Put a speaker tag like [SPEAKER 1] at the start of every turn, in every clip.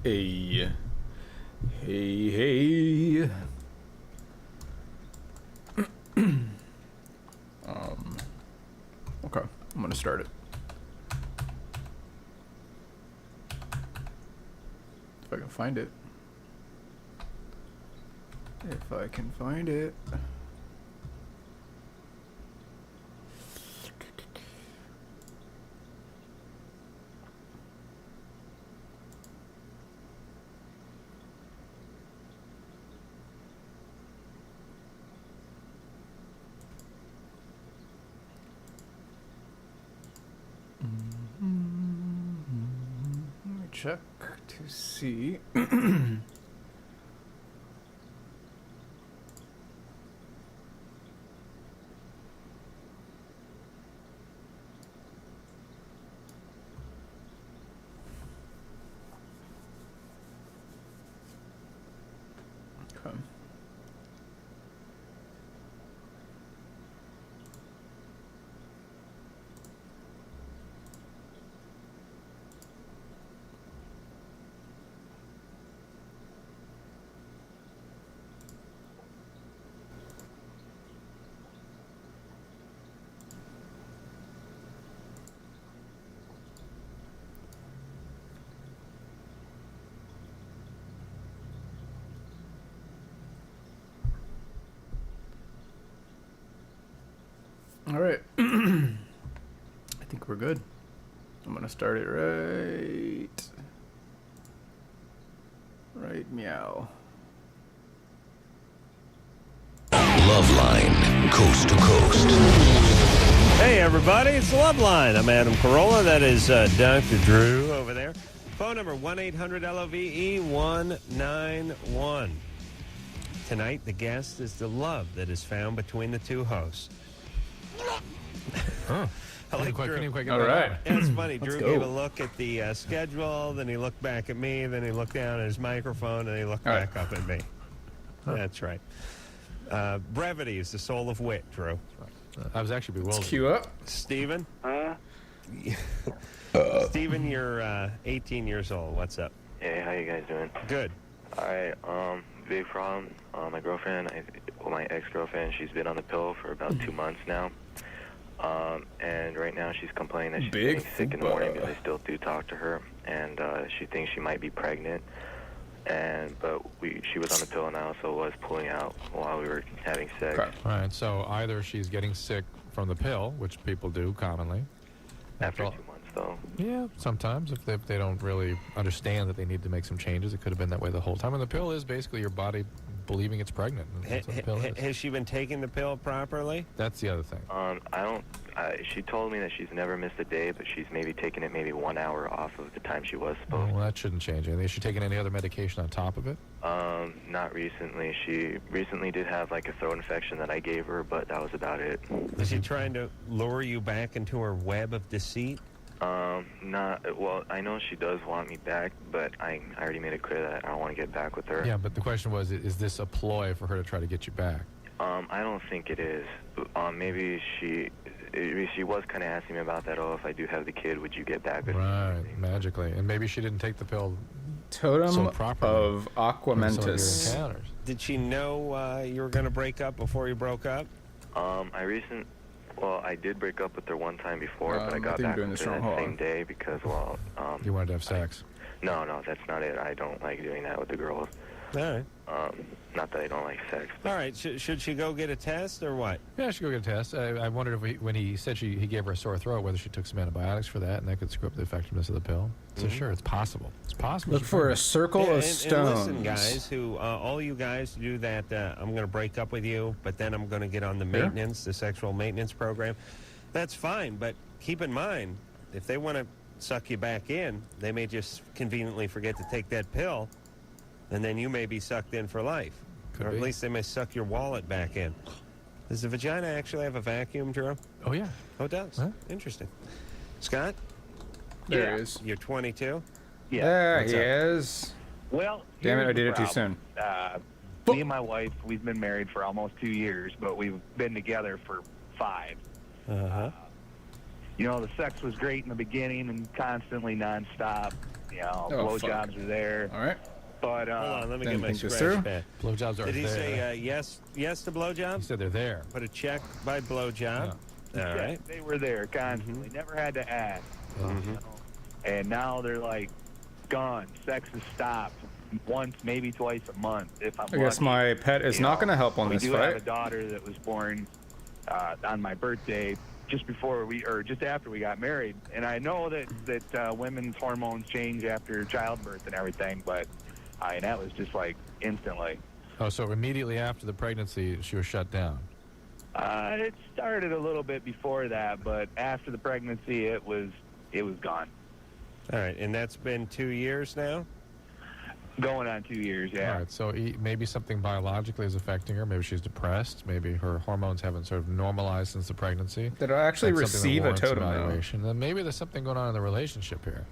[SPEAKER 1] Hey. Hey, hey. Okay, I'm gonna start it. If I can find it. If I can find it. Let me check to see. Okay. All right. I think we're good. I'm gonna start it right meow.
[SPEAKER 2] Loveline, coast to coast.
[SPEAKER 3] Hey, everybody, it's Loveline. I'm Adam Carolla. That is Dr. Drew over there. Phone number 1-800-LOVE-191. Tonight, the guest is the love that is found between the two hosts.
[SPEAKER 4] Huh.
[SPEAKER 3] I like Drew.
[SPEAKER 1] All right.
[SPEAKER 3] Yeah, it's funny. Drew
[SPEAKER 1] go.
[SPEAKER 3] gave a look at the schedule, then he looked back at me, then he looked down at his microphone, and he looked
[SPEAKER 1] All
[SPEAKER 3] back up at me. That's right. Brevity is the soul of wit, Drew.
[SPEAKER 4] I was actually bewildered.
[SPEAKER 1] Let's queue up.
[SPEAKER 3] Steven? Steven, you're 18 years old. What's up?
[SPEAKER 5] Hey, how you guys doing?
[SPEAKER 3] Good.
[SPEAKER 5] All right, big problem. My girlfriend, my ex-girlfriend, she's been on the pill for about 2 months now. And right now she's complaining that she's getting sick in the morning because I still do talk to her, and she thinks she might be pregnant. But she was on the pill, and I also was pulling out while we were having sex.
[SPEAKER 1] Okay.
[SPEAKER 4] All right, so either she's getting sick from the pill, which people do commonly.
[SPEAKER 5] After 2 months, though.
[SPEAKER 4] Yeah, sometimes if they don't really understand that they need to make some changes, it could have been that way the whole time. And the pill is basically your body believing it's pregnant. That's what the pill is.
[SPEAKER 3] Has she been taking the pill properly?
[SPEAKER 4] That's the other thing.
[SPEAKER 5] She told me that she's never missed a day, but she's maybe taken it maybe 1 hour off of the time she was supposed.
[SPEAKER 4] Well, that shouldn't change anything. Is she taking any other medication on top of it?
[SPEAKER 5] Not recently. She recently did have like a throat infection that I gave her, but that was about it.
[SPEAKER 3] Is she trying to lure you back into her web of deceit?
[SPEAKER 5] Well, I know she does want me back, but I already made it clear that I don't want to get back with her.
[SPEAKER 4] Yeah, but the question was, is this a ploy for her to try to get you back?
[SPEAKER 5] I don't think it is. Maybe she was kind of asking me about that. Oh, if I do have the kid, would you get back with me?
[SPEAKER 4] Right, magically. And maybe she didn't take the pill
[SPEAKER 1] Totem
[SPEAKER 4] so properly
[SPEAKER 1] of
[SPEAKER 4] in some of your
[SPEAKER 1] Aquamentus.
[SPEAKER 4] encounters.
[SPEAKER 3] Did she know you were going to break up before you broke up?
[SPEAKER 5] I did break up with her one time before, but I got
[SPEAKER 1] think
[SPEAKER 5] back
[SPEAKER 1] you're doing
[SPEAKER 5] with
[SPEAKER 1] this
[SPEAKER 5] her
[SPEAKER 1] wrong.
[SPEAKER 5] that
[SPEAKER 1] Hold
[SPEAKER 5] same
[SPEAKER 1] on.
[SPEAKER 5] day because,
[SPEAKER 4] You wanted to have sex.
[SPEAKER 5] No, that's not it. I don't like doing that with the girls.
[SPEAKER 3] All right.
[SPEAKER 5] Not that I don't like sex.
[SPEAKER 3] All right. Should she go get a test or what?
[SPEAKER 4] Yeah, she could go get a test. I wondered if when he said he gave her a sore throat, whether she took some antibiotics for that, and that could screw up the effectiveness of the pill. So sure, it's possible. It's possible.
[SPEAKER 1] Look for a circle
[SPEAKER 3] Yeah,
[SPEAKER 1] of
[SPEAKER 3] and
[SPEAKER 1] stones.
[SPEAKER 3] listen, guys, all you guys do that, I'm going to break up with you, but then I'm going to get on the maintenance, the sexual maintenance program. That's fine, but keep in mind, if they want to suck you back in, they may just conveniently forget to take that pill, and then you may be sucked in for life.
[SPEAKER 4] Could
[SPEAKER 3] or
[SPEAKER 4] be.
[SPEAKER 3] at least they may suck your wallet back in. Does the vagina actually have a vacuum, Drew?
[SPEAKER 4] Oh, yeah.
[SPEAKER 3] Oh, it does?
[SPEAKER 4] Huh?
[SPEAKER 3] Interesting. Scott,
[SPEAKER 1] There he is.
[SPEAKER 3] you're 22?
[SPEAKER 6] Yeah.
[SPEAKER 1] There
[SPEAKER 3] What's
[SPEAKER 1] he
[SPEAKER 3] up?
[SPEAKER 1] is.
[SPEAKER 6] Well,
[SPEAKER 1] Damn it,
[SPEAKER 6] here's
[SPEAKER 1] I did
[SPEAKER 6] the
[SPEAKER 1] it too
[SPEAKER 6] problem.
[SPEAKER 1] soon.
[SPEAKER 6] Me and my wife, we've been married for almost 2 years, but we've been together for 5.
[SPEAKER 3] Uh-huh.
[SPEAKER 6] You know, the sex was great in the beginning and constantly nonstop. You know,
[SPEAKER 1] Oh, fuck.
[SPEAKER 6] blowjobs are there.
[SPEAKER 1] All right.
[SPEAKER 6] But
[SPEAKER 3] Hold on, let me get
[SPEAKER 1] Didn't
[SPEAKER 3] my
[SPEAKER 1] think this
[SPEAKER 3] scratch
[SPEAKER 1] through.
[SPEAKER 3] pad.
[SPEAKER 4] Blowjobs are
[SPEAKER 3] Did he
[SPEAKER 4] there.
[SPEAKER 3] say yes to
[SPEAKER 4] He
[SPEAKER 3] blowjob?
[SPEAKER 4] said they're there.
[SPEAKER 3] Put a check by blowjob. All
[SPEAKER 6] yeah,
[SPEAKER 3] right.
[SPEAKER 6] they were there constantly. Never had to ask.
[SPEAKER 3] Mm-hmm.
[SPEAKER 6] You know? And now they're like gone. Sex has stopped once, maybe twice a month. If I'm
[SPEAKER 1] I guess
[SPEAKER 6] lucky.
[SPEAKER 1] my pet is
[SPEAKER 6] You
[SPEAKER 1] not
[SPEAKER 6] know,
[SPEAKER 1] going to help on
[SPEAKER 6] we
[SPEAKER 1] this
[SPEAKER 6] do have a
[SPEAKER 1] fight.
[SPEAKER 6] daughter that was born on my birthday, just after we got married. And I know that women's hormones change after childbirth and everything, but that was just like instantly.
[SPEAKER 4] Oh, so immediately after the pregnancy, she was shut down.
[SPEAKER 6] It started a little bit before that, but after the pregnancy, it was gone.
[SPEAKER 3] All right, and that's been 2 years now?
[SPEAKER 6] Going on 2 years, yeah.
[SPEAKER 4] All right, so maybe something biologically is affecting her. Maybe she's depressed. Maybe her hormones haven't sort of normalized since the pregnancy.
[SPEAKER 1] Did I actually
[SPEAKER 4] That's something
[SPEAKER 1] receive
[SPEAKER 4] that
[SPEAKER 1] a
[SPEAKER 4] warrants
[SPEAKER 1] totem now?
[SPEAKER 4] evaluation. Then maybe there's something going on in the relationship here.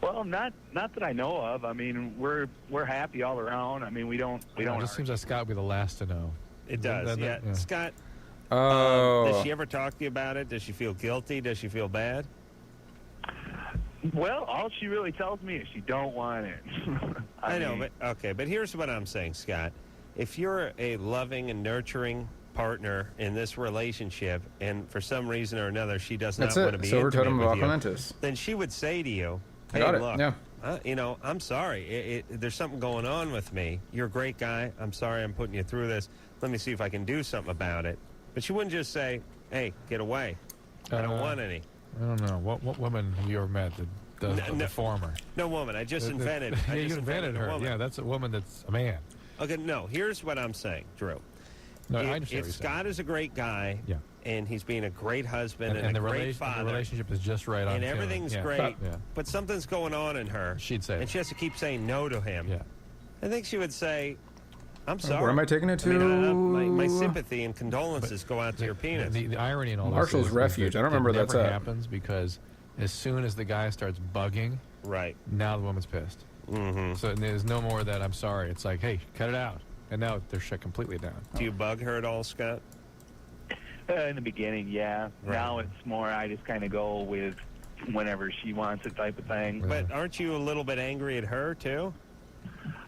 [SPEAKER 6] Well, not that I know of. I mean, we're happy all around. I mean, we don't.
[SPEAKER 4] It just seems like Scott would be the last to know.
[SPEAKER 3] It does, yeah.
[SPEAKER 4] Yeah.
[SPEAKER 3] Scott,
[SPEAKER 1] Oh.
[SPEAKER 3] does she ever talk to you about it? Does she feel guilty? Does she feel bad?
[SPEAKER 6] Well, all she really tells me is she don't want it.
[SPEAKER 3] I know,
[SPEAKER 6] mean,
[SPEAKER 3] but here's what I'm saying, Scott. If you're a loving and nurturing partner in this relationship, and for some reason or another she does not
[SPEAKER 1] That's
[SPEAKER 3] want to
[SPEAKER 1] it.
[SPEAKER 3] be
[SPEAKER 1] Silver totem
[SPEAKER 3] intimate
[SPEAKER 1] of
[SPEAKER 3] with you,
[SPEAKER 1] Aquamentus.
[SPEAKER 3] then she would say to you,
[SPEAKER 1] I
[SPEAKER 3] "Hey,
[SPEAKER 1] got it,
[SPEAKER 3] look,
[SPEAKER 1] yeah.
[SPEAKER 3] I'm sorry. There's something going on with me. You're a great guy. I'm sorry I'm putting you through this. Let me see if I can do something about it." But she wouldn't just say, "Hey, get away. I don't want any."
[SPEAKER 4] I don't know. What woman have you ever met that does the former?
[SPEAKER 3] No woman. I just invented.
[SPEAKER 4] Yeah,
[SPEAKER 3] I
[SPEAKER 4] you
[SPEAKER 3] just
[SPEAKER 4] invented her.
[SPEAKER 3] a woman.
[SPEAKER 4] Yeah, that's a woman that's a man.
[SPEAKER 3] Okay, no. Here's what I'm saying, Drew.
[SPEAKER 4] No, I
[SPEAKER 3] If
[SPEAKER 4] understand what you're
[SPEAKER 3] Scott
[SPEAKER 4] saying.
[SPEAKER 3] is a great guy,
[SPEAKER 4] Yeah.
[SPEAKER 3] and he's being a great husband and
[SPEAKER 4] the
[SPEAKER 3] a great
[SPEAKER 4] relation,
[SPEAKER 3] father,
[SPEAKER 4] the relationship is just right on.
[SPEAKER 3] and
[SPEAKER 4] tune.
[SPEAKER 3] everything's
[SPEAKER 4] Yeah.
[SPEAKER 3] great,
[SPEAKER 4] Yeah.
[SPEAKER 3] but something's going on in her,
[SPEAKER 4] She'd say
[SPEAKER 3] and
[SPEAKER 4] that.
[SPEAKER 3] she has to keep saying no to him.
[SPEAKER 4] Yeah.
[SPEAKER 3] I think she would say, "I'm sorry."
[SPEAKER 1] Where am I taking it to?
[SPEAKER 3] I mean, my sympathy and condolences go out to your penis.
[SPEAKER 4] The irony in all
[SPEAKER 1] Marshall's
[SPEAKER 4] this is
[SPEAKER 1] Refuge.
[SPEAKER 4] that
[SPEAKER 1] I don't remember
[SPEAKER 4] it
[SPEAKER 1] that's
[SPEAKER 4] never
[SPEAKER 1] at.
[SPEAKER 4] happens because as soon as the guy starts bugging,
[SPEAKER 3] Right.
[SPEAKER 4] now the woman's pissed.
[SPEAKER 3] Mm-hmm.
[SPEAKER 4] So there's no more that I'm sorry. It's like, hey, cut it out. And now they're shut completely down.
[SPEAKER 3] Do you bug her at all, Scott?
[SPEAKER 6] in the beginning, yeah.
[SPEAKER 3] Right.
[SPEAKER 6] Now it's more I just kind of go with whenever she wants it type of thing.
[SPEAKER 3] But aren't you a little bit angry at her too?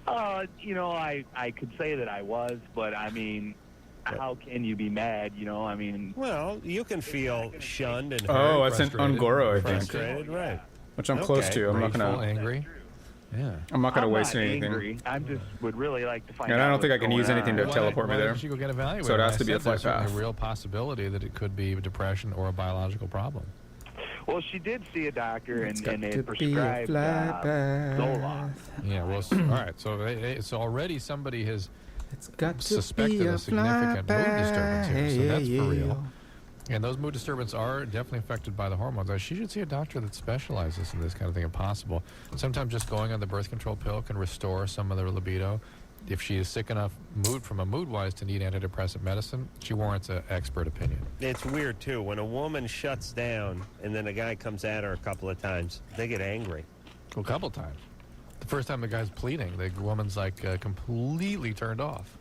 [SPEAKER 6] I could say that I was, but I mean, how can you be mad? I mean,
[SPEAKER 3] Well, you can feel shunned and hurt.
[SPEAKER 1] Oh, that's an
[SPEAKER 4] frustrated.
[SPEAKER 1] Ungoro, I think.
[SPEAKER 3] frustrated, right?
[SPEAKER 1] Which I'm close
[SPEAKER 3] Okay.
[SPEAKER 1] to. I'm not
[SPEAKER 4] Rageful,
[SPEAKER 1] gonna.
[SPEAKER 4] angry. Yeah.
[SPEAKER 1] I'm not gonna
[SPEAKER 6] I'm
[SPEAKER 1] waste
[SPEAKER 6] not
[SPEAKER 1] anything.
[SPEAKER 6] angry. I just would really like to find out.
[SPEAKER 1] And I don't think I
[SPEAKER 6] what's
[SPEAKER 1] can
[SPEAKER 6] going
[SPEAKER 1] use anything to
[SPEAKER 6] on.
[SPEAKER 4] Why
[SPEAKER 1] teleport me
[SPEAKER 4] why
[SPEAKER 1] there.
[SPEAKER 4] didn't you go get evaluated?
[SPEAKER 1] So it has
[SPEAKER 4] I
[SPEAKER 1] to be
[SPEAKER 4] said
[SPEAKER 1] a flight
[SPEAKER 4] there's certainly
[SPEAKER 1] path.
[SPEAKER 4] a real possibility that it could be depression or a biological problem.
[SPEAKER 6] Well, she did see a doctor, and
[SPEAKER 1] got
[SPEAKER 6] they
[SPEAKER 1] to be a
[SPEAKER 6] prescribed
[SPEAKER 1] flight path.
[SPEAKER 6] Zoloft.
[SPEAKER 4] Yeah, well, all right. So already somebody has
[SPEAKER 1] It's got to
[SPEAKER 4] suspected
[SPEAKER 1] be
[SPEAKER 4] a significant mood disturbance here. So that's for real.
[SPEAKER 1] Yeah.
[SPEAKER 4] And those mood disturbances are definitely affected by the hormones. She should see a doctor that specializes in this kind of thing if possible. Sometimes just going on the birth control pill can restore some of their libido. If she is sick enough from a mood-wise to need antidepressant medicine, she warrants an expert opinion.
[SPEAKER 3] It's weird too when a woman shuts down and then a guy comes at her a couple of times. They get angry.
[SPEAKER 4] A couple times. The first time the guy's pleading, the woman's like completely turned off.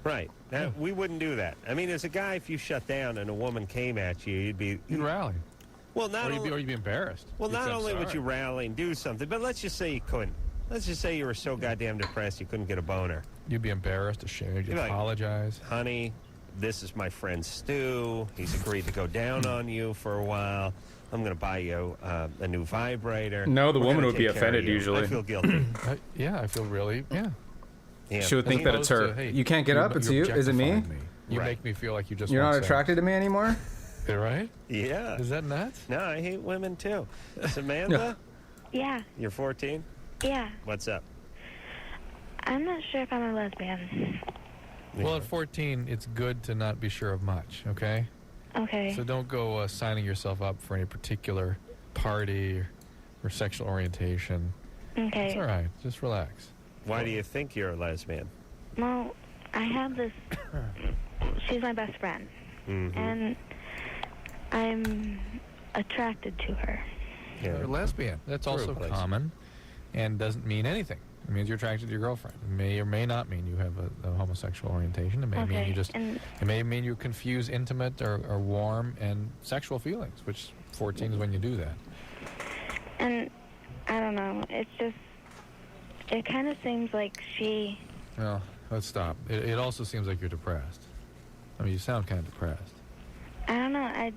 [SPEAKER 3] Right. We wouldn't do that. I mean, as a guy, if you shut down and a woman came at you, you'd
[SPEAKER 4] rally.
[SPEAKER 3] well. Not
[SPEAKER 4] Or
[SPEAKER 3] only
[SPEAKER 4] you'd be embarrassed.
[SPEAKER 3] well,
[SPEAKER 4] You'd
[SPEAKER 3] not
[SPEAKER 4] say,
[SPEAKER 3] only would
[SPEAKER 4] "Sorry."
[SPEAKER 3] you rally and do something, but let's just say you couldn't. Let's just say you were so goddamn depressed you couldn't get a boner.
[SPEAKER 4] You'd be embarrassed, ashamed, you'd
[SPEAKER 3] You're like,
[SPEAKER 4] apologize.
[SPEAKER 3] Honey, this is my friend Stu. He's agreed to go down on you for a while. I'm going to buy you a new vibrator.
[SPEAKER 1] No, the
[SPEAKER 3] We're
[SPEAKER 1] woman
[SPEAKER 3] gonna
[SPEAKER 1] would be
[SPEAKER 3] take care of
[SPEAKER 1] offended
[SPEAKER 3] you.
[SPEAKER 1] usually.
[SPEAKER 3] I feel guilty.
[SPEAKER 4] I feel really, yeah.
[SPEAKER 3] Yeah.
[SPEAKER 1] She would
[SPEAKER 4] As
[SPEAKER 1] think that it's
[SPEAKER 4] opposed
[SPEAKER 1] her.
[SPEAKER 4] to, hey,
[SPEAKER 1] You can't get up. It's you. Is it me?
[SPEAKER 4] objectifying You
[SPEAKER 3] Right.
[SPEAKER 4] make me feel like you just
[SPEAKER 1] You're
[SPEAKER 4] want
[SPEAKER 1] not
[SPEAKER 4] sex.
[SPEAKER 1] attracted to me anymore?
[SPEAKER 4] Right?
[SPEAKER 3] Yeah.
[SPEAKER 4] Is that nuts?
[SPEAKER 3] No, I hate women too. Samantha,
[SPEAKER 2] Yeah,
[SPEAKER 3] you're 14.
[SPEAKER 2] yeah.
[SPEAKER 3] What's up?
[SPEAKER 2] I'm not sure if I'm a lesbian.
[SPEAKER 4] Well, at 14, it's good to not be sure of much, okay?
[SPEAKER 2] Okay.
[SPEAKER 4] So don't go signing yourself up for any particular party or sexual orientation.
[SPEAKER 2] Okay.
[SPEAKER 4] It's all right. Just relax.
[SPEAKER 3] Why do you think you're a lesbian?
[SPEAKER 2] Well, I have this. She's my best friend,
[SPEAKER 3] Mm-hmm.
[SPEAKER 2] and I'm attracted to her.
[SPEAKER 4] You're a lesbian. That's
[SPEAKER 3] True,
[SPEAKER 4] also
[SPEAKER 3] please.
[SPEAKER 4] common and doesn't mean anything. It means you're attracted to your girlfriend. It may or may not mean you have a homosexual orientation. It may mean
[SPEAKER 2] Okay,
[SPEAKER 4] you just.
[SPEAKER 2] and-
[SPEAKER 4] It may mean you confuse intimate or warm and sexual feelings, which 14 is when you do that.
[SPEAKER 2] And I don't know. It's just, it kind of seems like she...
[SPEAKER 4] Well, let's stop. It also seems like you're depressed. I mean, you sound kind of depressed.
[SPEAKER 2] I don't know.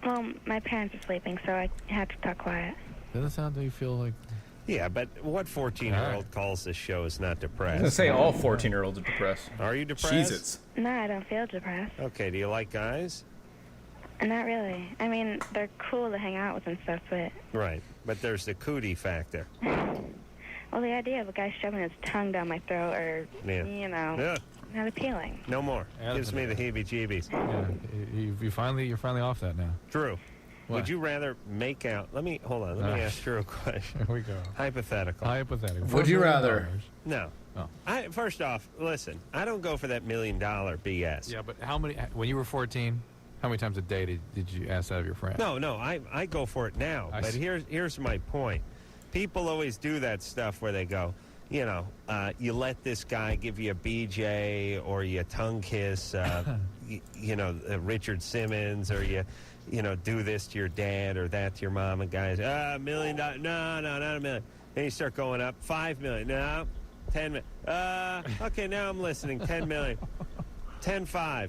[SPEAKER 2] Well, my parents are sleeping, so I have to talk quiet.
[SPEAKER 4] Doesn't sound like you feel like...
[SPEAKER 3] Yeah, but what 14-year-old calls this show is not
[SPEAKER 1] I was
[SPEAKER 3] depressed?
[SPEAKER 1] gonna say all 14-year-olds are depressed.
[SPEAKER 3] Are you depressed?
[SPEAKER 1] Jesus.
[SPEAKER 2] No, I don't feel depressed.
[SPEAKER 3] Okay, do you like guys?
[SPEAKER 2] Not really. I mean, they're cool to hang out with and stuff, but...
[SPEAKER 3] Right, but there's the cootie factor.
[SPEAKER 2] Well, the idea of a guy shoving his tongue down my throat or,
[SPEAKER 3] Yeah.
[SPEAKER 2] you know,
[SPEAKER 3] Yeah.
[SPEAKER 2] not appealing.
[SPEAKER 3] No more.
[SPEAKER 4] Yeah,
[SPEAKER 3] Gives me the heebie-jeebies.
[SPEAKER 4] Yeah, you're finally off that now.
[SPEAKER 3] Drew,
[SPEAKER 4] What?
[SPEAKER 3] would you rather make out... Let me ask Drew a question.
[SPEAKER 4] Here we go.
[SPEAKER 3] Hypothetical.
[SPEAKER 4] Hypothetical.
[SPEAKER 1] Would you
[SPEAKER 4] $4 million.
[SPEAKER 1] rather?
[SPEAKER 3] No.
[SPEAKER 4] Oh.
[SPEAKER 3] First off, listen, I don't go for that $1 million BS.
[SPEAKER 4] Yeah, but how many... When you were 14, how many times a day did you ask that of your friend?
[SPEAKER 3] No, I go for it now.
[SPEAKER 4] I
[SPEAKER 3] But
[SPEAKER 4] see.
[SPEAKER 3] here's my point. People always do that stuff where they go, you know, you let this guy give you a BJ or you tongue kiss, Richard Simmons, or you do this to your dad or that to your mom, and guys, $1 million. No, not $1 million. Then you start going up, $5 million. No, 10 million. Okay, now I'm listening. 10 million. 10.5.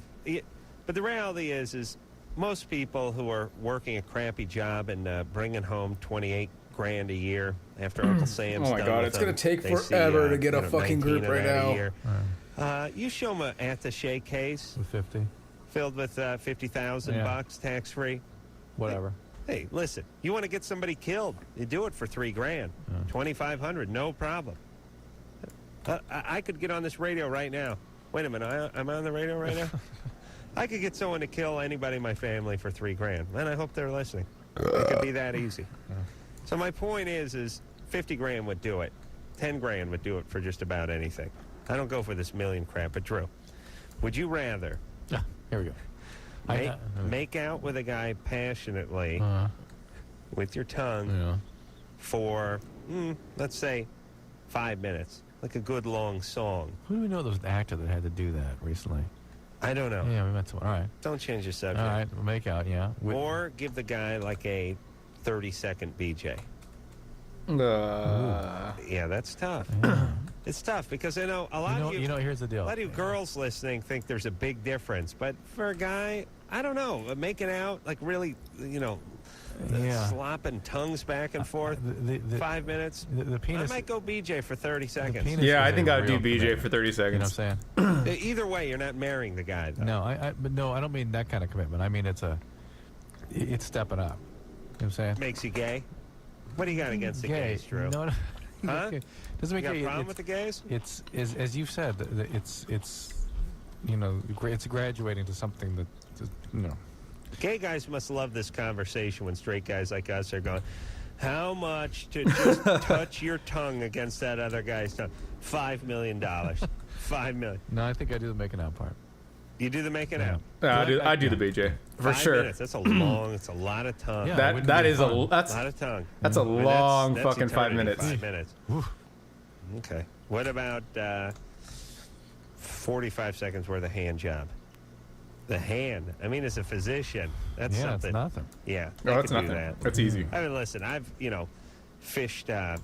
[SPEAKER 3] But the reality is most people who are working a crappy job and bringing home 28 grand a year after Uncle Sam's
[SPEAKER 1] Oh my
[SPEAKER 3] done
[SPEAKER 1] God,
[SPEAKER 3] with
[SPEAKER 1] it's gonna
[SPEAKER 3] them,
[SPEAKER 1] take
[SPEAKER 3] they see,
[SPEAKER 1] forever to get a fucking
[SPEAKER 3] 19
[SPEAKER 1] group
[SPEAKER 3] of
[SPEAKER 1] right
[SPEAKER 3] that a
[SPEAKER 1] now.
[SPEAKER 3] year. You show them an attaché case
[SPEAKER 4] With 50?
[SPEAKER 3] filled with $50,000
[SPEAKER 4] Yeah.
[SPEAKER 3] bucks, tax free.
[SPEAKER 4] Whatever.
[SPEAKER 3] Hey, listen, you want to get somebody killed? You do it for $3 grand, 2,500, no problem. I could get on this radio right now. Wait a minute, I'm on the radio right now. I could get someone to kill anybody in my family for $3 grand, and I hope they're listening. It could be that easy. So my point is 50 grand would do it. 10 grand would do it for just about anything. I don't go for this million crap. But Drew, would you rather
[SPEAKER 4] Yeah, here we go.
[SPEAKER 3] make out with a guy passionately with your tongue
[SPEAKER 4] Yeah.
[SPEAKER 3] for, let's say, 5 minutes, like a good long song?
[SPEAKER 4] Who do we know that was an actor that had to do that recently?
[SPEAKER 3] I don't know.
[SPEAKER 4] Yeah, we met someone. All right.
[SPEAKER 3] Don't change the
[SPEAKER 4] All
[SPEAKER 3] subject.
[SPEAKER 4] right, we'll make out, yeah.
[SPEAKER 3] Or give the guy like a 30-second BJ. Yeah, that's tough. It's tough because I know a lot of you.
[SPEAKER 4] Here's the
[SPEAKER 3] A
[SPEAKER 4] deal.
[SPEAKER 3] lot of you girls listening think there's a big difference, but for a guy, I don't know. Making out, like really, slopping tongues back and forth, 5 minutes.
[SPEAKER 4] The penis.
[SPEAKER 3] I might go BJ for 30 seconds.
[SPEAKER 4] penis
[SPEAKER 1] Yeah,
[SPEAKER 4] is
[SPEAKER 1] I think
[SPEAKER 4] a
[SPEAKER 1] I'd do
[SPEAKER 4] real
[SPEAKER 1] BJ
[SPEAKER 4] commitment.
[SPEAKER 1] for 30
[SPEAKER 4] You know
[SPEAKER 1] seconds.
[SPEAKER 4] what I'm saying?
[SPEAKER 3] Either way, you're not marrying the guy, though.
[SPEAKER 4] No, but no, I don't mean that kind of commitment. I mean it's stepping up. You know what I'm saying?
[SPEAKER 3] Makes you gay? What do you got against the
[SPEAKER 4] Gay.
[SPEAKER 3] gays, Drew?
[SPEAKER 4] No.
[SPEAKER 3] Huh?
[SPEAKER 4] Okay. Doesn't
[SPEAKER 3] You
[SPEAKER 4] make
[SPEAKER 3] got a
[SPEAKER 4] it.
[SPEAKER 3] problem with the gays?
[SPEAKER 4] It's as you've said. It's it's graduating to something that
[SPEAKER 3] Gay guys must love this conversation when straight guys like us are going, how much to just touch your tongue against that other guy's tongue? $5 million. $5 million.
[SPEAKER 4] No, I think I do the making out part.
[SPEAKER 3] You do the making out?
[SPEAKER 1] I do the BJ for
[SPEAKER 3] 5
[SPEAKER 1] sure.
[SPEAKER 3] minutes. That's a long. It's a lot of tongue.
[SPEAKER 4] Yeah.
[SPEAKER 1] That is
[SPEAKER 3] A lot of tongue.
[SPEAKER 1] that's a
[SPEAKER 3] I mean,
[SPEAKER 1] long
[SPEAKER 3] that's
[SPEAKER 1] fucking 5
[SPEAKER 3] eternity,
[SPEAKER 1] minutes.
[SPEAKER 3] 5 minutes. Okay. What about 45 seconds worth of hand job? The hand. I mean, as a physician, that's
[SPEAKER 4] Yeah,
[SPEAKER 3] something.
[SPEAKER 4] it's nothing.
[SPEAKER 3] Yeah.
[SPEAKER 1] No,
[SPEAKER 3] I
[SPEAKER 1] that's
[SPEAKER 3] could do
[SPEAKER 1] nothing.
[SPEAKER 3] that.
[SPEAKER 1] That's easy.
[SPEAKER 3] I mean, listen, I've, fished
[SPEAKER 4] No,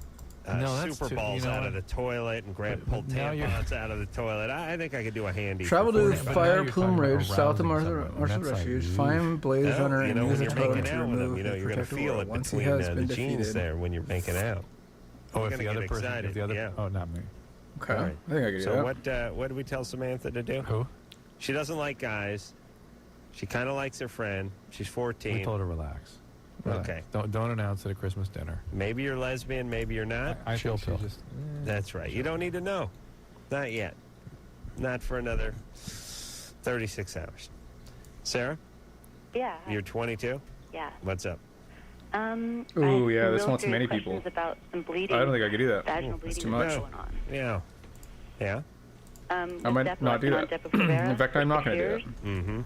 [SPEAKER 4] that's
[SPEAKER 3] Super
[SPEAKER 4] too-
[SPEAKER 3] Balls
[SPEAKER 4] you know
[SPEAKER 3] out of the
[SPEAKER 4] what?
[SPEAKER 3] toilet and pulled
[SPEAKER 4] now you're-
[SPEAKER 3] tampons out of the toilet. I think I could do a handy.
[SPEAKER 1] Travel
[SPEAKER 3] for
[SPEAKER 1] to
[SPEAKER 3] 45.
[SPEAKER 4] But now
[SPEAKER 1] Fire
[SPEAKER 4] you're
[SPEAKER 1] Plume
[SPEAKER 4] talking about
[SPEAKER 1] Ridge, south of
[SPEAKER 4] arousing
[SPEAKER 1] Marshall
[SPEAKER 4] someone, and that's
[SPEAKER 1] Refuge.
[SPEAKER 4] like,
[SPEAKER 1] Find Blaze
[SPEAKER 3] No,
[SPEAKER 1] Runner and
[SPEAKER 3] when
[SPEAKER 1] use a
[SPEAKER 3] you're
[SPEAKER 1] totem
[SPEAKER 3] making
[SPEAKER 1] to
[SPEAKER 3] out with them,
[SPEAKER 1] remove
[SPEAKER 3] you're
[SPEAKER 1] his
[SPEAKER 3] going to
[SPEAKER 1] protective
[SPEAKER 3] feel
[SPEAKER 1] aura
[SPEAKER 3] it
[SPEAKER 1] once he
[SPEAKER 3] between
[SPEAKER 1] has
[SPEAKER 3] the
[SPEAKER 1] been
[SPEAKER 3] genes
[SPEAKER 1] defeated.
[SPEAKER 3] there when you're making out.
[SPEAKER 4] Oh,
[SPEAKER 3] You're
[SPEAKER 4] if
[SPEAKER 3] gonna
[SPEAKER 4] the other
[SPEAKER 3] get
[SPEAKER 4] person,
[SPEAKER 3] excited,
[SPEAKER 4] if the other,
[SPEAKER 3] yeah.
[SPEAKER 4] oh, not me.
[SPEAKER 1] Okay,
[SPEAKER 3] All right.
[SPEAKER 1] I think I could do
[SPEAKER 3] So
[SPEAKER 1] that.
[SPEAKER 3] what do we tell Samantha to do?
[SPEAKER 4] Who?
[SPEAKER 3] She doesn't like guys. She kind of likes her friend. She's 14.
[SPEAKER 4] We told her relax. Relax.
[SPEAKER 3] Okay.
[SPEAKER 4] Don't announce it at Christmas dinner.
[SPEAKER 3] Maybe you're lesbian, maybe you're not.
[SPEAKER 4] I
[SPEAKER 3] Chill
[SPEAKER 4] think she
[SPEAKER 3] pill.
[SPEAKER 4] just.
[SPEAKER 3] That's right. You don't need to know. Not yet. Not for another 36 hours. Sarah,
[SPEAKER 2] Yeah.
[SPEAKER 3] you're 22?
[SPEAKER 2] Yeah.
[SPEAKER 3] What's up?
[SPEAKER 1] Ooh,
[SPEAKER 2] I have
[SPEAKER 1] yeah,
[SPEAKER 2] some
[SPEAKER 1] this
[SPEAKER 2] real
[SPEAKER 1] wants many
[SPEAKER 2] serious
[SPEAKER 1] people.
[SPEAKER 2] questions about some bleeding.
[SPEAKER 1] I don't think I could do that.
[SPEAKER 2] Vaginal
[SPEAKER 1] That's
[SPEAKER 2] bleeding
[SPEAKER 1] too much.
[SPEAKER 2] that's going on.
[SPEAKER 3] Yeah. Yeah?
[SPEAKER 1] I might not do that. In fact, I'm not going to do that.
[SPEAKER 3] Mm-hmm.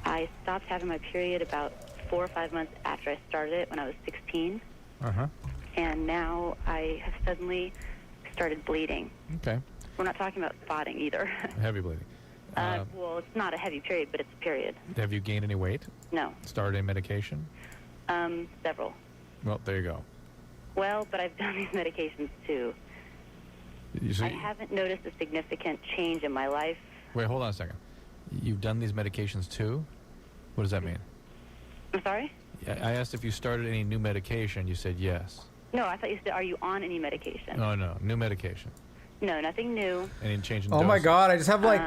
[SPEAKER 2] I stopped having my period about 4 or 5 months after I started it when I was 16,
[SPEAKER 4] Uh-huh.
[SPEAKER 2] and now I have suddenly started bleeding.
[SPEAKER 4] Okay.
[SPEAKER 2] We're not talking about spotting either.
[SPEAKER 4] Heavy bleeding.
[SPEAKER 2] Well, it's not a heavy period, but it's a period.
[SPEAKER 4] Have you gained any weight?
[SPEAKER 2] No.
[SPEAKER 4] Started any medication?
[SPEAKER 2] Several.
[SPEAKER 4] Well, there you go.
[SPEAKER 2] Well, but I've done these medications too. I haven't noticed a significant change in my life.
[SPEAKER 4] Wait, hold on a second. You've done these medications too? What does that mean?
[SPEAKER 2] I'm sorry?
[SPEAKER 4] I asked if you started any new medication. You said yes.
[SPEAKER 2] No, I thought you said, are you on any medication?
[SPEAKER 4] Oh, no. New medication.
[SPEAKER 2] No, nothing new.
[SPEAKER 4] Any change in
[SPEAKER 1] Oh my
[SPEAKER 4] dose?
[SPEAKER 1] god, I just have like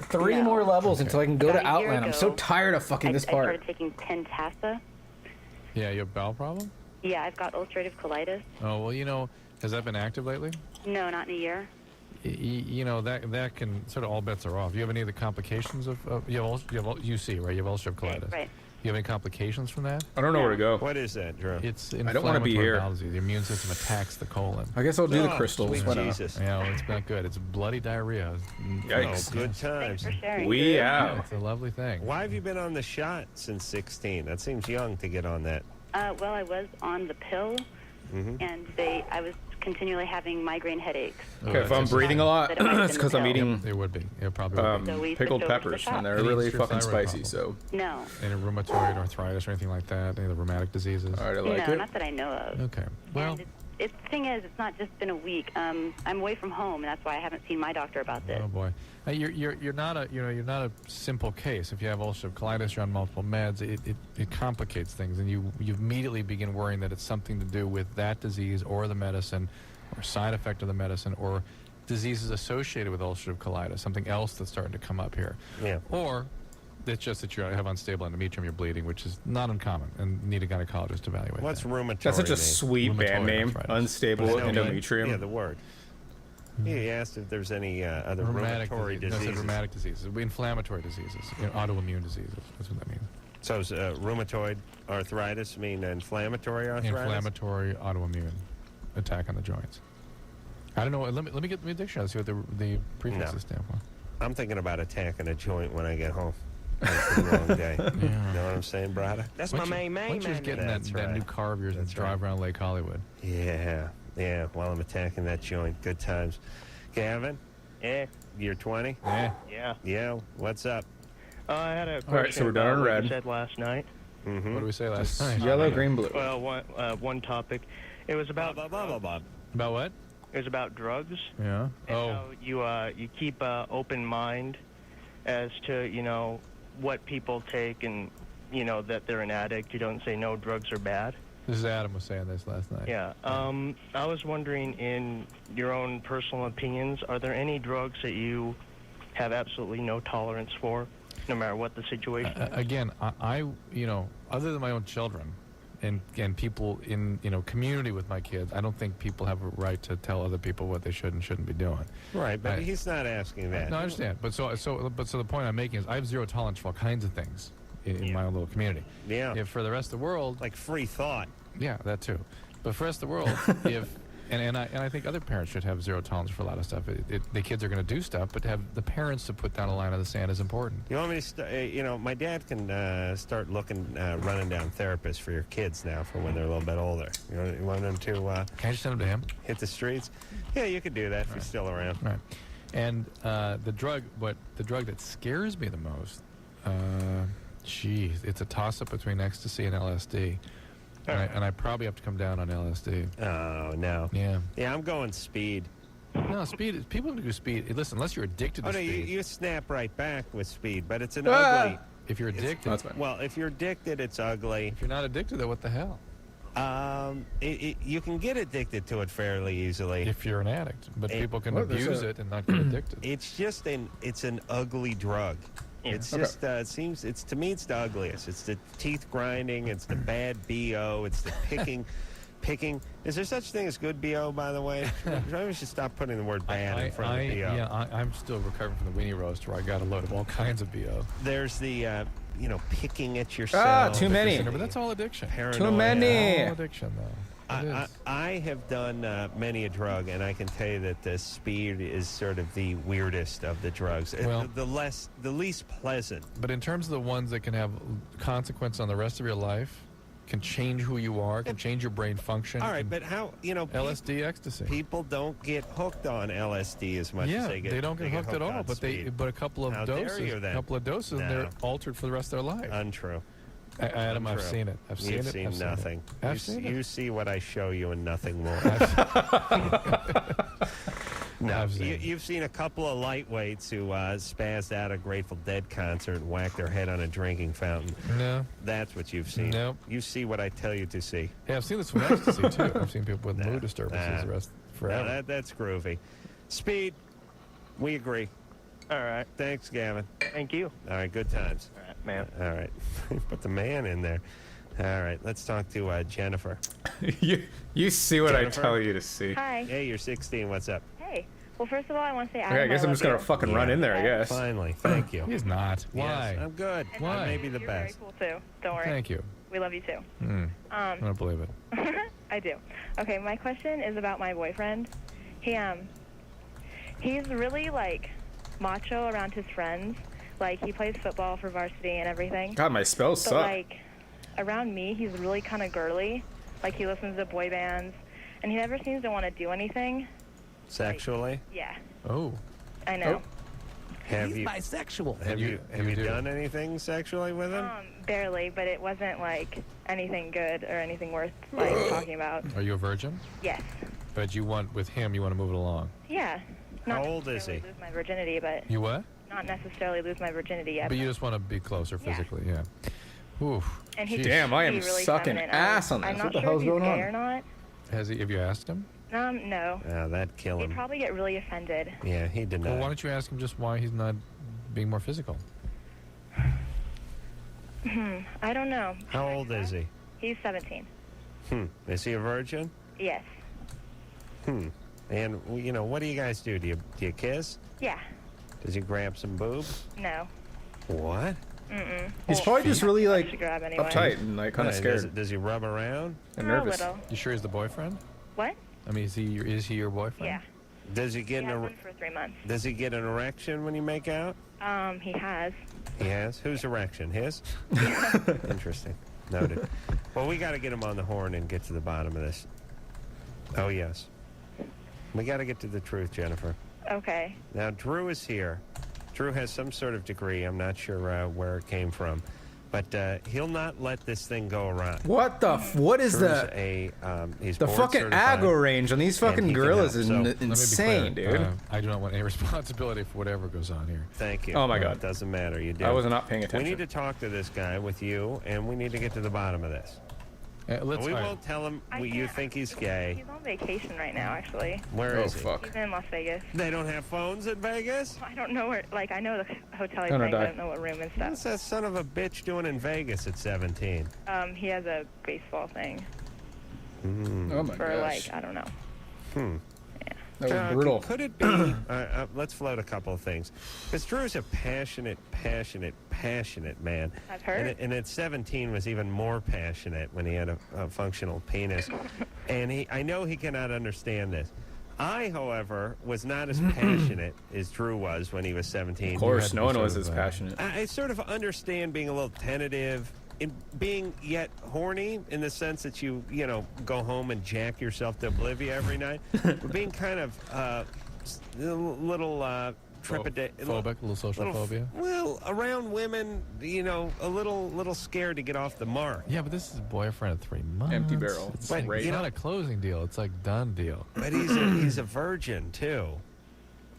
[SPEAKER 1] 3
[SPEAKER 2] no.
[SPEAKER 1] more levels until I can go to
[SPEAKER 2] About a year
[SPEAKER 1] Outland. I'm so
[SPEAKER 2] ago,
[SPEAKER 1] tired of fucking this
[SPEAKER 2] I
[SPEAKER 1] part.
[SPEAKER 2] started taking Pentasa.
[SPEAKER 4] Yeah, you have a bowel problem?
[SPEAKER 2] Yeah, I've got ulcerative colitis.
[SPEAKER 4] Oh, well, you know, has that been active lately?
[SPEAKER 2] No, not in a year.
[SPEAKER 4] You know, that can sort of all bets are off. You have any of the complications of you have UC, right? You have ulcerative colitis.
[SPEAKER 2] Right.
[SPEAKER 4] You have any complications from that?
[SPEAKER 1] I don't know where to go.
[SPEAKER 3] What is that, Drew?
[SPEAKER 4] It's
[SPEAKER 1] I don't wanna be
[SPEAKER 4] inflammatory
[SPEAKER 1] here.
[SPEAKER 4] bowel disease. The immune system attacks the colon.
[SPEAKER 1] I guess I'll do the
[SPEAKER 3] Oh,
[SPEAKER 1] crystals.
[SPEAKER 3] sweet
[SPEAKER 1] Why not?
[SPEAKER 3] Jesus.
[SPEAKER 4] You know, it's not good. It's bloody diarrhea.
[SPEAKER 1] Yikes.
[SPEAKER 3] Oh, good
[SPEAKER 2] Thanks
[SPEAKER 3] times.
[SPEAKER 2] for sharing.
[SPEAKER 1] We
[SPEAKER 4] Yeah,
[SPEAKER 1] out.
[SPEAKER 4] it's a lovely thing.
[SPEAKER 3] Why have you been on the shot since 16? That seems young to get on that.
[SPEAKER 2] Well, I was on the pill, and I was continually having migraine headaches.
[SPEAKER 1] Okay, if I'm breathing a lot,
[SPEAKER 2] That it might have
[SPEAKER 1] it's
[SPEAKER 2] been
[SPEAKER 1] because I'm
[SPEAKER 2] the pill.
[SPEAKER 1] eating
[SPEAKER 4] It would be. It probably would be.
[SPEAKER 2] So we
[SPEAKER 1] pickled
[SPEAKER 2] switched over to the
[SPEAKER 1] peppers,
[SPEAKER 2] shot.
[SPEAKER 1] and they're
[SPEAKER 4] Any
[SPEAKER 1] really
[SPEAKER 4] extra
[SPEAKER 1] fucking
[SPEAKER 4] thyroid
[SPEAKER 1] spicy.
[SPEAKER 2] No.
[SPEAKER 4] Any rheumatoid arthritis or anything like that? Any of the rheumatic diseases?
[SPEAKER 1] So, all right, I like
[SPEAKER 2] no,
[SPEAKER 1] it.
[SPEAKER 2] not that I know of.
[SPEAKER 4] Okay. Well,
[SPEAKER 2] And the thing is, it's not just been a week. I'm away from home, and that's why I haven't seen my doctor about this.
[SPEAKER 4] oh boy, you're not a simple case. If you have ulcerative colitis, you're on multiple meds. It complicates things, and you immediately begin worrying that it's something to do with that disease or the medicine, or side effect of the medicine, or diseases associated with ulcerative colitis, something else that's starting to come up here.
[SPEAKER 3] Yeah.
[SPEAKER 4] Or it's just that you have unstable endometrium, you're bleeding, which is not uncommon, and need a gynecologist to evaluate
[SPEAKER 3] What's
[SPEAKER 4] that.
[SPEAKER 3] rheumatoid?
[SPEAKER 1] That's such a
[SPEAKER 3] mean?
[SPEAKER 1] sweet
[SPEAKER 4] Rheumatoid
[SPEAKER 1] band name.
[SPEAKER 4] arthritis.
[SPEAKER 1] Unstable
[SPEAKER 3] I know, but-
[SPEAKER 1] endometrium.
[SPEAKER 3] Yeah, the word. He asked if there's any other
[SPEAKER 4] Rheumatic
[SPEAKER 3] rheumatoid
[SPEAKER 4] disease. No,
[SPEAKER 3] diseases.
[SPEAKER 4] rheumatic diseases, inflammatory diseases, autoimmune diseases. That's what that means.
[SPEAKER 3] So is rheumatoid arthritis mean inflammatory arthritis?
[SPEAKER 4] Inflammatory autoimmune attack on the joints. I don't know. Let me get the dictionary. See what the prefixes
[SPEAKER 3] No.
[SPEAKER 4] stand for.
[SPEAKER 3] I'm thinking about attacking a joint when I get home. It's a long day.
[SPEAKER 4] Yeah.
[SPEAKER 3] You know what I'm saying, brother?
[SPEAKER 7] That's
[SPEAKER 4] Why
[SPEAKER 7] my
[SPEAKER 4] don't
[SPEAKER 7] main
[SPEAKER 4] you-
[SPEAKER 7] main
[SPEAKER 4] why don't you just
[SPEAKER 7] man.
[SPEAKER 4] get in
[SPEAKER 3] That's
[SPEAKER 4] that new
[SPEAKER 3] right.
[SPEAKER 4] car of yours and
[SPEAKER 3] That's
[SPEAKER 4] drive
[SPEAKER 3] right.
[SPEAKER 4] around Lake Hollywood?
[SPEAKER 3] Yeah, while I'm attacking that joint. Good times. Gavin,
[SPEAKER 7] Yeah,
[SPEAKER 3] you're 20?
[SPEAKER 4] Yeah.
[SPEAKER 7] yeah.
[SPEAKER 3] Yeah, what's up?
[SPEAKER 7] I had a question
[SPEAKER 1] All right, so we're done
[SPEAKER 7] about
[SPEAKER 1] on
[SPEAKER 7] what
[SPEAKER 1] red.
[SPEAKER 7] you said last night.
[SPEAKER 3] Mm-hmm.
[SPEAKER 4] What did we say last night?
[SPEAKER 1] Yellow, green, blue.
[SPEAKER 7] Well, one topic. It was about
[SPEAKER 4] About what?
[SPEAKER 7] It was about drugs.
[SPEAKER 4] Yeah.
[SPEAKER 7] And
[SPEAKER 4] Oh.
[SPEAKER 7] how you keep an open mind as to what people take and that they're an addict. You don't say no, drugs are bad.
[SPEAKER 4] This is Adam was saying this last night.
[SPEAKER 7] Yeah. I was wondering, in your own personal opinions, are there any drugs that you have absolutely no tolerance for, no matter what the situation?
[SPEAKER 4] Again, I other than my own children, and people in community with my kids, I don't think people have a right to tell other people what they should and shouldn't be doing.
[SPEAKER 3] Right, but
[SPEAKER 4] I-
[SPEAKER 3] he's not asking that.
[SPEAKER 4] No, I understand. But so the point I'm making is I have zero tolerance for all kinds of things in my own little community.
[SPEAKER 3] Yeah.
[SPEAKER 4] If for the rest of the world,
[SPEAKER 3] Like free thought.
[SPEAKER 4] yeah, that too. But for the rest of the world, if and I think other parents should have zero tolerance for a lot of stuff. The kids are going to do stuff, but to have the parents to put down a line in the sand is important.
[SPEAKER 3] You want me to my dad can start running down therapists for your kids now for when they're a little bit older. You want them to
[SPEAKER 4] Can I just send them to him?
[SPEAKER 3] hit the streets? Yeah, you could do that if he's still around.
[SPEAKER 4] Right. And the drug that scares me the most, it's a toss-up between ecstasy and LSD. And I probably have to come down on LSD.
[SPEAKER 3] Oh, no.
[SPEAKER 4] Yeah.
[SPEAKER 3] Yeah, I'm going speed.
[SPEAKER 4] No, speed. People do speed. Listen, unless you're addicted to
[SPEAKER 3] Oh, no,
[SPEAKER 4] speed.
[SPEAKER 3] you snap right back with speed, but it's an
[SPEAKER 1] Ah!
[SPEAKER 3] ugly.
[SPEAKER 4] If you're addicted,
[SPEAKER 1] That's fine.
[SPEAKER 3] Well, if you're addicted, it's ugly.
[SPEAKER 4] if you're not addicted, then what the hell?
[SPEAKER 3] You can get addicted to it fairly easily.
[SPEAKER 4] If you're an addict, but people can
[SPEAKER 1] Well, there's
[SPEAKER 4] abuse
[SPEAKER 1] a-
[SPEAKER 4] it and not get addicted.
[SPEAKER 3] It's just it's an ugly drug. It's
[SPEAKER 1] Okay.
[SPEAKER 3] just to me it's the ugliest. It's the teeth grinding. It's the bad BO. It's the picking. Is there such thing as good BO, by the way? Maybe we should stop putting the word bad in front of BO.
[SPEAKER 4] Yeah, I'm still recovering from the weenie roast where I got a load of all kinds of BO.
[SPEAKER 3] There's the picking at yourself.
[SPEAKER 1] too many.
[SPEAKER 4] But that's all addiction.
[SPEAKER 3] Paranoia.
[SPEAKER 1] Too many.
[SPEAKER 4] All addiction, though. It is.
[SPEAKER 3] I have done many a drug, and I can tell you that the speed is sort of the weirdest of the drugs.
[SPEAKER 4] Well-
[SPEAKER 3] The least pleasant.
[SPEAKER 4] But in terms of the ones that can have consequence on the rest of your life, can change who you are, can change your brain function.
[SPEAKER 3] All right,
[SPEAKER 4] can-
[SPEAKER 3] but how
[SPEAKER 4] LSD, ecstasy.
[SPEAKER 3] people don't get hooked on LSD as much as
[SPEAKER 4] Yeah,
[SPEAKER 3] they get.
[SPEAKER 4] they don't get hooked at all.
[SPEAKER 3] on
[SPEAKER 4] But
[SPEAKER 3] speed.
[SPEAKER 4] a couple of
[SPEAKER 3] How dare
[SPEAKER 4] doses,
[SPEAKER 3] you then?
[SPEAKER 4] and they're altered for the rest of their life.
[SPEAKER 3] Untrue.
[SPEAKER 4] Adam, I've seen it. I've seen
[SPEAKER 3] You've
[SPEAKER 4] it.
[SPEAKER 3] seen
[SPEAKER 4] I've
[SPEAKER 3] nothing.
[SPEAKER 4] Seen it. I've seen it.
[SPEAKER 3] You see what I show you and nothing more. No, you've seen a couple of lightweights who spazzed out a Grateful Dead concert and whacked their head on a drinking fountain.
[SPEAKER 4] No.
[SPEAKER 3] That's what you've seen.
[SPEAKER 4] Nope.
[SPEAKER 3] You see what I tell you to see.
[SPEAKER 4] Yeah, I've seen this with ecstasy, too. I've seen people with mood disturbances the rest forever.
[SPEAKER 3] No, that's groovy. Speed, we agree.
[SPEAKER 7] All right.
[SPEAKER 3] Thanks, Gavin.
[SPEAKER 7] Thank you.
[SPEAKER 3] All right, good times.
[SPEAKER 7] All right, man.
[SPEAKER 3] All right. Put the man in there. All right, let's talk to Jennifer.
[SPEAKER 1] you see what
[SPEAKER 3] Jennifer?
[SPEAKER 1] I tell you to see.
[SPEAKER 2] Hi.
[SPEAKER 3] Hey, you're 16. What's up?
[SPEAKER 2] Hey. Well, first of all, I want to say Adam,
[SPEAKER 1] Okay, I guess I'm
[SPEAKER 2] love
[SPEAKER 1] just gonna
[SPEAKER 2] you.
[SPEAKER 1] fucking run in there. I guess.
[SPEAKER 3] Finally, thank you.
[SPEAKER 4] He's not.
[SPEAKER 3] Yes,
[SPEAKER 4] Why?
[SPEAKER 3] I'm good.
[SPEAKER 2] And
[SPEAKER 4] Why?
[SPEAKER 3] I may be the
[SPEAKER 2] You're
[SPEAKER 3] best.
[SPEAKER 2] very cool, too. Don't worry.
[SPEAKER 4] Thank you.
[SPEAKER 2] We love you, too.
[SPEAKER 4] I don't believe it.
[SPEAKER 2] I do. Okay, my question is about my boyfriend. He's really, like, macho around his friends. Like, he plays football for varsity and everything.
[SPEAKER 1] God, my spells
[SPEAKER 2] But,
[SPEAKER 1] suck.
[SPEAKER 2] like, around me, he's really kind of girly. Like, he listens to boy bands. And he never seems to want to do anything.
[SPEAKER 3] Sexually?
[SPEAKER 2] Yeah,
[SPEAKER 4] Oh.
[SPEAKER 2] I know.
[SPEAKER 3] Have you
[SPEAKER 8] bisexual.
[SPEAKER 3] have you
[SPEAKER 4] do.
[SPEAKER 3] done anything sexually with him?
[SPEAKER 2] Barely, but it wasn't, like, anything good or anything worth, like, talking about.
[SPEAKER 4] Are you a virgin?
[SPEAKER 2] Yes.
[SPEAKER 4] But you want, with him, you want to move it along.
[SPEAKER 2] Yeah. Not
[SPEAKER 3] How old is he?
[SPEAKER 2] necessarily lose my virginity, but
[SPEAKER 4] You what?
[SPEAKER 2] not necessarily lose my virginity yet.
[SPEAKER 4] But you just want to be closer physically, yeah. Oof.
[SPEAKER 2] And he
[SPEAKER 4] Jeez.
[SPEAKER 1] Damn, I am
[SPEAKER 2] really
[SPEAKER 1] sucking
[SPEAKER 2] feminine.
[SPEAKER 1] ass on
[SPEAKER 2] I'm
[SPEAKER 1] this.
[SPEAKER 2] not
[SPEAKER 1] What the
[SPEAKER 2] sure
[SPEAKER 1] hell's
[SPEAKER 2] if he's
[SPEAKER 1] going
[SPEAKER 2] gay
[SPEAKER 1] on?
[SPEAKER 2] or not.
[SPEAKER 4] Have you asked him?
[SPEAKER 2] No.
[SPEAKER 3] That'd kill
[SPEAKER 2] He'd
[SPEAKER 3] him.
[SPEAKER 2] probably get really offended.
[SPEAKER 3] Yeah, he denied.
[SPEAKER 4] Well, why don't you ask him just why he's not being more physical?
[SPEAKER 2] I don't know.
[SPEAKER 3] How old is he?
[SPEAKER 2] He's 17.
[SPEAKER 3] Is he a virgin?
[SPEAKER 2] Yes.
[SPEAKER 3] And what do you guys do? Do you kiss?
[SPEAKER 2] Yeah.
[SPEAKER 3] Does he grab some boobs?
[SPEAKER 2] No.
[SPEAKER 3] What?
[SPEAKER 1] He's probably just really like
[SPEAKER 2] To grab anyway.
[SPEAKER 1] uptight and like kind of scared
[SPEAKER 3] Does he rub around?
[SPEAKER 1] and
[SPEAKER 2] A
[SPEAKER 1] nervous.
[SPEAKER 2] little.
[SPEAKER 4] You sure he's the boyfriend?
[SPEAKER 2] What?
[SPEAKER 4] I mean, is he your boyfriend?
[SPEAKER 2] Yeah.
[SPEAKER 3] Does he
[SPEAKER 2] He
[SPEAKER 3] get
[SPEAKER 2] has
[SPEAKER 3] an
[SPEAKER 2] been for 3 months.
[SPEAKER 3] Does he get an erection when you make out?
[SPEAKER 2] He has.
[SPEAKER 3] He has. Whose erection? His? Interesting. Noted. Well, we got to get him on the horn and get to the bottom of this. Oh yes. We got to get to the truth, Jennifer.
[SPEAKER 2] Okay.
[SPEAKER 3] Now, Drew is here. Drew has some sort of degree. I'm not sure where it came from. But he'll not let this thing go around.
[SPEAKER 1] What the? What is
[SPEAKER 3] Drew's he's
[SPEAKER 1] the
[SPEAKER 3] board
[SPEAKER 1] fucking
[SPEAKER 3] certified.
[SPEAKER 1] aggro range on these
[SPEAKER 3] and
[SPEAKER 1] fucking
[SPEAKER 3] he can
[SPEAKER 1] gorillas
[SPEAKER 3] help.
[SPEAKER 1] is
[SPEAKER 3] So, let me
[SPEAKER 4] Let me be
[SPEAKER 1] insane,
[SPEAKER 4] clear,
[SPEAKER 1] dude.
[SPEAKER 4] I do not want any responsibility for whatever goes on here.
[SPEAKER 3] Thank you.
[SPEAKER 1] Oh, my God.
[SPEAKER 3] It doesn't matter. You do.
[SPEAKER 1] I was not paying
[SPEAKER 3] We
[SPEAKER 1] attention.
[SPEAKER 3] need to talk to this guy with you, and we need to get to the bottom of this.
[SPEAKER 4] Let's.
[SPEAKER 3] We
[SPEAKER 4] all right.
[SPEAKER 3] won't tell him you
[SPEAKER 2] can't-
[SPEAKER 3] think he's gay.
[SPEAKER 2] He's on vacation right now, actually.
[SPEAKER 3] Where
[SPEAKER 1] Oh
[SPEAKER 3] is he?
[SPEAKER 1] fuck.
[SPEAKER 2] He's in Las Vegas.
[SPEAKER 3] They don't have phones in Vegas?
[SPEAKER 2] I don't know where, like, I know the hotel he's
[SPEAKER 1] No, no,
[SPEAKER 2] staying, but I
[SPEAKER 1] die.
[SPEAKER 2] don't know what room and
[SPEAKER 3] What's
[SPEAKER 2] stuff.
[SPEAKER 3] that son of a bitch doing in Vegas at 17?
[SPEAKER 2] He has a baseball thing
[SPEAKER 1] Oh my
[SPEAKER 2] for,
[SPEAKER 1] gosh.
[SPEAKER 2] like, I don't know.
[SPEAKER 1] That was
[SPEAKER 3] John,
[SPEAKER 1] brutal.
[SPEAKER 3] Could it be? Let's float a couple of things. Because Drew's a passionate man.
[SPEAKER 2] I've heard.
[SPEAKER 3] And at 17 was even more passionate when he had a functional penis. And I know he cannot understand this. I, however, was not as passionate as Drew was when he was 17.
[SPEAKER 1] Of course,
[SPEAKER 4] had
[SPEAKER 1] no
[SPEAKER 4] to
[SPEAKER 1] one
[SPEAKER 4] sort
[SPEAKER 1] was
[SPEAKER 4] of,
[SPEAKER 1] as passionate.
[SPEAKER 3] I sort of understand being a little tentative, in being yet horny in the sense that you go home and jack yourself to oblivion every night, but being kind of a little trepidate,
[SPEAKER 4] Phobic, a little social phobia.
[SPEAKER 3] Well, around women, a little scared to get off the mark.
[SPEAKER 4] Yeah, but this is a boyfriend of 3 months.
[SPEAKER 1] Empty barrel.
[SPEAKER 4] It's,
[SPEAKER 3] But,
[SPEAKER 4] it's
[SPEAKER 3] you
[SPEAKER 4] not
[SPEAKER 3] know-
[SPEAKER 4] a closing deal. It's like done deal.
[SPEAKER 3] But he's a virgin too.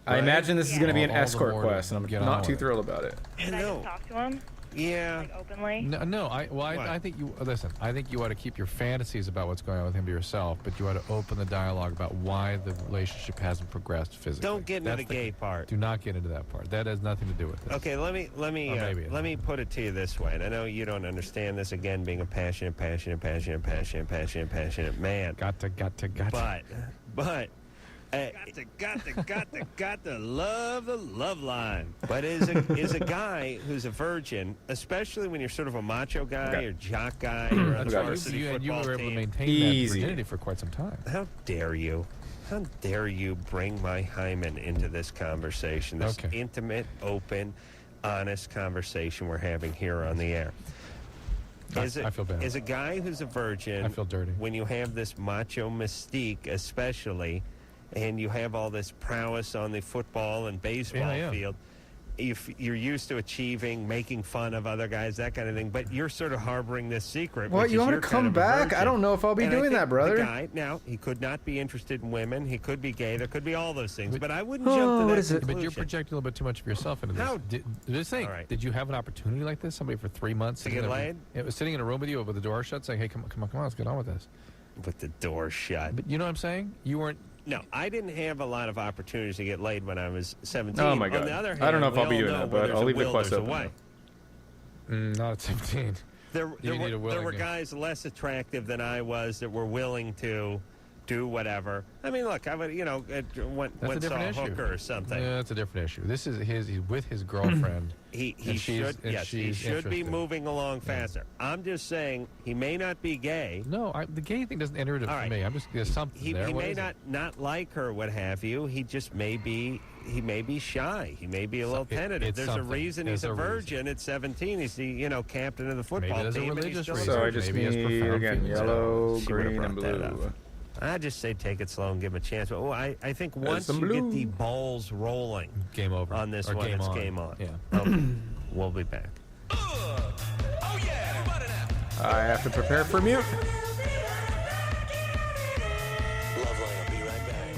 [SPEAKER 1] I imagine this is going to be an
[SPEAKER 4] All the
[SPEAKER 1] escort
[SPEAKER 4] more to
[SPEAKER 1] quest, and I'm
[SPEAKER 4] get on
[SPEAKER 1] not
[SPEAKER 4] with
[SPEAKER 1] too
[SPEAKER 4] it.
[SPEAKER 1] thrilled about it.
[SPEAKER 2] Should I just talk to him,
[SPEAKER 3] Yeah.
[SPEAKER 2] like, openly?
[SPEAKER 4] No.
[SPEAKER 3] What?
[SPEAKER 4] I think you listen. I think you ought to keep your fantasies about what's going on with him to yourself, but you ought to open the dialogue about why the relationship hasn't progressed physically.
[SPEAKER 3] Don't get into
[SPEAKER 4] That's
[SPEAKER 3] the gay part.
[SPEAKER 4] Do not get into that part. That has nothing to do with this.
[SPEAKER 3] Okay, let me
[SPEAKER 4] Or maybe it
[SPEAKER 3] let me put it to you this way. And I know you don't understand this. Again, being a passionate man.
[SPEAKER 4] Got to.
[SPEAKER 3] But. Got to love the Loveline. But is a guy who's a virgin, especially when you're sort of a macho guy
[SPEAKER 1] Okay.
[SPEAKER 3] or jock guy or on the
[SPEAKER 1] got it.
[SPEAKER 3] varsity
[SPEAKER 4] You
[SPEAKER 3] football
[SPEAKER 4] were able to
[SPEAKER 3] team.
[SPEAKER 4] maintain
[SPEAKER 1] Easy.
[SPEAKER 4] that virginity for quite some time.
[SPEAKER 3] How dare you? How dare you bring my hymen into this conversation, this
[SPEAKER 4] Okay.
[SPEAKER 3] intimate, open, honest conversation we're having here on the air?
[SPEAKER 4] I feel bad.
[SPEAKER 3] As a guy who's a virgin,
[SPEAKER 4] I feel dirty.
[SPEAKER 3] when you have this macho mystique, especially, and you have all this prowess on the football and baseball
[SPEAKER 4] Yeah.
[SPEAKER 3] field, if you're used to achieving, making fun of other guys, that kind of thing, but you're sort of harboring this secret.
[SPEAKER 1] What,
[SPEAKER 3] which
[SPEAKER 1] you
[SPEAKER 3] is
[SPEAKER 1] want
[SPEAKER 3] your
[SPEAKER 1] to
[SPEAKER 3] kind
[SPEAKER 1] come
[SPEAKER 3] of
[SPEAKER 1] back?
[SPEAKER 3] aversion.
[SPEAKER 1] I don't know if I'll be
[SPEAKER 3] And I
[SPEAKER 1] doing
[SPEAKER 3] think
[SPEAKER 1] that, brother.
[SPEAKER 3] The guy, now, he could not be interested in women. He could be gay. There could be all those things. But I wouldn't jump to
[SPEAKER 1] what
[SPEAKER 3] that
[SPEAKER 1] is it?
[SPEAKER 3] conclusion.
[SPEAKER 4] But you're projecting a little bit too much of yourself into this.
[SPEAKER 3] How?
[SPEAKER 4] This thing.
[SPEAKER 3] All right.
[SPEAKER 4] Did you have an opportunity like this? Somebody for 3 months
[SPEAKER 3] To get laid?
[SPEAKER 4] It was sitting in a room with you with the door shut, saying, "Hey, come on, let's get on with this."
[SPEAKER 3] With the door shut.
[SPEAKER 4] But you know what I'm saying? You weren't.
[SPEAKER 3] No, I didn't have a lot of opportunities to get laid when I was 17.
[SPEAKER 1] Oh, my God.
[SPEAKER 3] On the other hand,
[SPEAKER 1] I don't know if
[SPEAKER 3] we
[SPEAKER 1] I'll be
[SPEAKER 3] all
[SPEAKER 1] doing
[SPEAKER 3] know
[SPEAKER 1] that,
[SPEAKER 3] where
[SPEAKER 1] but
[SPEAKER 3] there's
[SPEAKER 1] I'll
[SPEAKER 3] a
[SPEAKER 1] leave the
[SPEAKER 3] will,
[SPEAKER 1] quest
[SPEAKER 3] there's a
[SPEAKER 1] open.
[SPEAKER 3] way.
[SPEAKER 4] Not at 17.
[SPEAKER 3] There
[SPEAKER 4] need a
[SPEAKER 3] were
[SPEAKER 4] willingness.
[SPEAKER 3] guys less attractive than I was that were willing to do whatever. I mean, look, I would, went
[SPEAKER 4] That's a
[SPEAKER 3] saw a
[SPEAKER 4] different issue.
[SPEAKER 3] hooker or something.
[SPEAKER 4] Yeah, that's a different issue. This is he's with his girlfriend.
[SPEAKER 3] He
[SPEAKER 4] And
[SPEAKER 3] should,
[SPEAKER 4] and
[SPEAKER 3] yes, he
[SPEAKER 4] she's
[SPEAKER 3] should be
[SPEAKER 4] interested.
[SPEAKER 3] moving along faster. I'm just saying he may not be gay.
[SPEAKER 4] No, the gay thing doesn't enter it
[SPEAKER 3] All
[SPEAKER 4] for
[SPEAKER 3] right.
[SPEAKER 4] me. I'm just there's something
[SPEAKER 3] He
[SPEAKER 4] there. What
[SPEAKER 3] may
[SPEAKER 4] is it?
[SPEAKER 3] not like her, what have you. He just may be shy. He may be a little tentative.
[SPEAKER 4] it's
[SPEAKER 3] There's a
[SPEAKER 4] something.
[SPEAKER 3] reason
[SPEAKER 4] There's
[SPEAKER 3] he's a
[SPEAKER 4] a reason.
[SPEAKER 3] virgin at 17. He's the captain of the football
[SPEAKER 4] Maybe there's a
[SPEAKER 3] team. and he's
[SPEAKER 4] religious
[SPEAKER 3] still a
[SPEAKER 4] reason.
[SPEAKER 1] So I
[SPEAKER 3] virgin.
[SPEAKER 1] just
[SPEAKER 4] Maybe it's
[SPEAKER 1] need,
[SPEAKER 4] profound
[SPEAKER 1] again,
[SPEAKER 4] feelings.
[SPEAKER 1] yellow,
[SPEAKER 3] She would've
[SPEAKER 1] green, and
[SPEAKER 3] brought that
[SPEAKER 1] blue.
[SPEAKER 3] up. I just say take it slow and give him a chance. But I think once
[SPEAKER 1] some
[SPEAKER 3] you get
[SPEAKER 1] blue.
[SPEAKER 3] the balls rolling
[SPEAKER 4] Game over
[SPEAKER 3] on this
[SPEAKER 4] or
[SPEAKER 3] one,
[SPEAKER 4] game
[SPEAKER 3] it's
[SPEAKER 4] on.
[SPEAKER 3] game on.
[SPEAKER 4] Yeah.
[SPEAKER 3] Okay. We'll be back.
[SPEAKER 1] I have to prepare for mute.
[SPEAKER 8] Loveline will be right back.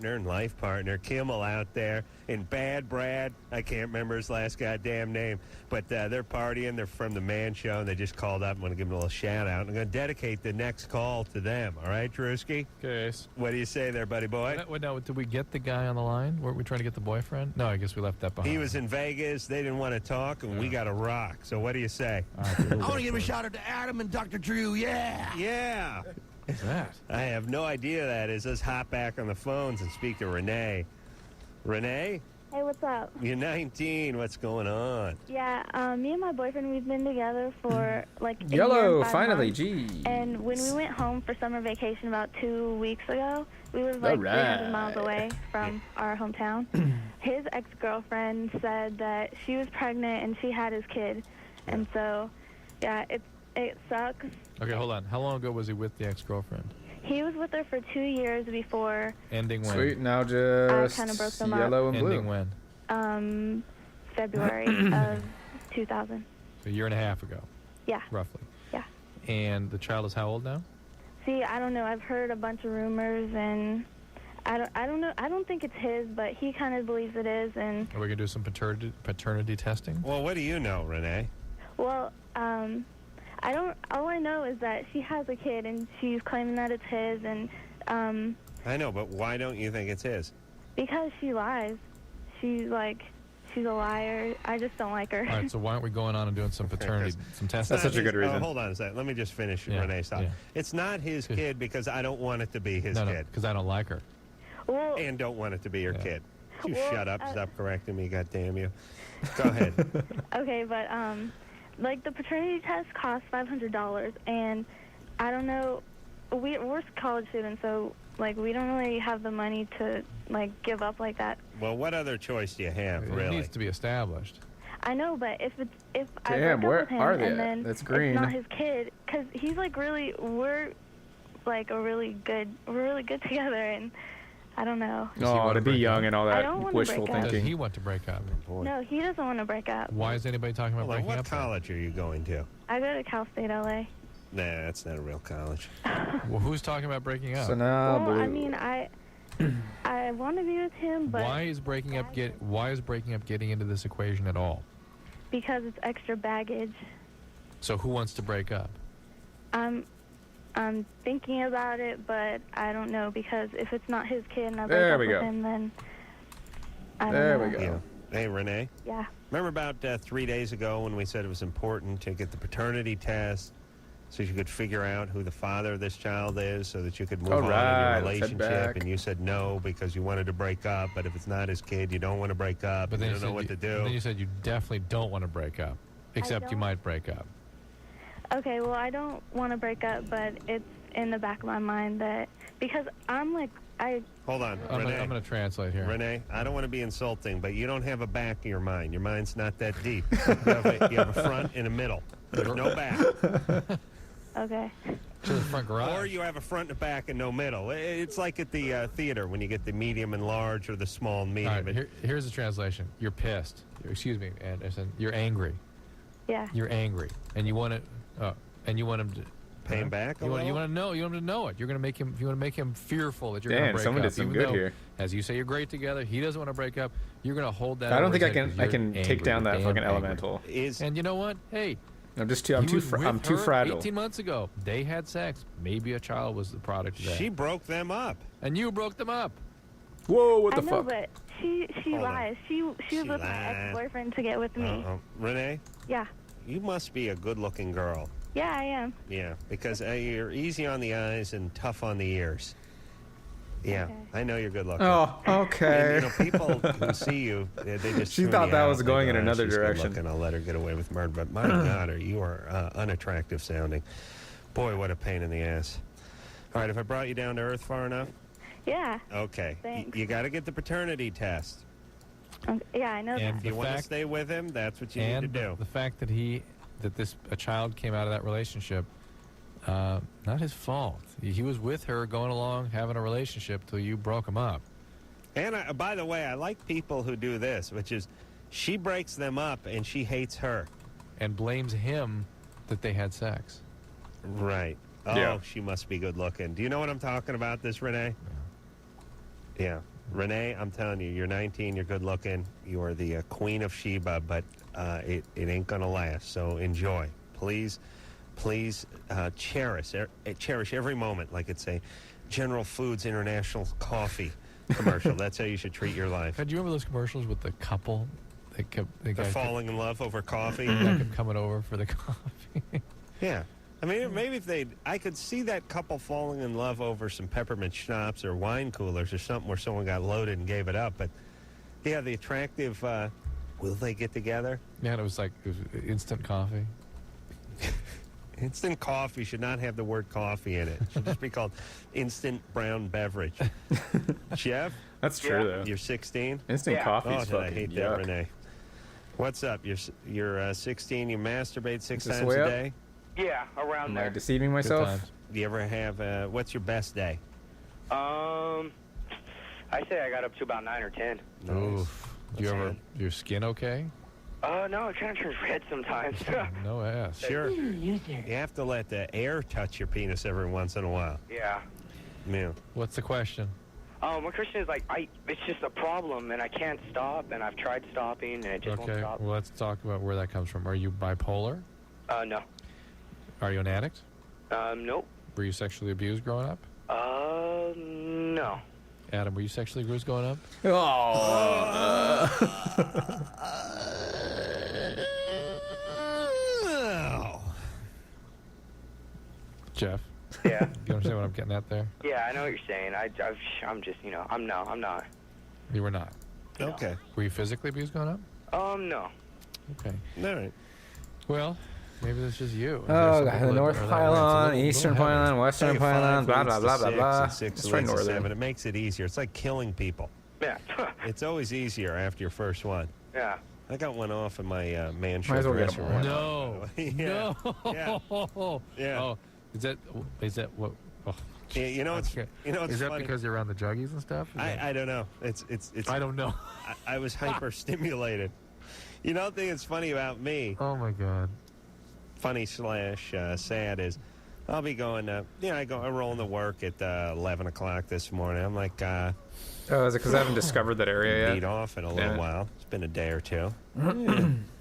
[SPEAKER 3] And life partner, Kimmel out there, and Bad Brad, I can't remember his last goddamn name, but they're partying. They're from the Man Show, and they just called up. I'm going to give them a little shout out. I'm going to dedicate the next call to them. All right, Drewski?
[SPEAKER 4] Okay.
[SPEAKER 3] What do you say there, buddy boy?
[SPEAKER 4] Now, did we get the guy on the line? Were we trying to get the boyfriend? No, I guess we left that behind.
[SPEAKER 3] He was in Vegas. They didn't want to talk, and we got to rock. So what do you say?
[SPEAKER 8] I want to give a shout out to Adam and Dr. Drew. Yeah.
[SPEAKER 3] Yeah.
[SPEAKER 4] What's that?
[SPEAKER 3] I have no idea who that is. Let's hop back on the phones and speak to Renee. Renee,
[SPEAKER 9] Hey, what's up?
[SPEAKER 3] you're 19. What's going on?
[SPEAKER 9] Yeah, me and my boyfriend, we've been together for like a year
[SPEAKER 1] Yellow,
[SPEAKER 9] and 5
[SPEAKER 1] finally,
[SPEAKER 9] months.
[SPEAKER 1] gee.
[SPEAKER 9] And when we went home for summer vacation about 2 weeks ago, we live like 300 miles away from our hometown. His ex-girlfriend said that she was pregnant and she had his kid. And so, yeah, it sucks.
[SPEAKER 4] Okay, hold on. How long ago was he with the ex-girlfriend?
[SPEAKER 9] He was with her for 2 years before
[SPEAKER 4] Ending when?
[SPEAKER 1] Sweet, now just
[SPEAKER 9] kinda broke them up.
[SPEAKER 1] yellow and blue.
[SPEAKER 4] Ending when?
[SPEAKER 9] February of 2000.
[SPEAKER 4] So a year and a half ago,
[SPEAKER 9] Yeah,
[SPEAKER 4] roughly.
[SPEAKER 9] yeah.
[SPEAKER 4] And the child is how old now?
[SPEAKER 9] See, I don't know. I've heard a bunch of rumors, and I don't know. I don't think it's his, but he kind of believes it is. And
[SPEAKER 4] Are we going to do some paternity testing?
[SPEAKER 3] Well, what do you know, Renee?
[SPEAKER 9] well, I don't. All I know is that she has a kid, and she's claiming that it's his, and
[SPEAKER 3] I know, but why don't you think it's his?
[SPEAKER 9] because she lies. She's a liar. I just don't like her.
[SPEAKER 4] All right, so why aren't we going on and doing some paternity, some testing?
[SPEAKER 1] That's such a good reason.
[SPEAKER 3] Hold on a second. Let me just finish
[SPEAKER 4] Yeah,
[SPEAKER 3] Renee's thought.
[SPEAKER 4] yeah.
[SPEAKER 3] It's not his kid because I don't want it to be his
[SPEAKER 4] No,
[SPEAKER 3] kid.
[SPEAKER 4] because I don't like her.
[SPEAKER 9] Well,
[SPEAKER 3] And don't want it to be your
[SPEAKER 4] Yeah.
[SPEAKER 3] kid. You
[SPEAKER 9] Well,
[SPEAKER 3] shut up. Stop correcting me, goddamn you. Go ahead.
[SPEAKER 9] okay, but like the paternity test costs $500, and I don't know. We're college students, so like we don't really have the money to like give up like that.
[SPEAKER 3] Well, what other choice do you have,
[SPEAKER 4] It
[SPEAKER 3] really?
[SPEAKER 4] needs to be established.
[SPEAKER 9] I know, but if I
[SPEAKER 1] Damn,
[SPEAKER 9] break
[SPEAKER 1] where
[SPEAKER 9] up with him
[SPEAKER 1] are they
[SPEAKER 9] and
[SPEAKER 1] at?
[SPEAKER 9] then
[SPEAKER 1] That's green.
[SPEAKER 9] it's not his kid, because he's like we're like really good together, and I don't know.
[SPEAKER 4] Does he
[SPEAKER 1] Oh,
[SPEAKER 4] want
[SPEAKER 1] to
[SPEAKER 4] to
[SPEAKER 1] be
[SPEAKER 4] break
[SPEAKER 1] young
[SPEAKER 4] up?
[SPEAKER 1] and all
[SPEAKER 9] I
[SPEAKER 1] that
[SPEAKER 9] don't wanna
[SPEAKER 1] wishful
[SPEAKER 9] break up.
[SPEAKER 4] Does
[SPEAKER 1] thinking.
[SPEAKER 4] he want to break up?
[SPEAKER 3] Boy.
[SPEAKER 9] No, he doesn't want to break up.
[SPEAKER 4] Why is anybody talking about
[SPEAKER 3] Hold on,
[SPEAKER 4] breaking
[SPEAKER 3] what
[SPEAKER 4] up? then?
[SPEAKER 3] college are you going to?
[SPEAKER 9] I go to Cal State LA.
[SPEAKER 3] Nah, that's not a real college.
[SPEAKER 4] Well, who's talking about breaking up?
[SPEAKER 1] So now
[SPEAKER 9] Well,
[SPEAKER 1] blue.
[SPEAKER 9] I mean, I want to be with him, but
[SPEAKER 4] Why is breaking up getting into this equation at all?
[SPEAKER 9] because it's extra baggage.
[SPEAKER 4] So who wants to break up?
[SPEAKER 9] I'm thinking about it, but I don't know, because if it's not his kid and I break
[SPEAKER 1] There
[SPEAKER 9] up
[SPEAKER 1] we
[SPEAKER 9] with
[SPEAKER 1] go.
[SPEAKER 9] him, then I don't
[SPEAKER 1] There
[SPEAKER 9] know.
[SPEAKER 1] we go.
[SPEAKER 3] Yeah. Hey, Renee.
[SPEAKER 9] Yeah.
[SPEAKER 3] Remember about 3 days ago when we said it was important to get the paternity test so you could figure out who the father of this child is so that you could move
[SPEAKER 1] All
[SPEAKER 3] on in
[SPEAKER 1] right,
[SPEAKER 3] your
[SPEAKER 1] let's head
[SPEAKER 3] relationship?
[SPEAKER 1] back.
[SPEAKER 3] And you said no because you wanted to break up, but if it's not his kid, you don't want to break up,
[SPEAKER 4] But
[SPEAKER 3] and
[SPEAKER 4] then
[SPEAKER 3] you don't know what to do.
[SPEAKER 4] Then you said you definitely don't want to break up, except you
[SPEAKER 9] don't.
[SPEAKER 4] might break up.
[SPEAKER 9] Okay, well, I don't want to break up, but it's in the back of my mind that because I'm like
[SPEAKER 3] Hold on,
[SPEAKER 4] I'm
[SPEAKER 3] Renee.
[SPEAKER 4] going to translate here.
[SPEAKER 3] Renee, I don't want to be insulting, but you don't have a back in your mind. Your mind's not that deep. You have a front and a middle. There's no back.
[SPEAKER 9] Okay.
[SPEAKER 4] To the front garage.
[SPEAKER 3] Or you have a front and a back and no middle. It's like at the theater when you get the medium and large or the small and medium.
[SPEAKER 4] All right, here's the translation. You're pissed. Excuse me, Anderson. You're angry.
[SPEAKER 9] Yeah.
[SPEAKER 4] You're angry, and you want it, and you want him to
[SPEAKER 3] pay him back.
[SPEAKER 4] You want to know. You want him to know it. You're going to make him. You want to make him fearful that you're going to break up.
[SPEAKER 1] Someone did some good here.
[SPEAKER 4] As you say, you're great together. He doesn't want to break up. You're going to hold that.
[SPEAKER 1] I don't think I can take down that fucking elemental.
[SPEAKER 4] And you know what? Hey.
[SPEAKER 1] I'm too fragile.
[SPEAKER 4] 18 months ago, they had sex. Maybe a child was the product of that.
[SPEAKER 3] She broke them up.
[SPEAKER 4] And you broke them up.
[SPEAKER 1] Whoa, what the
[SPEAKER 9] fuck? I know, but she lies. She was with my ex-boyfriend to get with me.
[SPEAKER 3] Renee?
[SPEAKER 9] Yeah.
[SPEAKER 3] You must be a good-looking girl.
[SPEAKER 9] Yeah, I am.
[SPEAKER 3] Yeah, because you're easy on the eyes and tough on the ears. Yeah,
[SPEAKER 9] okay.
[SPEAKER 3] I know you're good looking.
[SPEAKER 1] Oh, okay.
[SPEAKER 3] And, people who see you, they just
[SPEAKER 1] she thought that was going in another direction.
[SPEAKER 3] And I'll let her get away with murder. But my God, you are unattractive sounding. Boy, what a pain in the ass. All right, have I brought you down to earth far enough?
[SPEAKER 9] Yeah.
[SPEAKER 3] Okay.
[SPEAKER 9] Thanks.
[SPEAKER 3] You got to get the paternity test.
[SPEAKER 9] Yeah, I know that.
[SPEAKER 3] If you want to stay with him, that's what you need to do.
[SPEAKER 4] The fact that a child came out of that relationship, not his fault. He was with her, going along, having a relationship till you broke him up.
[SPEAKER 3] And by the way, I like people who do this, which is she breaks them up and she hates her.
[SPEAKER 4] And blames him that they had sex.
[SPEAKER 3] Right. Oh, she must be good looking. Do you know what I'm talking about, this Renee? Yeah. Renee, I'm telling you, you're 19, you're good looking. You are the queen of Sheba, but it ain't going to last. So enjoy. Please cherish every moment like it's a General Foods International coffee commercial. That's how you should treat your life.
[SPEAKER 4] Do you remember those commercials with the couple?
[SPEAKER 3] They're falling in love over coffee.
[SPEAKER 4] They kept coming over for the coffee.
[SPEAKER 3] Yeah. I mean, maybe if I could see that couple falling in love over some peppermint schnapps or wine coolers or something where someone got loaded and gave it up. But, yeah, the attractive, will they get together?
[SPEAKER 4] Yeah, and it was instant coffee.
[SPEAKER 3] Instant coffee should not have the word coffee in it. It should just be called instant brown beverage. Jeff?
[SPEAKER 1] That's true, though.
[SPEAKER 3] You're 16?
[SPEAKER 1] Instant coffee is fucking
[SPEAKER 3] I hate
[SPEAKER 1] yuck.
[SPEAKER 3] that, Renee. What's up? You're 16. You masturbate 6 times a day?
[SPEAKER 6] Yeah, around there.
[SPEAKER 1] Am I deceiving myself?
[SPEAKER 3] Do you ever have, what's your best day?
[SPEAKER 10] I say I got up to about 9 or 10.
[SPEAKER 3] Nice.
[SPEAKER 4] Oof. Your skin okay?
[SPEAKER 10] No, it kind of turns red sometimes.
[SPEAKER 4] No ass.
[SPEAKER 3] Sure. You have to let the air touch your penis every once in a while.
[SPEAKER 10] Yeah.
[SPEAKER 3] Yeah.
[SPEAKER 4] What's the question?
[SPEAKER 10] My question is it's just a problem and I can't stop and I've tried stopping and it just won't stop.
[SPEAKER 4] Okay, well, let's talk about where that comes from. Are you bipolar?
[SPEAKER 10] No.
[SPEAKER 4] Are you an addict?
[SPEAKER 10] Nope.
[SPEAKER 4] Were you sexually abused growing up?
[SPEAKER 10] No.
[SPEAKER 4] Adam, were you sexually abused growing up?
[SPEAKER 1] Oh.
[SPEAKER 4] Jeff?
[SPEAKER 10] Yeah.
[SPEAKER 4] You understand what I'm getting at there?
[SPEAKER 10] Yeah, I know what you're saying. I'm just, I'm not.
[SPEAKER 4] You were not?
[SPEAKER 3] Okay.
[SPEAKER 4] Were you physically abused growing up?
[SPEAKER 10] No.
[SPEAKER 4] Okay.
[SPEAKER 3] All right.
[SPEAKER 4] Well, maybe that's just you.
[SPEAKER 1] Oh, the North Pylon, Eastern Pylon, Western Pylon, blah, blah, blah, blah, blah.
[SPEAKER 3] Let's try northern. It makes it easier. It's like killing people.
[SPEAKER 10] Yeah.
[SPEAKER 3] It's always easier after your first one.
[SPEAKER 10] Yeah.
[SPEAKER 3] I got one off in my man
[SPEAKER 1] Might as well get
[SPEAKER 3] restaurant.
[SPEAKER 4] No.
[SPEAKER 3] Yeah.
[SPEAKER 4] No.
[SPEAKER 3] Yeah.
[SPEAKER 4] Oh, is that what? Oh.
[SPEAKER 3] Yeah, you know it's
[SPEAKER 4] Is that
[SPEAKER 3] funny.
[SPEAKER 4] because you're around the juggies and stuff?
[SPEAKER 3] I don't know. It's
[SPEAKER 4] I don't know.
[SPEAKER 3] I was hyper stimulated. You know the thing that's funny about me,
[SPEAKER 4] Oh my God.
[SPEAKER 3] funny / sad, is I'll be going I roll into work at 11 o'clock this morning. I'm like
[SPEAKER 1] Oh, is it because I haven't discovered that area
[SPEAKER 3] beat
[SPEAKER 1] yet?
[SPEAKER 3] off in a little while. It's been a day or two.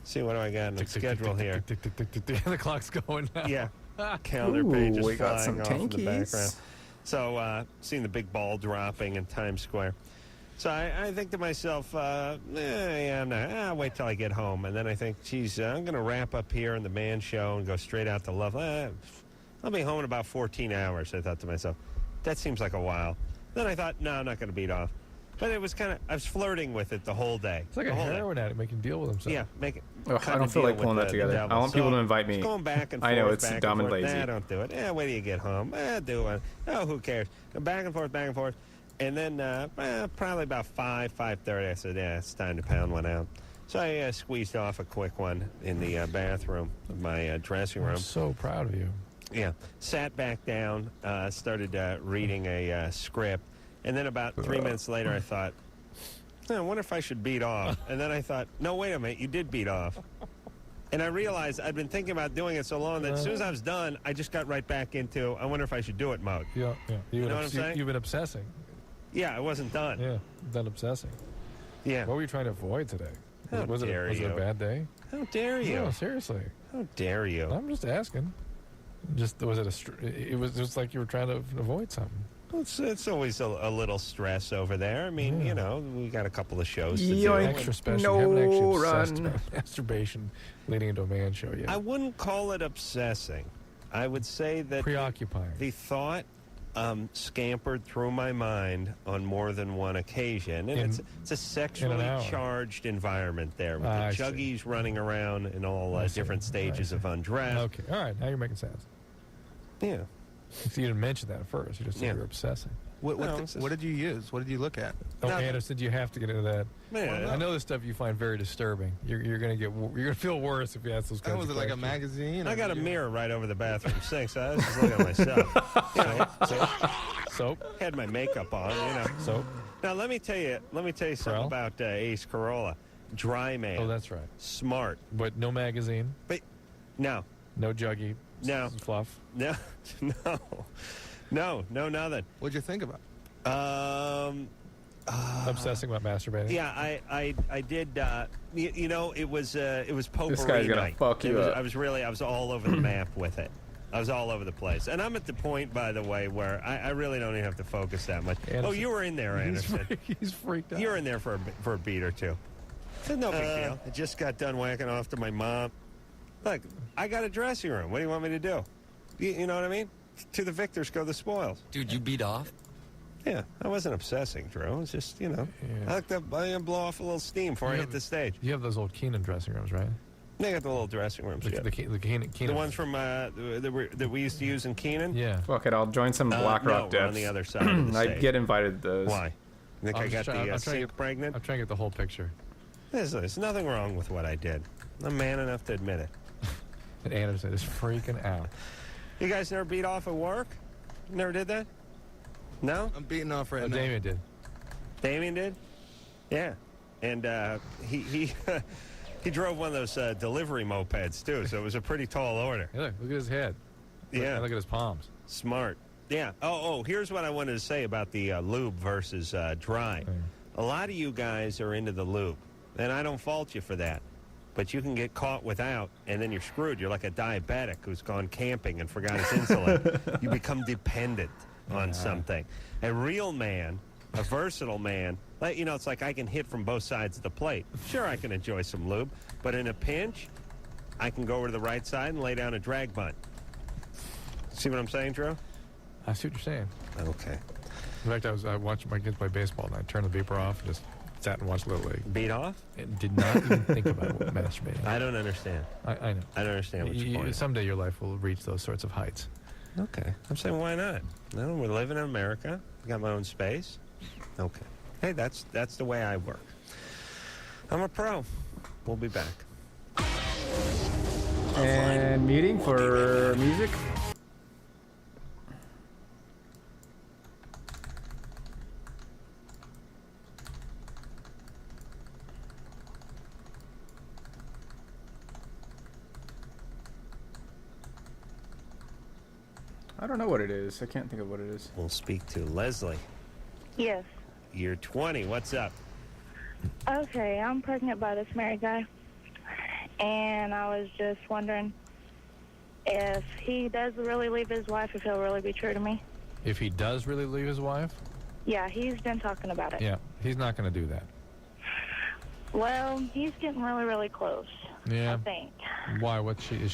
[SPEAKER 3] See what do I got in the schedule here.
[SPEAKER 4] The clock's going now.
[SPEAKER 3] Yeah. Calendar pages
[SPEAKER 1] we got
[SPEAKER 3] flying
[SPEAKER 1] some
[SPEAKER 3] off in the
[SPEAKER 1] tankies.
[SPEAKER 3] background. So, seeing the big ball dropping in Times Square. So I think to myself, I'll wait till I get home. And then I think, geez, I'm going to wrap up here in the man show and go straight out to Loveline. I'll be home in about 14 hours, I thought to myself. That seems like a while. Then I thought, no, I'm not going to beat off. But it was I was flirting with it the whole day.
[SPEAKER 4] It's like a heroin addict making deal with himself.
[SPEAKER 3] Yeah, make it.
[SPEAKER 1] I don't feel like pulling that together. I want people to invite me.
[SPEAKER 3] Going back and forth.
[SPEAKER 1] I know, it's
[SPEAKER 3] back
[SPEAKER 1] dumb
[SPEAKER 3] and
[SPEAKER 1] and
[SPEAKER 3] forth.
[SPEAKER 1] lazy.
[SPEAKER 3] Nah, don't do it. Wait till you get home. Do it. Oh, who cares? Back and forth, back and forth. And then probably about 5:30, I said, yeah, it's time to pound one out. So I squeezed off a quick one in the bathroom of my dressing room.
[SPEAKER 4] I'm so proud of you.
[SPEAKER 3] Yeah. Sat back down, started reading a script. And then about 3 minutes later, I thought, I wonder if I should beat off. And then I thought, no, wait a minute, you did beat off. And I realized I'd been thinking about doing it so long that as soon as I was done, I just got right back into, I wonder if I should do it mode.
[SPEAKER 4] Yeah.
[SPEAKER 3] You know what I'm saying?
[SPEAKER 4] You've been obsessing.
[SPEAKER 3] Yeah, I wasn't done.
[SPEAKER 4] Yeah, done obsessing.
[SPEAKER 3] Yeah.
[SPEAKER 4] What were you trying to avoid today?
[SPEAKER 3] How dare
[SPEAKER 4] was
[SPEAKER 3] you?
[SPEAKER 4] it a bad day?
[SPEAKER 3] How dare you?
[SPEAKER 4] No, seriously.
[SPEAKER 3] How dare you?
[SPEAKER 4] I'm just asking. Was it it was just like you were trying to avoid something.
[SPEAKER 3] It's always a little stress over there. I mean, you know, we got a couple of shows to do.
[SPEAKER 4] Extra special.
[SPEAKER 1] No
[SPEAKER 4] You haven't actually obsessed
[SPEAKER 1] run.
[SPEAKER 4] about masturbation leading into a man show yet.
[SPEAKER 3] I wouldn't call it obsessing. I would say that
[SPEAKER 4] preoccupying.
[SPEAKER 3] The thought scampered through my mind on more than one occasion. And it's a sexually charged environment there with the juggies running around in all different stages of undress.
[SPEAKER 4] Okay, all right, now you're making sense.
[SPEAKER 3] Yeah.
[SPEAKER 4] So you didn't mention that at first. You just said you were obsessing.
[SPEAKER 11] What did you use? What did you look at?
[SPEAKER 4] Oh, Anderson, you have to get into that.
[SPEAKER 3] Man,
[SPEAKER 4] I know this stuff you find very disturbing. You're gonna feel worse if you ask those kinds of questions.
[SPEAKER 11] Was it like a magazine?
[SPEAKER 3] I got a mirror right over the bathroom sink, so I was just looking at myself. You know,
[SPEAKER 4] soap.
[SPEAKER 3] Had my makeup on, you know.
[SPEAKER 4] Soap.
[SPEAKER 3] Now let me tell you something about Ace Corolla. Dry man.
[SPEAKER 4] Oh, that's right.
[SPEAKER 3] Smart.
[SPEAKER 4] But no magazine.
[SPEAKER 3] But no.
[SPEAKER 4] No juggy.
[SPEAKER 3] No.
[SPEAKER 4] Fluff.
[SPEAKER 3] No. No, nothing.
[SPEAKER 11] What'd you think about?
[SPEAKER 4] Obsessing about masturbating.
[SPEAKER 3] Yeah, I did. You know, it was potpourri
[SPEAKER 1] This guy's gonna
[SPEAKER 3] night.
[SPEAKER 1] fuck you up.
[SPEAKER 3] I was all over the map with it. I was all over the place, and I'm at the point, by the way, where I really don't even have to focus that much.
[SPEAKER 4] Anderson,
[SPEAKER 3] oh, you were in there, Anderson.
[SPEAKER 4] He's freaked out.
[SPEAKER 3] You were in there for a beat or two. It's no big deal. I just got done whacking off to my mom. Look, I got a dressing room. What do you want me to do? You know what I mean? To the victors go the spoils.
[SPEAKER 12] Dude, you beat off?
[SPEAKER 3] Yeah, I wasn't obsessing, Drew. It was just, you know, I like to blow off a little steam before I hit the stage.
[SPEAKER 4] You have those old Keenan dressing rooms, right?
[SPEAKER 3] They got the little dressing rooms.
[SPEAKER 4] The Keenan.
[SPEAKER 3] The ones from that we used to use in Keenan.
[SPEAKER 4] Yeah.
[SPEAKER 1] Fuck it, I'll join some Black Rock
[SPEAKER 3] no,
[SPEAKER 1] devs.
[SPEAKER 3] On the other side of the
[SPEAKER 1] I
[SPEAKER 3] stage.
[SPEAKER 1] get invited to those.
[SPEAKER 3] Why? You think I got the sink pregnant?
[SPEAKER 4] I'm trying to get the whole picture.
[SPEAKER 3] There's nothing wrong with what I did. I'm man enough to admit it.
[SPEAKER 4] And Anderson is freaking out.
[SPEAKER 3] You guys never beat off at work? Never did that? No?
[SPEAKER 11] I'm beating off right now.
[SPEAKER 4] Damien did.
[SPEAKER 3] Damien did? Yeah. And he he drove one of those delivery mopeds, too, so it was a pretty tall order.
[SPEAKER 4] Hey, look at his head.
[SPEAKER 3] Yeah.
[SPEAKER 4] Look at his palms.
[SPEAKER 3] Smart. Yeah. Oh, here's what I wanted to say about the lube versus dry. A lot of you guys are into the lube, and I don't fault you for that. But you can get caught without, and then you're screwed. You're like a diabetic who's gone camping and forgot his insulin. You become dependent on something. A real man, a versatile man, you know, it's like I can hit from both sides of the plate. Sure, I can enjoy some lube, but in a pinch, I can go over to the right side and lay down a drag bunt. See what I'm saying, Drew?
[SPEAKER 4] I see what you're saying.
[SPEAKER 3] Okay.
[SPEAKER 4] In fact, I watched my kids play baseball, and I turned the beeper off and just sat and watched Little League.
[SPEAKER 3] Beat off?
[SPEAKER 4] And did not even think about masturbating.
[SPEAKER 3] I don't understand.
[SPEAKER 4] I know.
[SPEAKER 3] I don't understand what you're pointing.
[SPEAKER 4] Someday your life will reach those sorts of heights.
[SPEAKER 3] Okay. I'm saying, why not? No, we're living in America. I got my own space. Okay. Hey, that's the way I work. I'm a pro. We'll be back.
[SPEAKER 1] And meeting for music. I don't know what it is. I can't think of what it is.
[SPEAKER 3] We'll speak to Leslie.
[SPEAKER 9] Yes.
[SPEAKER 3] You're 20. What's up?
[SPEAKER 9] Okay, I'm pregnant by this married guy. And I was just wondering if he does really leave his wife, if he'll really be true to me.
[SPEAKER 4] If he does really leave his wife?
[SPEAKER 9] Yeah, he's been talking about it.
[SPEAKER 4] Yeah, he's not going to do that.
[SPEAKER 9] Well, he's getting really, really close.
[SPEAKER 4] Yeah.
[SPEAKER 9] I think.
[SPEAKER 4] Why? Is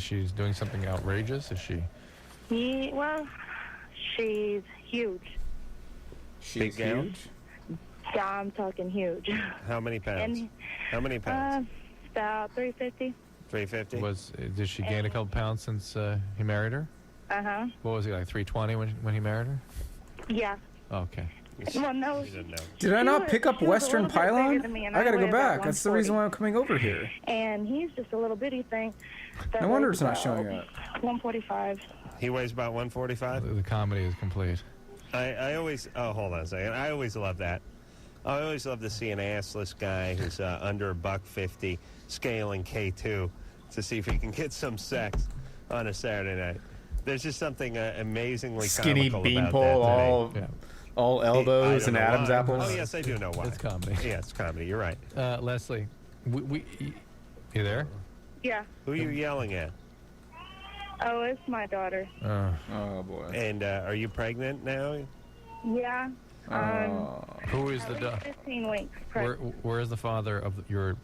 [SPEAKER 4] she doing something outrageous? Is she?
[SPEAKER 9] Well, she's huge.
[SPEAKER 3] She's huge?
[SPEAKER 9] Yeah, I'm talking huge.
[SPEAKER 3] How many pounds?
[SPEAKER 9] And,
[SPEAKER 3] How many pounds?
[SPEAKER 9] About 350.
[SPEAKER 3] 350?
[SPEAKER 4] Did she gain a couple pounds since he married her?
[SPEAKER 9] Uh-huh.
[SPEAKER 4] What was he, like 320 when he married her?
[SPEAKER 9] Yeah.
[SPEAKER 4] Okay.
[SPEAKER 9] Well, no.
[SPEAKER 1] Did I not pick up
[SPEAKER 9] she was a
[SPEAKER 1] Western
[SPEAKER 9] little bit bigger
[SPEAKER 1] Pylon?
[SPEAKER 9] than me, and
[SPEAKER 1] I gotta
[SPEAKER 9] weigh
[SPEAKER 1] go
[SPEAKER 9] about
[SPEAKER 1] back. That's the reason
[SPEAKER 9] 140.
[SPEAKER 1] why I'm coming over here.
[SPEAKER 9] And he's just a little bitty thing.
[SPEAKER 1] No wonder it's not showing up.
[SPEAKER 9] 145.
[SPEAKER 3] He weighs about 145?
[SPEAKER 4] The comedy is complete.
[SPEAKER 3] I always... Oh, hold on a second. I always love that. I always love to see an assless guy who's under $150 scaling K2 to see if he can get some sex on a Saturday night. There's just something amazingly
[SPEAKER 1] Skinny
[SPEAKER 3] comical
[SPEAKER 1] beanpole,
[SPEAKER 3] about that
[SPEAKER 1] all elbows and Adam's
[SPEAKER 3] why.
[SPEAKER 1] apples.
[SPEAKER 3] Oh, yes, I do know why.
[SPEAKER 4] It's comedy.
[SPEAKER 3] Yeah, it's comedy. You're right.
[SPEAKER 4] Leslie, you there?
[SPEAKER 9] Yeah.
[SPEAKER 3] Who are you yelling at?
[SPEAKER 9] Oh, it's my daughter.
[SPEAKER 1] Oh, boy.
[SPEAKER 3] And are you pregnant now?
[SPEAKER 9] Yeah.
[SPEAKER 4] Who is the
[SPEAKER 9] 15 weeks. Pregnant.
[SPEAKER 4] where is the father of your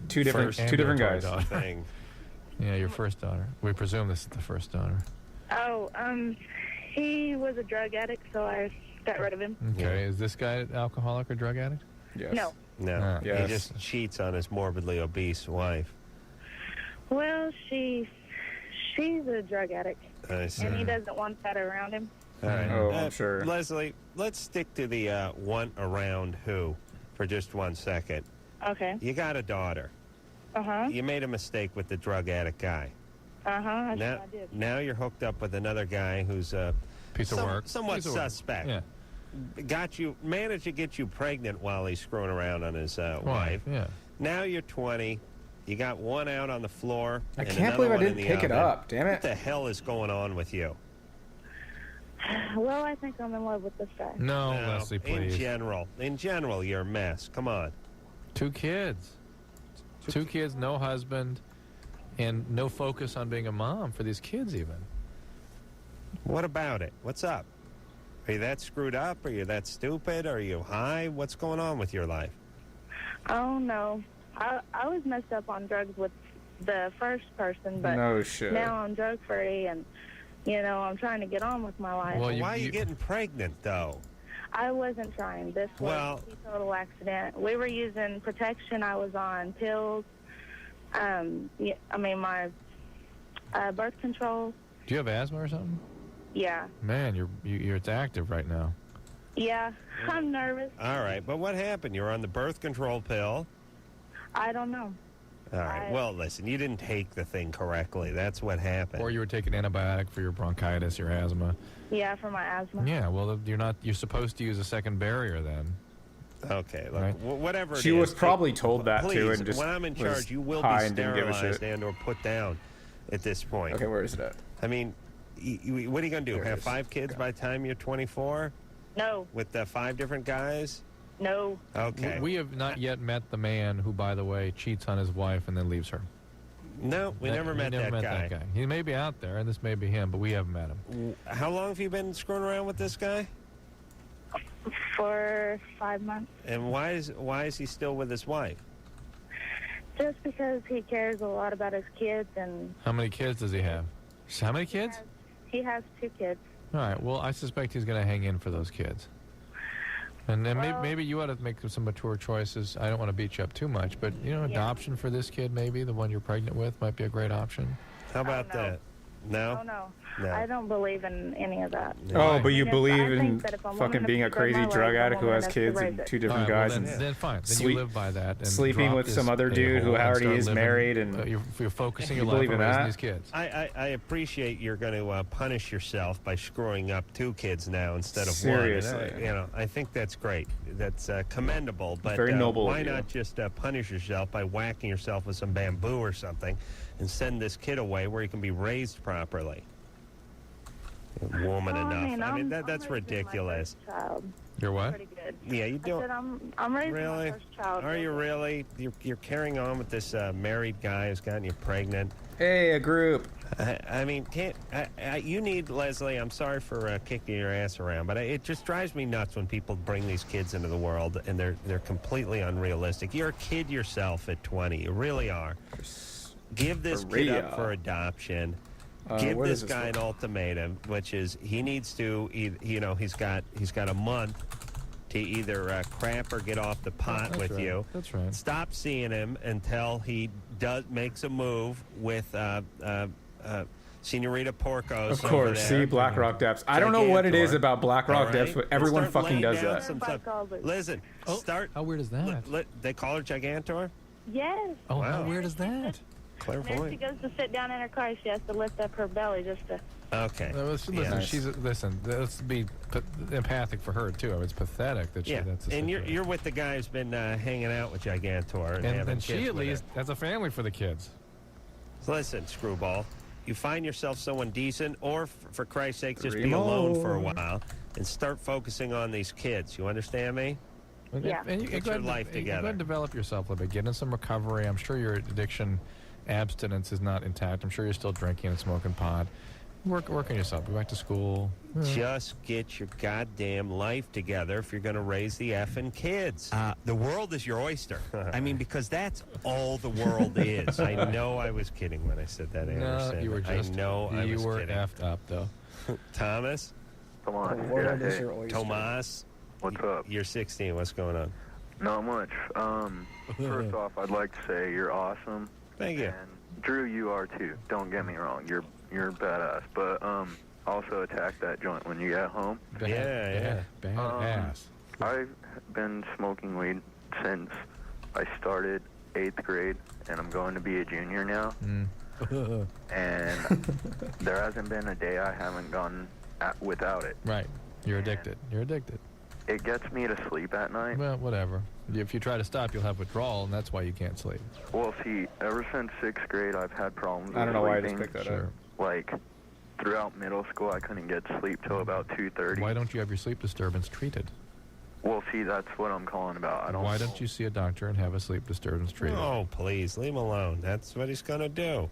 [SPEAKER 1] two different guys?
[SPEAKER 3] Thing.
[SPEAKER 4] Yeah, your first daughter. We presume this is the first daughter.
[SPEAKER 9] Oh, he was a drug addict, so I got rid of him.
[SPEAKER 4] Okay, is this guy an alcoholic or drug addict?
[SPEAKER 1] Yes.
[SPEAKER 9] No.
[SPEAKER 3] No,
[SPEAKER 1] Yes.
[SPEAKER 3] he just cheats on his morbidly obese wife.
[SPEAKER 9] Well, she's a drug addict,
[SPEAKER 3] I see.
[SPEAKER 9] and he doesn't want that around him.
[SPEAKER 3] All right.
[SPEAKER 1] Oh, I'm sure.
[SPEAKER 3] Leslie, let's stick to the want around who for just 1 second.
[SPEAKER 9] Okay.
[SPEAKER 3] You got a daughter.
[SPEAKER 9] Uh-huh.
[SPEAKER 3] You made a mistake with the drug addict guy.
[SPEAKER 9] Uh-huh.
[SPEAKER 3] Now,
[SPEAKER 9] I did.
[SPEAKER 3] now you're hooked up with another guy who's a
[SPEAKER 4] Piece of work.
[SPEAKER 3] somewhat
[SPEAKER 4] Piece of work.
[SPEAKER 3] suspect.
[SPEAKER 4] Yeah.
[SPEAKER 3] Managed to get you pregnant while he's screwing around on his wife.
[SPEAKER 4] Yeah.
[SPEAKER 3] Now you're 20. You got one out on the floor.
[SPEAKER 1] I
[SPEAKER 3] and
[SPEAKER 1] can't
[SPEAKER 3] another
[SPEAKER 1] believe I
[SPEAKER 3] one in
[SPEAKER 1] didn't
[SPEAKER 3] the
[SPEAKER 1] pick it
[SPEAKER 3] oven.
[SPEAKER 1] up. Damn
[SPEAKER 3] What
[SPEAKER 1] it.
[SPEAKER 3] the hell is going on with you?
[SPEAKER 9] Well, I think I'm in love with this guy.
[SPEAKER 4] No, Leslie, please.
[SPEAKER 3] In general, you're a mess. Come on.
[SPEAKER 4] 2 kids. 2 kids, no husband, and no focus on being a mom for these kids even.
[SPEAKER 3] What about it? What's up? Are you that screwed up? Are you that stupid? Are you high? What's going on with your life?
[SPEAKER 9] Oh, no. I was messed up on drugs with the first person, but
[SPEAKER 1] No shit.
[SPEAKER 9] now I'm drug-free, and, I'm trying to get on with my life.
[SPEAKER 3] Well, why are you getting pregnant, though?
[SPEAKER 9] I wasn't trying. This was a total accident. We were using protection. I was on pills. My birth control.
[SPEAKER 4] Do you have asthma or something?
[SPEAKER 9] Yeah.
[SPEAKER 4] Man, it's active right now.
[SPEAKER 9] Yeah. I'm nervous.
[SPEAKER 3] All right, but what happened? You were on the birth control pill.
[SPEAKER 9] I don't know.
[SPEAKER 3] All right. Well, listen, you didn't take the thing correctly. That's what happened.
[SPEAKER 4] Or you were taking antibiotic for your bronchitis, your asthma.
[SPEAKER 9] Yeah, for my asthma.
[SPEAKER 4] Yeah, well, you're supposed to use a second barrier then.
[SPEAKER 3] Okay, look,
[SPEAKER 4] Right.
[SPEAKER 3] whatever.
[SPEAKER 1] She was probably told that
[SPEAKER 3] please,
[SPEAKER 1] too, and just
[SPEAKER 3] when I'm in
[SPEAKER 1] was
[SPEAKER 3] charge, you will
[SPEAKER 1] high
[SPEAKER 3] be
[SPEAKER 1] and didn't give a
[SPEAKER 3] sterilized
[SPEAKER 1] shit.
[SPEAKER 3] and/or put down at this point.
[SPEAKER 1] Okay, where is it at?
[SPEAKER 3] I mean, what are you going to do?
[SPEAKER 1] There it
[SPEAKER 3] Have
[SPEAKER 1] is.
[SPEAKER 3] 5 kids by the time you're 24
[SPEAKER 9] No.
[SPEAKER 3] with 5 different guys?
[SPEAKER 9] No.
[SPEAKER 3] Okay.
[SPEAKER 4] We have not yet met the man who, by the way, cheats on his wife and then leaves her.
[SPEAKER 3] No, we never met that guy.
[SPEAKER 4] He may be out there, and this may be him, but we haven't met him.
[SPEAKER 3] How long have you been screwing around with this guy?
[SPEAKER 9] For 5 months.
[SPEAKER 3] And why is he still with his wife?
[SPEAKER 9] Just because he cares a lot about his kids, and
[SPEAKER 4] How many kids does he have? How many kids?
[SPEAKER 9] he has 2 kids.
[SPEAKER 4] All right, well, I suspect he's going to hang in for those kids. And then maybe you ought to make some mature choices. I don't want to beat you up too much, but, adoption for this kid, maybe, the one you're pregnant with, might be a great option.
[SPEAKER 3] How about that? No?
[SPEAKER 9] Oh, no.
[SPEAKER 3] No.
[SPEAKER 9] I don't believe in any of that.
[SPEAKER 1] Oh, but you
[SPEAKER 9] I
[SPEAKER 1] believe
[SPEAKER 9] think
[SPEAKER 1] in
[SPEAKER 9] that if a woman
[SPEAKER 1] fucking being a
[SPEAKER 9] has to spread
[SPEAKER 1] crazy
[SPEAKER 9] my
[SPEAKER 1] drug
[SPEAKER 9] legs, a
[SPEAKER 1] addict who
[SPEAKER 9] woman
[SPEAKER 1] has
[SPEAKER 9] has to
[SPEAKER 1] kids
[SPEAKER 9] raise
[SPEAKER 1] and
[SPEAKER 9] it.
[SPEAKER 1] 2 different
[SPEAKER 4] All right,
[SPEAKER 1] guys
[SPEAKER 4] well, then fine. Then you live by that. And
[SPEAKER 1] sleeping
[SPEAKER 4] drop
[SPEAKER 1] with
[SPEAKER 4] this
[SPEAKER 1] some other dude
[SPEAKER 4] a-hole
[SPEAKER 1] who
[SPEAKER 4] and
[SPEAKER 1] already
[SPEAKER 4] start
[SPEAKER 1] is
[SPEAKER 4] living,
[SPEAKER 1] married and
[SPEAKER 4] you're focusing your
[SPEAKER 1] You
[SPEAKER 4] life
[SPEAKER 1] believe
[SPEAKER 4] on
[SPEAKER 1] in
[SPEAKER 4] raising
[SPEAKER 1] that?
[SPEAKER 4] these kids.
[SPEAKER 3] I appreciate you're going to punish yourself by screwing up 2 kids now instead of
[SPEAKER 1] Seriously.
[SPEAKER 3] 1. I think that's great. That's commendable. But
[SPEAKER 1] Very noble of
[SPEAKER 3] why
[SPEAKER 1] you.
[SPEAKER 3] not just punish yourself by whacking yourself with some bamboo or something and send this kid away where he can be raised properly? Woman enough.
[SPEAKER 9] I'm
[SPEAKER 3] that's
[SPEAKER 9] raising
[SPEAKER 3] ridiculous.
[SPEAKER 9] My first child.
[SPEAKER 4] You're what?
[SPEAKER 9] Pretty good.
[SPEAKER 3] Yeah, you
[SPEAKER 9] I
[SPEAKER 3] don't.
[SPEAKER 9] said I'm raising
[SPEAKER 3] Really?
[SPEAKER 9] my first child.
[SPEAKER 3] Are you really? You're carrying on with this married guy who's gotten you pregnant.
[SPEAKER 1] Hey, a group.
[SPEAKER 3] I mean, you need, Leslie, I'm sorry for kicking your ass around, but it just drives me nuts when people bring these kids into the world and they're completely unrealistic. You're a kid yourself at 20. You really are. Give this kid up for adoption. Give
[SPEAKER 1] what
[SPEAKER 3] this
[SPEAKER 1] is
[SPEAKER 3] guy an ultimatum, which is he needs to, he's got a month to either crap or get off the pot with you.
[SPEAKER 4] That's right.
[SPEAKER 3] Stop seeing him until he makes a move with Senorita Porcos.
[SPEAKER 1] Of course. See, Black Rock Depths. I don't know what it is about Black Rock Depths, but everyone fucking does that.
[SPEAKER 3] Listen, start.
[SPEAKER 4] How weird is that?
[SPEAKER 3] They call her Gigantor?
[SPEAKER 9] Yes.
[SPEAKER 4] Oh,
[SPEAKER 3] Wow.
[SPEAKER 4] how weird is that?
[SPEAKER 9] Whenever she
[SPEAKER 3] Clairvoyant.
[SPEAKER 9] goes to sit down in her car, she has to lift up her belly just to...
[SPEAKER 3] Okay.
[SPEAKER 4] Listen, let's be empathic for her, too. It's pathetic that that's the
[SPEAKER 3] and
[SPEAKER 4] situation.
[SPEAKER 3] you're with the guy who's been hanging out with Gigantor. And having
[SPEAKER 4] she
[SPEAKER 3] kids
[SPEAKER 4] at
[SPEAKER 3] with
[SPEAKER 4] least has a family for the kids.
[SPEAKER 3] her. Listen, Screwball. You find yourself someone decent, or for Christ's sake, just be
[SPEAKER 1] Remo.
[SPEAKER 3] alone for a while and start focusing on these kids. You understand me?
[SPEAKER 9] Yeah.
[SPEAKER 4] And you
[SPEAKER 3] Get
[SPEAKER 4] go
[SPEAKER 3] your
[SPEAKER 4] ahead
[SPEAKER 3] life
[SPEAKER 4] and, you go
[SPEAKER 3] together.
[SPEAKER 4] ahead and develop yourself a little bit. Get in some recovery. I'm sure your addiction abstinence is not intact. I'm sure you're still drinking and smoking pot. Work on yourself. Go back to school.
[SPEAKER 3] Just get your goddamn life together if you're going to raise the effing kids. The world is your oyster. I mean, because that's all the world is. I know I was kidding when I said that, Anderson.
[SPEAKER 4] No, you were just.
[SPEAKER 3] I know I was
[SPEAKER 4] You were
[SPEAKER 3] kidding.
[SPEAKER 4] effed up, though.
[SPEAKER 3] Thomas?
[SPEAKER 5] Come on.
[SPEAKER 1] The world
[SPEAKER 5] Yeah,
[SPEAKER 1] is
[SPEAKER 5] hey.
[SPEAKER 1] your oyster.
[SPEAKER 3] Tomas?
[SPEAKER 5] What's up?
[SPEAKER 3] You're 16. What's going on?
[SPEAKER 5] Not much. First off, I'd like to say you're awesome.
[SPEAKER 3] Thank you.
[SPEAKER 5] And Drew, you are too. Don't get me wrong. You're badass. But also attack that joint when you get home.
[SPEAKER 4] Badass.
[SPEAKER 5] I've been smoking weed since I started 8th grade, and I'm going to be a junior now. And there hasn't been a day I haven't gone without it.
[SPEAKER 4] Right. You're addicted. You're addicted.
[SPEAKER 5] It gets me to sleep at night.
[SPEAKER 4] Well, whatever. If you try to stop, you'll have withdrawal, and that's why you can't sleep.
[SPEAKER 5] Well, see, ever since 6th grade, I've had problems
[SPEAKER 1] I don't
[SPEAKER 5] with
[SPEAKER 1] know why I just
[SPEAKER 5] sleeping.
[SPEAKER 1] picked that up.
[SPEAKER 5] Like, throughout middle school, I couldn't get sleep till about 2:30.
[SPEAKER 4] Why don't you have your sleep disturbance treated?
[SPEAKER 5] Well, see, that's what I'm calling about. I don't
[SPEAKER 4] Why
[SPEAKER 5] know.
[SPEAKER 4] don't you see a doctor and have a sleep disturbance treated?
[SPEAKER 3] Oh, please, leave him alone. That's what he's going to do.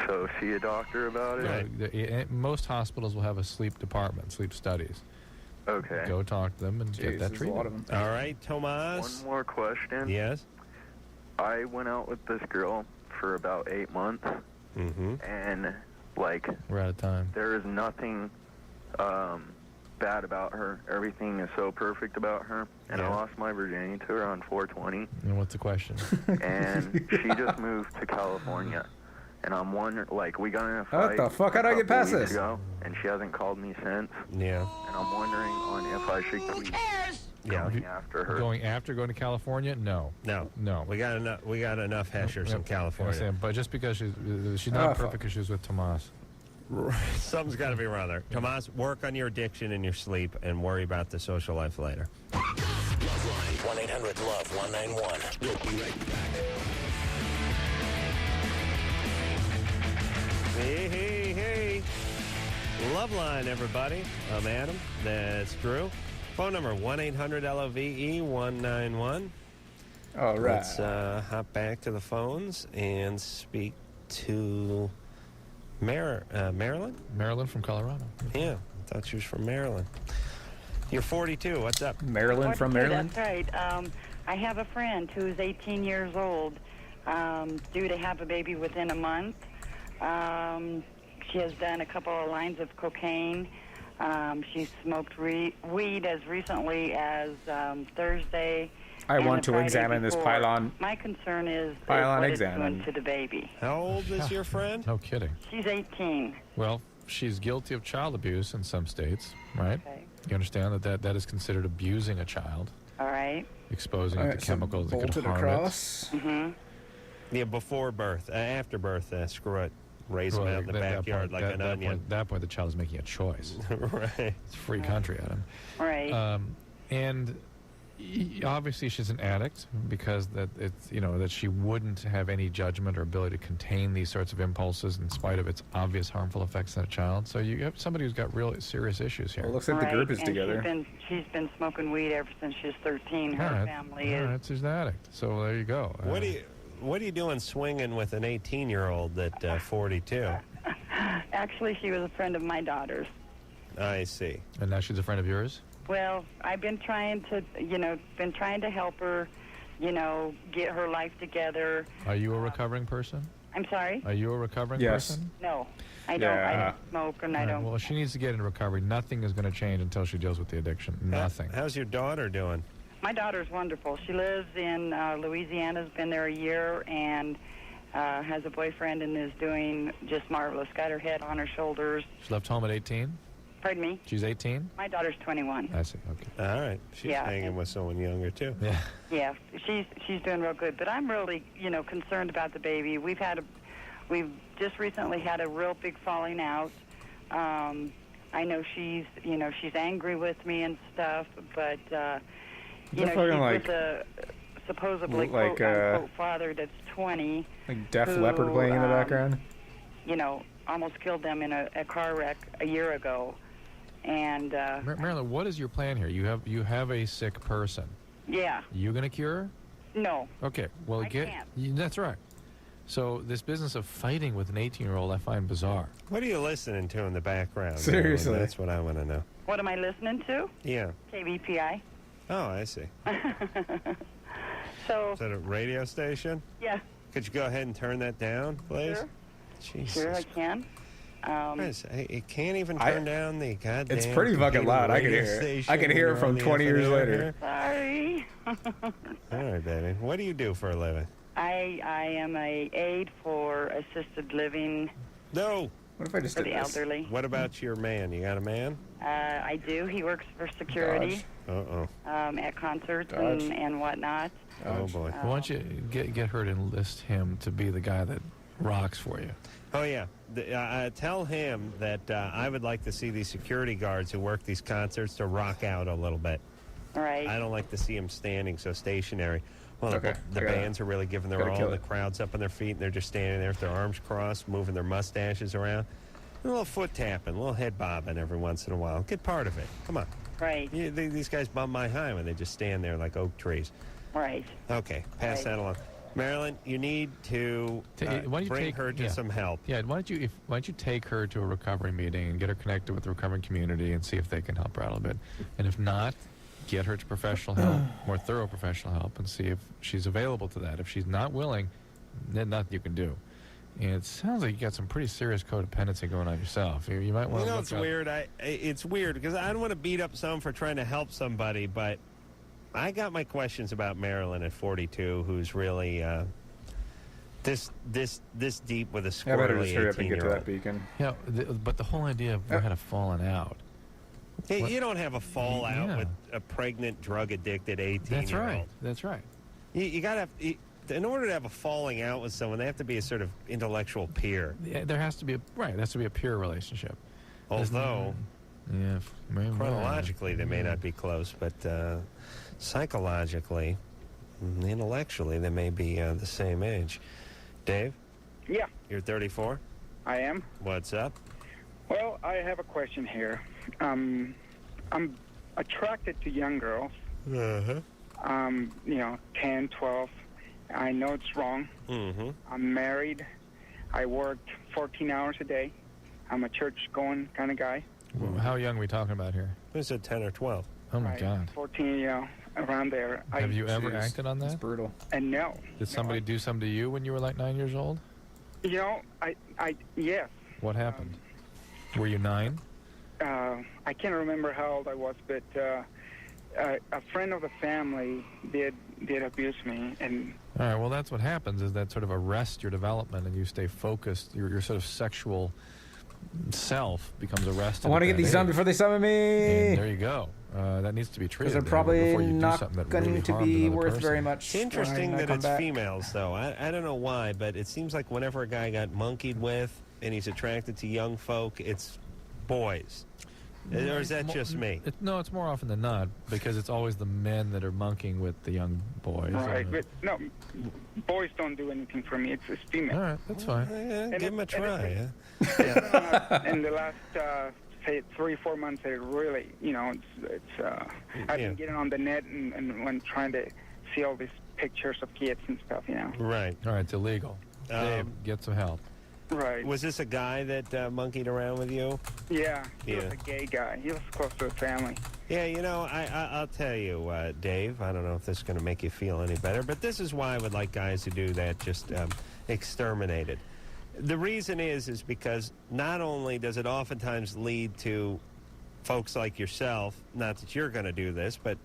[SPEAKER 5] So, see a doctor about it?
[SPEAKER 4] Most hospitals will have a sleep department, sleep studies.
[SPEAKER 5] Okay.
[SPEAKER 4] Go talk to them and get that
[SPEAKER 1] there's a
[SPEAKER 4] treated.
[SPEAKER 1] lot of them.
[SPEAKER 3] All right, Tomas.
[SPEAKER 5] One more question.
[SPEAKER 3] Yes?
[SPEAKER 5] I went out with this girl for about 8 months, and, like,
[SPEAKER 4] We're out of time.
[SPEAKER 5] there is nothing bad about her. Everything is so perfect about her. And I lost my virginity to her on 420.
[SPEAKER 4] And what's the question?
[SPEAKER 5] And she just moved to California. And I'm wondering, like, we got in a fight.
[SPEAKER 1] What the fuck? How do I get past
[SPEAKER 5] weeks
[SPEAKER 1] this?
[SPEAKER 5] ago, and she hasn't called me since.
[SPEAKER 3] Yeah.
[SPEAKER 5] And I'm wondering on if I should keep going after her.
[SPEAKER 4] Going to California? No.
[SPEAKER 3] No.
[SPEAKER 4] No.
[SPEAKER 3] We got enough heshers in California.
[SPEAKER 4] Understand, but just because she's not perfect because she was with Tomas.
[SPEAKER 3] Something's got to be wrong there. Tomas, work on your addiction and your sleep and worry about the social life later.
[SPEAKER 12] Loveline, 1-800-LOVE-191. We'll be right back.
[SPEAKER 3] Hey. Loveline, everybody. I'm Adam. That's Drew. Phone number 1-800-LOVE-191.
[SPEAKER 1] All right.
[SPEAKER 3] Let's hop back to the phones and speak to Marilyn?
[SPEAKER 4] Marilyn from Colorado.
[SPEAKER 3] Yeah, I thought she was from Maryland. You're 42. What's up?
[SPEAKER 1] Marilyn from Maryland?
[SPEAKER 13] That's right. I have a friend who's 18 years old, due to have a baby within a month. She has done a couple of lines of cocaine. She's smoked weed as recently as Thursday.
[SPEAKER 1] I
[SPEAKER 13] and
[SPEAKER 1] want
[SPEAKER 13] the
[SPEAKER 1] to
[SPEAKER 13] Friday
[SPEAKER 1] examine this
[SPEAKER 13] before.
[SPEAKER 1] pylon.
[SPEAKER 13] My concern is
[SPEAKER 1] Pylon
[SPEAKER 13] what
[SPEAKER 1] examine.
[SPEAKER 13] it's doing to the baby.
[SPEAKER 3] How old is your friend?
[SPEAKER 4] No kidding.
[SPEAKER 13] She's 18.
[SPEAKER 4] Well, she's guilty of child abuse in some states, right?
[SPEAKER 13] Okay.
[SPEAKER 4] You understand that is considered abusing a child.
[SPEAKER 13] All right.
[SPEAKER 4] Exposing it to chemicals that could
[SPEAKER 1] bolted
[SPEAKER 4] harm
[SPEAKER 1] across.
[SPEAKER 3] Yeah, before birth. After birth, screw it. Raise them out in the backyard like an onion.
[SPEAKER 4] At that point, the child is making a choice.
[SPEAKER 3] Right.
[SPEAKER 4] It's a free country, Adam.
[SPEAKER 13] Right.
[SPEAKER 4] And obviously she's an addict because that she wouldn't have any judgment or ability to contain these sorts of impulses in spite of its obvious harmful effects on a child. So you have somebody who's got real serious issues here.
[SPEAKER 1] Well, it looks like the group is
[SPEAKER 13] and
[SPEAKER 1] together.
[SPEAKER 13] She's been smoking weed ever since she was 13. Her family is.
[SPEAKER 4] She's an addict. So there you go.
[SPEAKER 3] What are you doing swinging with an 18-year-old at 42?
[SPEAKER 13] Actually, she was a friend of my daughter's.
[SPEAKER 3] I see.
[SPEAKER 4] And now she's a friend of yours?
[SPEAKER 13] Well, I've been trying to help her, get her life together.
[SPEAKER 4] Are you a recovering person?
[SPEAKER 13] I'm sorry?
[SPEAKER 4] Are you a recovering
[SPEAKER 1] Yes.
[SPEAKER 4] person?
[SPEAKER 13] No, I don't. I don't smoke, and I don't.
[SPEAKER 4] Well, she needs to get into recovery. Nothing is going to change until she deals with the addiction. Nothing.
[SPEAKER 3] How's your daughter doing?
[SPEAKER 13] My daughter's wonderful. She lives in Louisiana, has been there a year, and has a boyfriend and is doing just marvelous. Got her head on her shoulders.
[SPEAKER 4] She left home at 18?
[SPEAKER 13] Pardon me?
[SPEAKER 4] She's 18?
[SPEAKER 13] My daughter's 21.
[SPEAKER 4] I see, okay.
[SPEAKER 3] All right. She's hanging with someone younger, too.
[SPEAKER 4] Yeah.
[SPEAKER 13] Yeah, she's doing real good. But I'm really, concerned about the baby. We've just recently had a real big falling out. I know she's angry with me and stuff, but, she's with a supposedly quote-unquote father that's 20.
[SPEAKER 1] Like Def Leppard playing in the background?
[SPEAKER 13] Almost killed them in a car wreck a year ago. And
[SPEAKER 4] Marilyn, what is your plan here? You have a sick person.
[SPEAKER 13] Yeah.
[SPEAKER 4] You gonna cure her?
[SPEAKER 13] No.
[SPEAKER 4] Okay. Well,
[SPEAKER 13] can't.
[SPEAKER 4] That's right. So this business of fighting with an 18-year-old, I find bizarre.
[SPEAKER 3] What are you listening to in the background?
[SPEAKER 1] Seriously,
[SPEAKER 3] Marilyn? That's what I want to know.
[SPEAKER 13] What am I listening to?
[SPEAKER 3] Yeah.
[SPEAKER 13] KBPI.
[SPEAKER 3] Oh, I see.
[SPEAKER 13] So.
[SPEAKER 3] Is that a radio station?
[SPEAKER 13] Yeah.
[SPEAKER 3] Could you go ahead and turn that down, please?
[SPEAKER 13] Sure.
[SPEAKER 3] Jesus.
[SPEAKER 13] Sure, I can.
[SPEAKER 3] It can't even turn down the goddamn.
[SPEAKER 1] It's pretty fucking loud. I can hear it. I can hear it from 20 years later.
[SPEAKER 13] Sorry.
[SPEAKER 3] All right, baby. What do you do for a living?
[SPEAKER 13] I am a aide for assisted living.
[SPEAKER 3] No.
[SPEAKER 1] What if I just
[SPEAKER 13] for
[SPEAKER 1] did
[SPEAKER 13] the
[SPEAKER 1] this?
[SPEAKER 13] elderly?
[SPEAKER 3] What about your man? You got a man?
[SPEAKER 13] I do. He works for security.
[SPEAKER 3] Uh-oh.
[SPEAKER 13] At concerts and whatnot.
[SPEAKER 3] Oh boy.
[SPEAKER 4] Why don't you get her to enlist him to be the guy that rocks for you?
[SPEAKER 3] Oh yeah. Tell him that I would like to see these security guards who work these concerts to rock out a little bit.
[SPEAKER 13] Right.
[SPEAKER 3] I don't like to see them standing so stationary. Well,
[SPEAKER 1] Okay,
[SPEAKER 3] the bands are really giving their all. The crowd's up on their feet, and they're just standing there with their arms crossed, moving their mustaches around. A little foot tapping, a little head bobbing every once in a while. Get part of it. Come on.
[SPEAKER 13] Right.
[SPEAKER 3] These guys bum my high when they just stand there like oak trees.
[SPEAKER 13] Right.
[SPEAKER 3] Okay, pass that along. Marilyn, you need to bring her to some help.
[SPEAKER 4] Yeah, why don't you take her to a recovery meeting and get her connected with the recovery community and see if they can help her out a little bit. And if not, get her to professional help, more thorough professional help, and see if she's available to that. If she's not willing, then nothing you can do. And it sounds like you got some pretty serious codependency going on yourself. You might want to look
[SPEAKER 3] it's weird. It's weird because I don't want to beat up someone for trying to help somebody, but I got my questions about Marilyn at 42, who's really this deep with a squirrely 18-year-old.
[SPEAKER 1] I better just hurry up and get to that beacon.
[SPEAKER 4] Yeah, but the whole idea of we had a falling out.
[SPEAKER 3] Hey, you don't have a fallout with a pregnant, drug-addicted 18-year-old.
[SPEAKER 4] That's right.
[SPEAKER 3] You got to have... In order to have a falling out with someone, they have to be a sort of intellectual peer.
[SPEAKER 4] Yeah, there has to be a peer relationship.
[SPEAKER 3] Although, chronologically, they may
[SPEAKER 4] Mm-hmm.
[SPEAKER 3] not be close, but psychologically, intellectually, they may be the same age. Dave?
[SPEAKER 14] Yeah.
[SPEAKER 3] You're 34?
[SPEAKER 14] I am.
[SPEAKER 3] What's up?
[SPEAKER 14] Well, I have a question here. I'm attracted to young girls.
[SPEAKER 3] Uh-huh.
[SPEAKER 14] 10, 12. I know it's wrong.
[SPEAKER 3] Mm-hmm.
[SPEAKER 14] I'm married. I work 14 hours a day. I'm a church-going kind of guy.
[SPEAKER 4] Well, how young are we talking about here?
[SPEAKER 3] Who said 10 or 12?
[SPEAKER 4] Oh, my God.
[SPEAKER 14] 14, around there.
[SPEAKER 4] Have you ever acted on that?
[SPEAKER 1] It's brutal.
[SPEAKER 14] And no.
[SPEAKER 4] Did somebody do something to you when you were like 9 years old?
[SPEAKER 14] Yes.
[SPEAKER 4] What happened? Were you 9?
[SPEAKER 14] I can't remember how old I was, but a friend of the family did abuse me, and
[SPEAKER 4] all right, well, that's what happens, is that sort of arrests your development and you stay focused. Your sort of sexual self becomes arrested.
[SPEAKER 1] I want to get these done before they summon me.
[SPEAKER 4] And there you go. That needs to be treated.
[SPEAKER 1] Because they're probably not going
[SPEAKER 4] really
[SPEAKER 1] to be worth very much.
[SPEAKER 3] It's interesting that it's females, though. I don't know why, but it seems like whenever a guy got monkeyed with and he's attracted to young folk, it's boys. Or is that just me?
[SPEAKER 4] No, it's more often than not, because it's always the men that are monkeying with the young boys.
[SPEAKER 14] Right, but no, boys don't do anything for me. It's female.
[SPEAKER 4] All right, that's fine.
[SPEAKER 3] Give them a try.
[SPEAKER 14] In the last, say, 3-4 months, it really, I've been getting on the net and when trying to see all these pictures of kids and stuff,
[SPEAKER 3] Right.
[SPEAKER 4] All right, it's illegal. Dave, get some help.
[SPEAKER 14] Right.
[SPEAKER 3] Was this a guy that monkeyed around with you?
[SPEAKER 14] Yeah, he was a gay guy. He was close to the family.
[SPEAKER 3] Yeah, I'll tell you, Dave, I don't know if this is going to make you feel any better, but this is why I would like guys who do that just exterminated. The reason is because not only does it oftentimes lead to folks like yourself, not that you're going to do this, but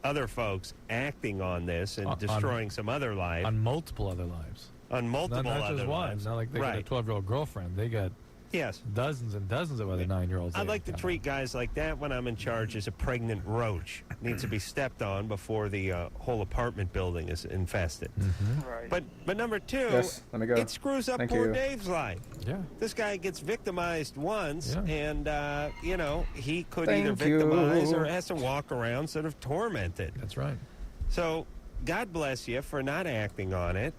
[SPEAKER 3] other folks acting on this and destroying some other life.
[SPEAKER 4] On multiple other lives.
[SPEAKER 3] on multiple
[SPEAKER 4] not
[SPEAKER 3] other
[SPEAKER 4] just one.
[SPEAKER 3] lives.
[SPEAKER 4] Not like they got a 12-year-old girlfriend. They got dozens and dozens of other 9-year-olds.
[SPEAKER 3] I'd like to treat guys like that when I'm in charge as a pregnant roach. Needs to be stepped on before the whole apartment building is infested.
[SPEAKER 14] Right.
[SPEAKER 3] But number two,
[SPEAKER 1] Yes, let me go.
[SPEAKER 3] it screws up
[SPEAKER 1] Thank
[SPEAKER 3] poor
[SPEAKER 1] you.
[SPEAKER 3] Dave's life.
[SPEAKER 4] Yeah.
[SPEAKER 3] This guy gets victimized once, and, he could
[SPEAKER 1] Thank
[SPEAKER 3] either victimize
[SPEAKER 1] you.
[SPEAKER 3] or has to walk around sort of tormented.
[SPEAKER 4] That's right.
[SPEAKER 3] So God bless you for not acting on it.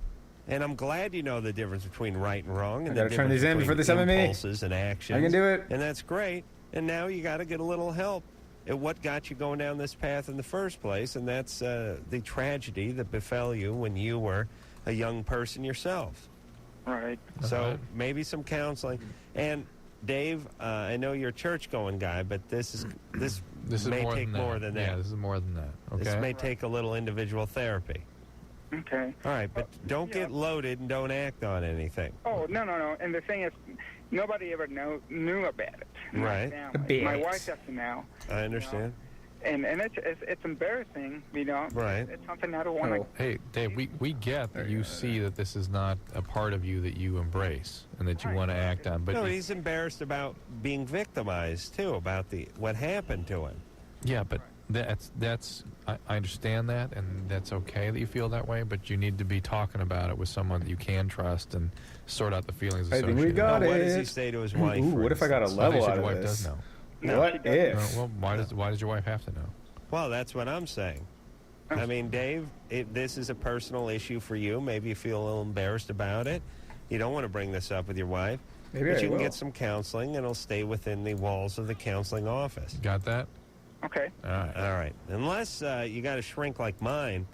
[SPEAKER 3] And I'm glad you know the difference between right and wrong, and
[SPEAKER 1] I
[SPEAKER 3] the
[SPEAKER 1] gotta turn
[SPEAKER 3] difference
[SPEAKER 1] these in
[SPEAKER 3] between
[SPEAKER 1] before they summon me.
[SPEAKER 3] impulses and actions.
[SPEAKER 1] I can do it.
[SPEAKER 3] And that's great. And now you got to get a little help at what got you going down this path in the first place, and that's the tragedy that befell you when you were a young person yourself.
[SPEAKER 14] Right.
[SPEAKER 3] So maybe some counseling. And Dave, I know you're a church-going guy, but this may
[SPEAKER 4] more
[SPEAKER 3] take
[SPEAKER 4] than
[SPEAKER 3] more than that.
[SPEAKER 4] Yeah, this is more than that. Okay.
[SPEAKER 3] This may take a little individual therapy.
[SPEAKER 14] Okay.
[SPEAKER 3] All right, but don't get loaded and don't act on anything.
[SPEAKER 14] Oh, no. And the thing is, nobody ever knew about it.
[SPEAKER 3] Right.
[SPEAKER 14] My wife doesn't know.
[SPEAKER 3] I understand.
[SPEAKER 14] And it's embarrassing,
[SPEAKER 3] Right.
[SPEAKER 14] It's something I don't want to.
[SPEAKER 4] Hey, Dave, we get that you see that this is not a part of you that you embrace and that you want to act on. But
[SPEAKER 3] no, he's embarrassed about being victimized, too, about what happened to him.
[SPEAKER 4] Yeah, but I understand that, and that's okay that you feel that way, but you need to be talking about it with someone that you can trust and sort out the feelings
[SPEAKER 1] I
[SPEAKER 4] associated.
[SPEAKER 1] think we got
[SPEAKER 3] Now,
[SPEAKER 1] it.
[SPEAKER 3] what does he say to his wife?
[SPEAKER 1] Ooh,
[SPEAKER 3] for
[SPEAKER 1] what if I got a
[SPEAKER 3] instance?
[SPEAKER 1] level
[SPEAKER 4] Your
[SPEAKER 1] out of
[SPEAKER 4] wife
[SPEAKER 1] this?
[SPEAKER 4] does know.
[SPEAKER 14] No,
[SPEAKER 1] What
[SPEAKER 14] she doesn't.
[SPEAKER 1] if?
[SPEAKER 4] Well, why does your wife have to know?
[SPEAKER 3] Well, that's what I'm saying. I mean, Dave, this is a personal issue for you. Maybe you feel a little embarrassed about it. You don't want to bring this up with your wife.
[SPEAKER 1] Maybe
[SPEAKER 3] but
[SPEAKER 1] I
[SPEAKER 3] you can
[SPEAKER 1] will.
[SPEAKER 3] get some counseling, and it'll stay within the walls of the counseling office.
[SPEAKER 4] Got that?
[SPEAKER 14] Okay.
[SPEAKER 4] All right.
[SPEAKER 3] All right. Unless you got a shrink like mine.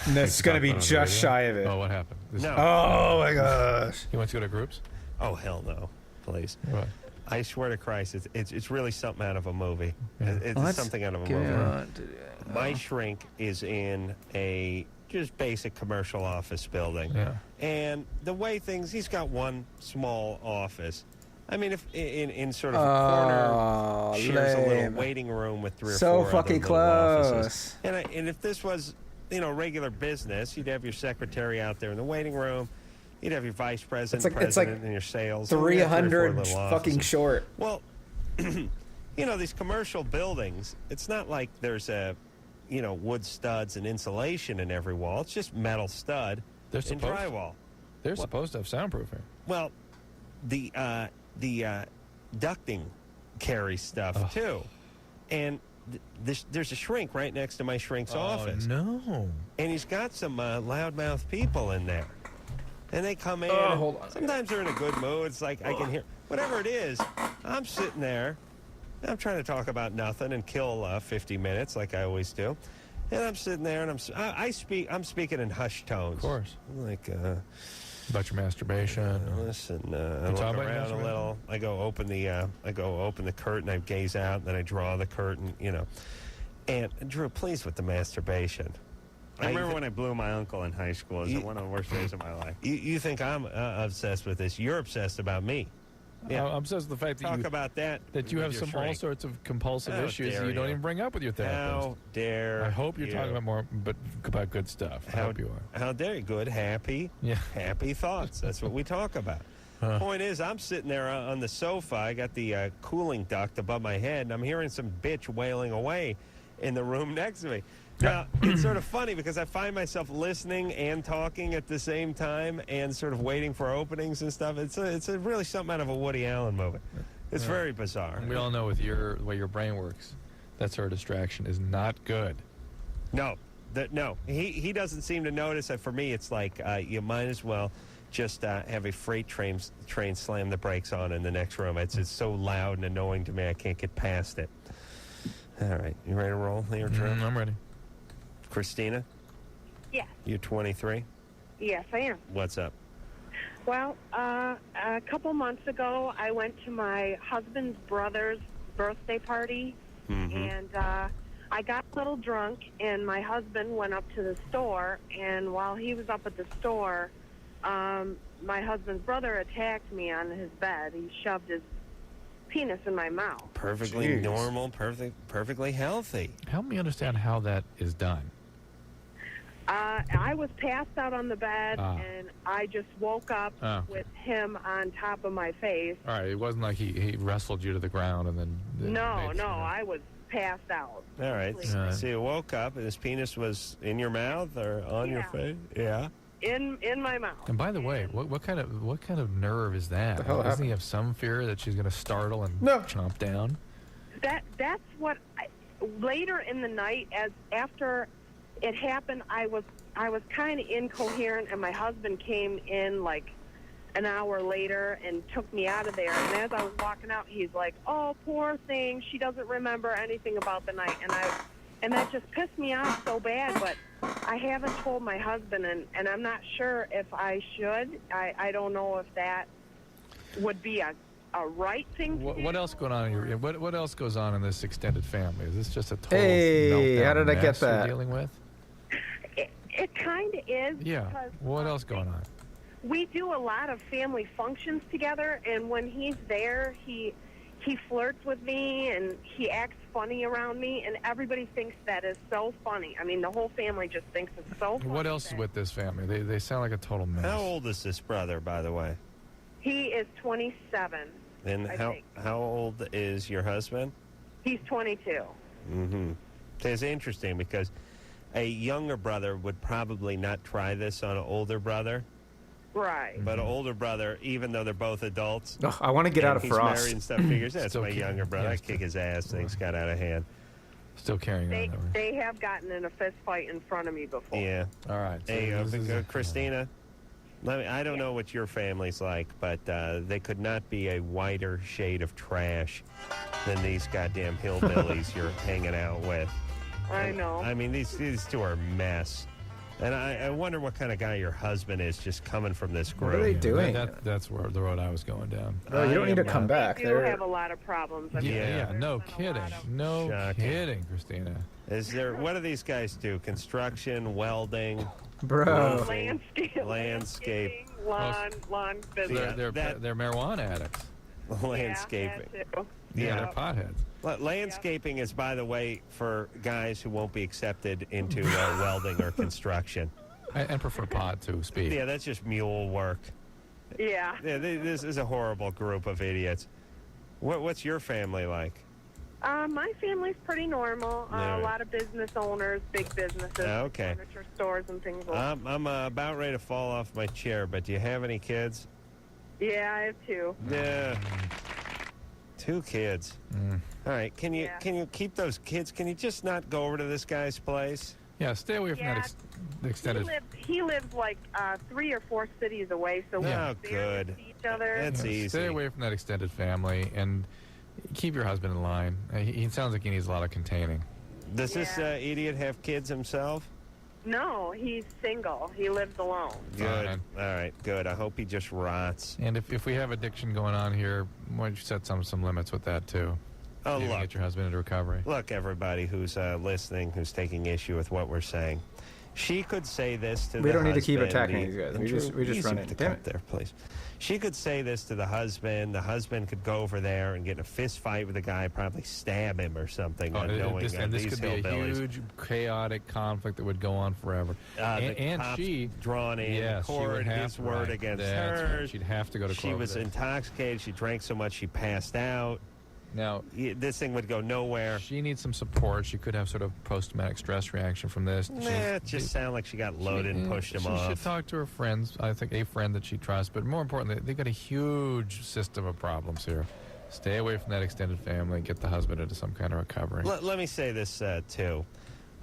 [SPEAKER 1] That's going to be
[SPEAKER 4] Talk about it on the
[SPEAKER 1] just
[SPEAKER 4] radio?
[SPEAKER 1] shy of it.
[SPEAKER 4] Oh, what happened?
[SPEAKER 3] No.
[SPEAKER 1] Oh, my gosh.
[SPEAKER 4] You want to go to groups?
[SPEAKER 3] Oh, hell no. Please.
[SPEAKER 4] What?
[SPEAKER 3] I swear to Christ, it's really something out of a movie.
[SPEAKER 4] Yeah.
[SPEAKER 3] It's
[SPEAKER 1] Let's
[SPEAKER 3] something out of a
[SPEAKER 1] get
[SPEAKER 3] movie.
[SPEAKER 1] on to
[SPEAKER 3] My shrink is in a just basic commercial office building.
[SPEAKER 4] Yeah.
[SPEAKER 3] And the way he's got one small office. I mean, if in sort of a
[SPEAKER 1] Oh,
[SPEAKER 3] corner, shares a little
[SPEAKER 1] lame.
[SPEAKER 3] waiting room with 3 or
[SPEAKER 1] So
[SPEAKER 3] 4
[SPEAKER 1] fucking
[SPEAKER 3] other little offices.
[SPEAKER 1] close.
[SPEAKER 3] And if this was, regular business, you'd have your secretary out there in the waiting room. You'd have your vice president,
[SPEAKER 1] It's like
[SPEAKER 3] and your sales. and you'd have 3 or 4
[SPEAKER 1] 300
[SPEAKER 3] little
[SPEAKER 1] fucking
[SPEAKER 3] offices.
[SPEAKER 1] short.
[SPEAKER 3] Well, these commercial buildings, it's not like there's wood studs and insulation in every wall. It's just metal stud
[SPEAKER 4] They're
[SPEAKER 3] and
[SPEAKER 4] supposed to.
[SPEAKER 3] drywall.
[SPEAKER 4] They're supposed to have soundproofing.
[SPEAKER 3] Well, the ducting carries stuff too, and there's a shrink right next to my shrink's office.
[SPEAKER 4] No.
[SPEAKER 3] And he's got some loudmouth people in there. And they come in.
[SPEAKER 1] Oh, hold on.
[SPEAKER 3] Sometimes they're in a good mood. It's like I can hear whatever it is. I'm sitting there. I'm trying to talk about nothing and kill 50 minutes like I always do. And I'm sitting there and I'm speaking in hushed tones.
[SPEAKER 4] Of course.
[SPEAKER 3] Like
[SPEAKER 4] About your masturbation.
[SPEAKER 3] listen, I
[SPEAKER 4] You
[SPEAKER 3] look
[SPEAKER 4] talk about
[SPEAKER 3] around a
[SPEAKER 4] masturbation?
[SPEAKER 3] little. I go open the curtain. I gaze out, and then I draw the curtain. And Drew, please with the masturbation.
[SPEAKER 15] I remember when I blew my uncle in high school. It was one of the worst days of my life.
[SPEAKER 3] You think I'm obsessed with this? You're obsessed about me.
[SPEAKER 4] Yeah. I'm obsessed with the fact that
[SPEAKER 3] Talk about that.
[SPEAKER 4] that you
[SPEAKER 3] with
[SPEAKER 4] have
[SPEAKER 3] your
[SPEAKER 4] some all
[SPEAKER 3] shrink.
[SPEAKER 4] sorts of compulsive
[SPEAKER 3] How
[SPEAKER 4] issues that
[SPEAKER 3] dare
[SPEAKER 4] you don't
[SPEAKER 3] you.
[SPEAKER 4] even bring up with your therapist.
[SPEAKER 3] How dare
[SPEAKER 4] I hope you're
[SPEAKER 3] you.
[SPEAKER 4] talking about good stuff. I hope you are.
[SPEAKER 3] How dare you? Good, happy thoughts. That's what we talk about. Point is, I'm sitting there on the sofa. I got the cooling duct above my head, and I'm hearing some bitch wailing away in the room next to me. Now, it's sort of funny because I find myself listening and talking at the same time and sort of waiting for openings and stuff. It's really something out of a Woody Allen movie. It's very bizarre.
[SPEAKER 4] And we all know with the way your brain works, that sort of distraction is not good.
[SPEAKER 3] No, he doesn't seem to notice that. For me, it's like you might as well just have a freight train slam the brakes on in the next room. It's so loud and annoying to me, I can't get past it. All right, you ready to roll here, Drew?
[SPEAKER 4] I'm ready.
[SPEAKER 3] Christina?
[SPEAKER 16] Yes.
[SPEAKER 3] You're 23?
[SPEAKER 16] Yes, I am.
[SPEAKER 3] What's up?
[SPEAKER 16] Well, a couple months ago, I went to my husband's brother's birthday party, and I got a little drunk, and my husband went up to the store, and while he was up at the store, my husband's brother attacked me on his bed. He shoved his penis in my mouth.
[SPEAKER 3] Perfectly normal, perfectly healthy.
[SPEAKER 4] Help me understand how that is done.
[SPEAKER 16] I I was passed out on the bed, and I just woke up with him on top of my face.
[SPEAKER 4] All right, it wasn't like he wrestled you to the ground and then...
[SPEAKER 16] No, I was passed out.
[SPEAKER 3] All right. So you woke up and his penis was in your mouth or on your face? Yeah.
[SPEAKER 16] In my mouth.
[SPEAKER 4] And by the way, what kind of nerve is that?
[SPEAKER 1] The hell
[SPEAKER 4] Doesn't
[SPEAKER 1] happened?
[SPEAKER 4] he have some fear that she's going to startle and chomp down?
[SPEAKER 16] That's what later in the night, after it happened, I was kind of incoherent, and my husband came in like an hour later and took me out of there. And as I was walking out, he's like, "Oh, poor thing, she doesn't remember anything about the night." And that just pissed me off so bad. But I haven't told my husband, and I'm not sure if I should. I don't know if that would be a right thing to do.
[SPEAKER 4] What else going on in your? What else goes on in this extended family? Is this just a total
[SPEAKER 1] Hey, how
[SPEAKER 4] meltdown
[SPEAKER 1] did I get
[SPEAKER 4] mess you're
[SPEAKER 1] that?
[SPEAKER 4] dealing with?
[SPEAKER 16] It kind of is.
[SPEAKER 4] Yeah.
[SPEAKER 16] Because,
[SPEAKER 4] What else going on?
[SPEAKER 16] we do a lot of family functions together, and when he's there, he flirts with me and he acts funny around me, and everybody thinks that is so funny. I mean, the whole family just thinks it's so funny.
[SPEAKER 4] What else is with this family? They sound like a total mess.
[SPEAKER 3] How old is this brother, by the way?
[SPEAKER 16] He is 27.
[SPEAKER 3] And
[SPEAKER 16] I
[SPEAKER 3] how
[SPEAKER 16] think.
[SPEAKER 3] old is your husband?
[SPEAKER 16] He's 22.
[SPEAKER 3] Mm-hmm. It's interesting because a younger brother would probably not try this on an older brother.
[SPEAKER 16] Right.
[SPEAKER 3] But an older brother, even though they're both adults,
[SPEAKER 1] Oh, I want to get out of
[SPEAKER 3] he's
[SPEAKER 1] Frost.
[SPEAKER 3] married and stuff, figures that's
[SPEAKER 4] Still
[SPEAKER 3] my younger brother.
[SPEAKER 4] yeah,
[SPEAKER 3] I kick his ass. Things got out of hand.
[SPEAKER 4] Still carrying on that way.
[SPEAKER 16] They have gotten in a fist fight in front of me before.
[SPEAKER 3] Yeah.
[SPEAKER 4] All right. So
[SPEAKER 3] Hey,
[SPEAKER 4] this is
[SPEAKER 3] Christina, I don't know what your family's like, but they could not be a whiter shade of trash than these goddamn hillbillies you're hanging out with.
[SPEAKER 16] I know.
[SPEAKER 3] I mean, these two are a mess. And I wonder what kind of guy your husband is just coming from this group.
[SPEAKER 1] What are they doing?
[SPEAKER 4] That's where the road I was going down.
[SPEAKER 1] No, you don't need to come back.
[SPEAKER 16] They do have a lot of problems. I mean,
[SPEAKER 4] Yeah, no
[SPEAKER 16] there's been a
[SPEAKER 4] kidding.
[SPEAKER 16] lot of-
[SPEAKER 4] No
[SPEAKER 3] Shocking.
[SPEAKER 4] kidding, Christina.
[SPEAKER 3] What do these guys do? Construction, welding,
[SPEAKER 1] Bro.
[SPEAKER 16] Landscape, lawn business.
[SPEAKER 4] They're marijuana addicts.
[SPEAKER 3] landscaping.
[SPEAKER 16] Yeah, that too.
[SPEAKER 4] Yeah, they're potheads.
[SPEAKER 3] Landscaping is, by the way, for guys who won't be accepted into welding or construction.
[SPEAKER 4] And prefer pot to speed.
[SPEAKER 3] Yeah, that's just mule work.
[SPEAKER 16] Yeah.
[SPEAKER 3] This is a horrible group of idiots. What's your family like?
[SPEAKER 16] My family's pretty normal.
[SPEAKER 3] Yeah.
[SPEAKER 16] A lot of business owners, big businesses,
[SPEAKER 3] Okay.
[SPEAKER 16] furniture stores, and things like that.
[SPEAKER 3] I'm about ready to fall off my chair, but do you have any kids?
[SPEAKER 16] Yeah, I have two.
[SPEAKER 3] Yeah. 2 kids. All right. Can you keep those kids? Can you just not go over to this guy's place?
[SPEAKER 4] Yeah, stay away from that extended.
[SPEAKER 16] He lives like 3 or 4 cities away, so we
[SPEAKER 3] Oh,
[SPEAKER 16] barely
[SPEAKER 3] good.
[SPEAKER 16] see each other.
[SPEAKER 3] That's easy.
[SPEAKER 4] Stay away from that extended family and keep your husband in line. He sounds like he needs a lot of containing.
[SPEAKER 3] Does this idiot have kids himself?
[SPEAKER 16] No, he's single. He lives alone.
[SPEAKER 3] Good. All right, good. I hope he just rots.
[SPEAKER 4] And if we have addiction going on here, why don't you set some limits with that too?
[SPEAKER 3] Oh,
[SPEAKER 4] So you can
[SPEAKER 3] look.
[SPEAKER 4] get your husband into recovery.
[SPEAKER 3] Look, everybody who's listening, who's taking issue with what we're saying. She could say this to the husband.
[SPEAKER 1] We don't need to keep attacking
[SPEAKER 3] the-
[SPEAKER 1] these guys.
[SPEAKER 3] and
[SPEAKER 1] We just
[SPEAKER 3] easy
[SPEAKER 1] run
[SPEAKER 3] with
[SPEAKER 1] it.
[SPEAKER 3] the
[SPEAKER 1] Damn
[SPEAKER 3] cut
[SPEAKER 1] it.
[SPEAKER 3] there, please. She could say this to the husband. The husband could go over there and get in a fist fight with the guy, probably stab him or something, unknowing
[SPEAKER 4] this
[SPEAKER 3] these
[SPEAKER 4] could be a
[SPEAKER 3] hillbillies.
[SPEAKER 4] huge, chaotic conflict that would go on forever.
[SPEAKER 3] The
[SPEAKER 4] and
[SPEAKER 3] cops
[SPEAKER 4] she
[SPEAKER 3] drawn in
[SPEAKER 4] yes, she
[SPEAKER 3] court,
[SPEAKER 4] would have
[SPEAKER 3] his
[SPEAKER 4] to,
[SPEAKER 3] word
[SPEAKER 4] right,
[SPEAKER 3] against
[SPEAKER 4] that's
[SPEAKER 3] her.
[SPEAKER 4] right. She'd have to go to court.
[SPEAKER 3] She was
[SPEAKER 4] with it.
[SPEAKER 3] intoxicated. She drank so much she passed out.
[SPEAKER 4] Now,
[SPEAKER 3] this thing would go nowhere.
[SPEAKER 4] She needs some support. She could have sort of post-traumatic stress reaction from this.
[SPEAKER 3] It just sounded like she got loaded and pushed him
[SPEAKER 4] She
[SPEAKER 3] off.
[SPEAKER 4] should talk to her friends. I think a friend that she trusts. But more importantly, they've got a huge system of problems here. Stay away from that extended family and get the husband into some kind of recovery.
[SPEAKER 3] Let me say this, too.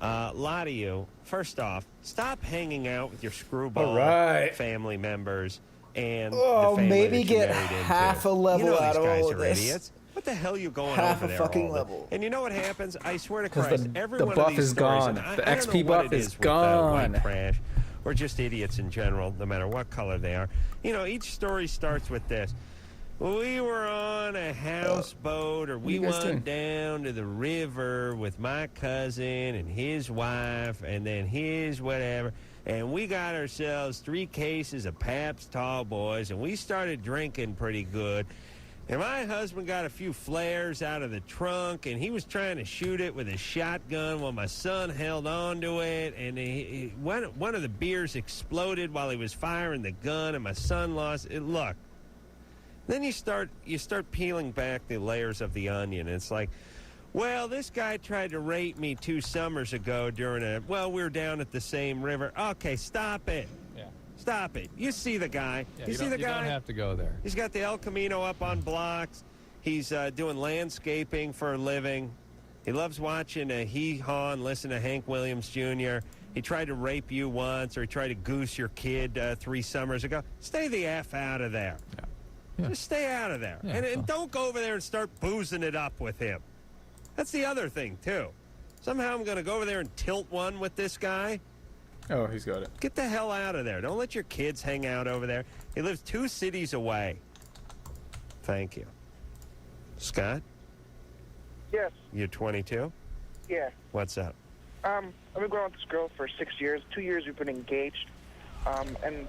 [SPEAKER 3] A lot of you, first off, stop hanging out with your screwball
[SPEAKER 1] All right.
[SPEAKER 3] family members and
[SPEAKER 1] Oh,
[SPEAKER 3] the family
[SPEAKER 1] maybe
[SPEAKER 3] that you
[SPEAKER 1] get
[SPEAKER 3] married into.
[SPEAKER 1] half a level
[SPEAKER 3] you know
[SPEAKER 1] out
[SPEAKER 3] these
[SPEAKER 1] of
[SPEAKER 3] guys
[SPEAKER 1] all
[SPEAKER 3] are
[SPEAKER 1] of this.
[SPEAKER 3] idiots. What the hell are you going
[SPEAKER 1] Half
[SPEAKER 3] over
[SPEAKER 1] a
[SPEAKER 3] there
[SPEAKER 1] fucking
[SPEAKER 3] all the-
[SPEAKER 1] level.
[SPEAKER 3] And you know what happens? I swear to
[SPEAKER 1] Because
[SPEAKER 3] Christ,
[SPEAKER 1] the
[SPEAKER 3] every one
[SPEAKER 1] buff
[SPEAKER 3] of these
[SPEAKER 1] is
[SPEAKER 3] stories,
[SPEAKER 1] gone.
[SPEAKER 3] and I
[SPEAKER 1] The
[SPEAKER 3] don't
[SPEAKER 1] XP
[SPEAKER 3] know what
[SPEAKER 1] buff
[SPEAKER 3] it
[SPEAKER 1] is
[SPEAKER 3] with,
[SPEAKER 1] gone.
[SPEAKER 3] white trash or just idiots in general, no matter what color they are. You know, each story starts with this. We were on a houseboat, or we
[SPEAKER 1] you guys
[SPEAKER 3] went down to the river with my cousin and his wife, and then his whatever, and we got ourselves 3 cases of Pabst Tall Boys, and we started drinking pretty good. And my husband got a few flares out of the trunk, and he was trying to shoot it with a shotgun while my son held on to it. And one of the beers exploded while he was firing the gun, and my son lost it. Look, then you start peeling back the layers of the onion. And it's like, well, this guy tried to rape me 2 summers ago we were down at the same river. Okay, stop it. Stop it. You see the guy.
[SPEAKER 4] Yeah,
[SPEAKER 3] you see the guy?
[SPEAKER 4] You don't have to go there.
[SPEAKER 3] He's got the El Camino up on blocks. He's doing landscaping for a living. He loves watching a hee-haw and listen to Hank Williams Jr. He tried to rape you once, or he tried to goose your kid 3 summers ago. Stay the F out of there. Yeah. Just stay out of there.
[SPEAKER 4] Yeah,
[SPEAKER 3] and don't go over there and start boozing it up with him. That's the other thing, too. Somehow I'm going to go over there and tilt one with this guy.
[SPEAKER 1] Oh, he's got it.
[SPEAKER 3] Get the hell out of there. Don't let your kids hang out over there. He lives 2 cities away. Thank you. Scott?
[SPEAKER 17] Yes.
[SPEAKER 3] You're 22?
[SPEAKER 17] Yeah.
[SPEAKER 3] What's up?
[SPEAKER 17] I've been going with this girl for 6 years. 2 years we've been engaged. And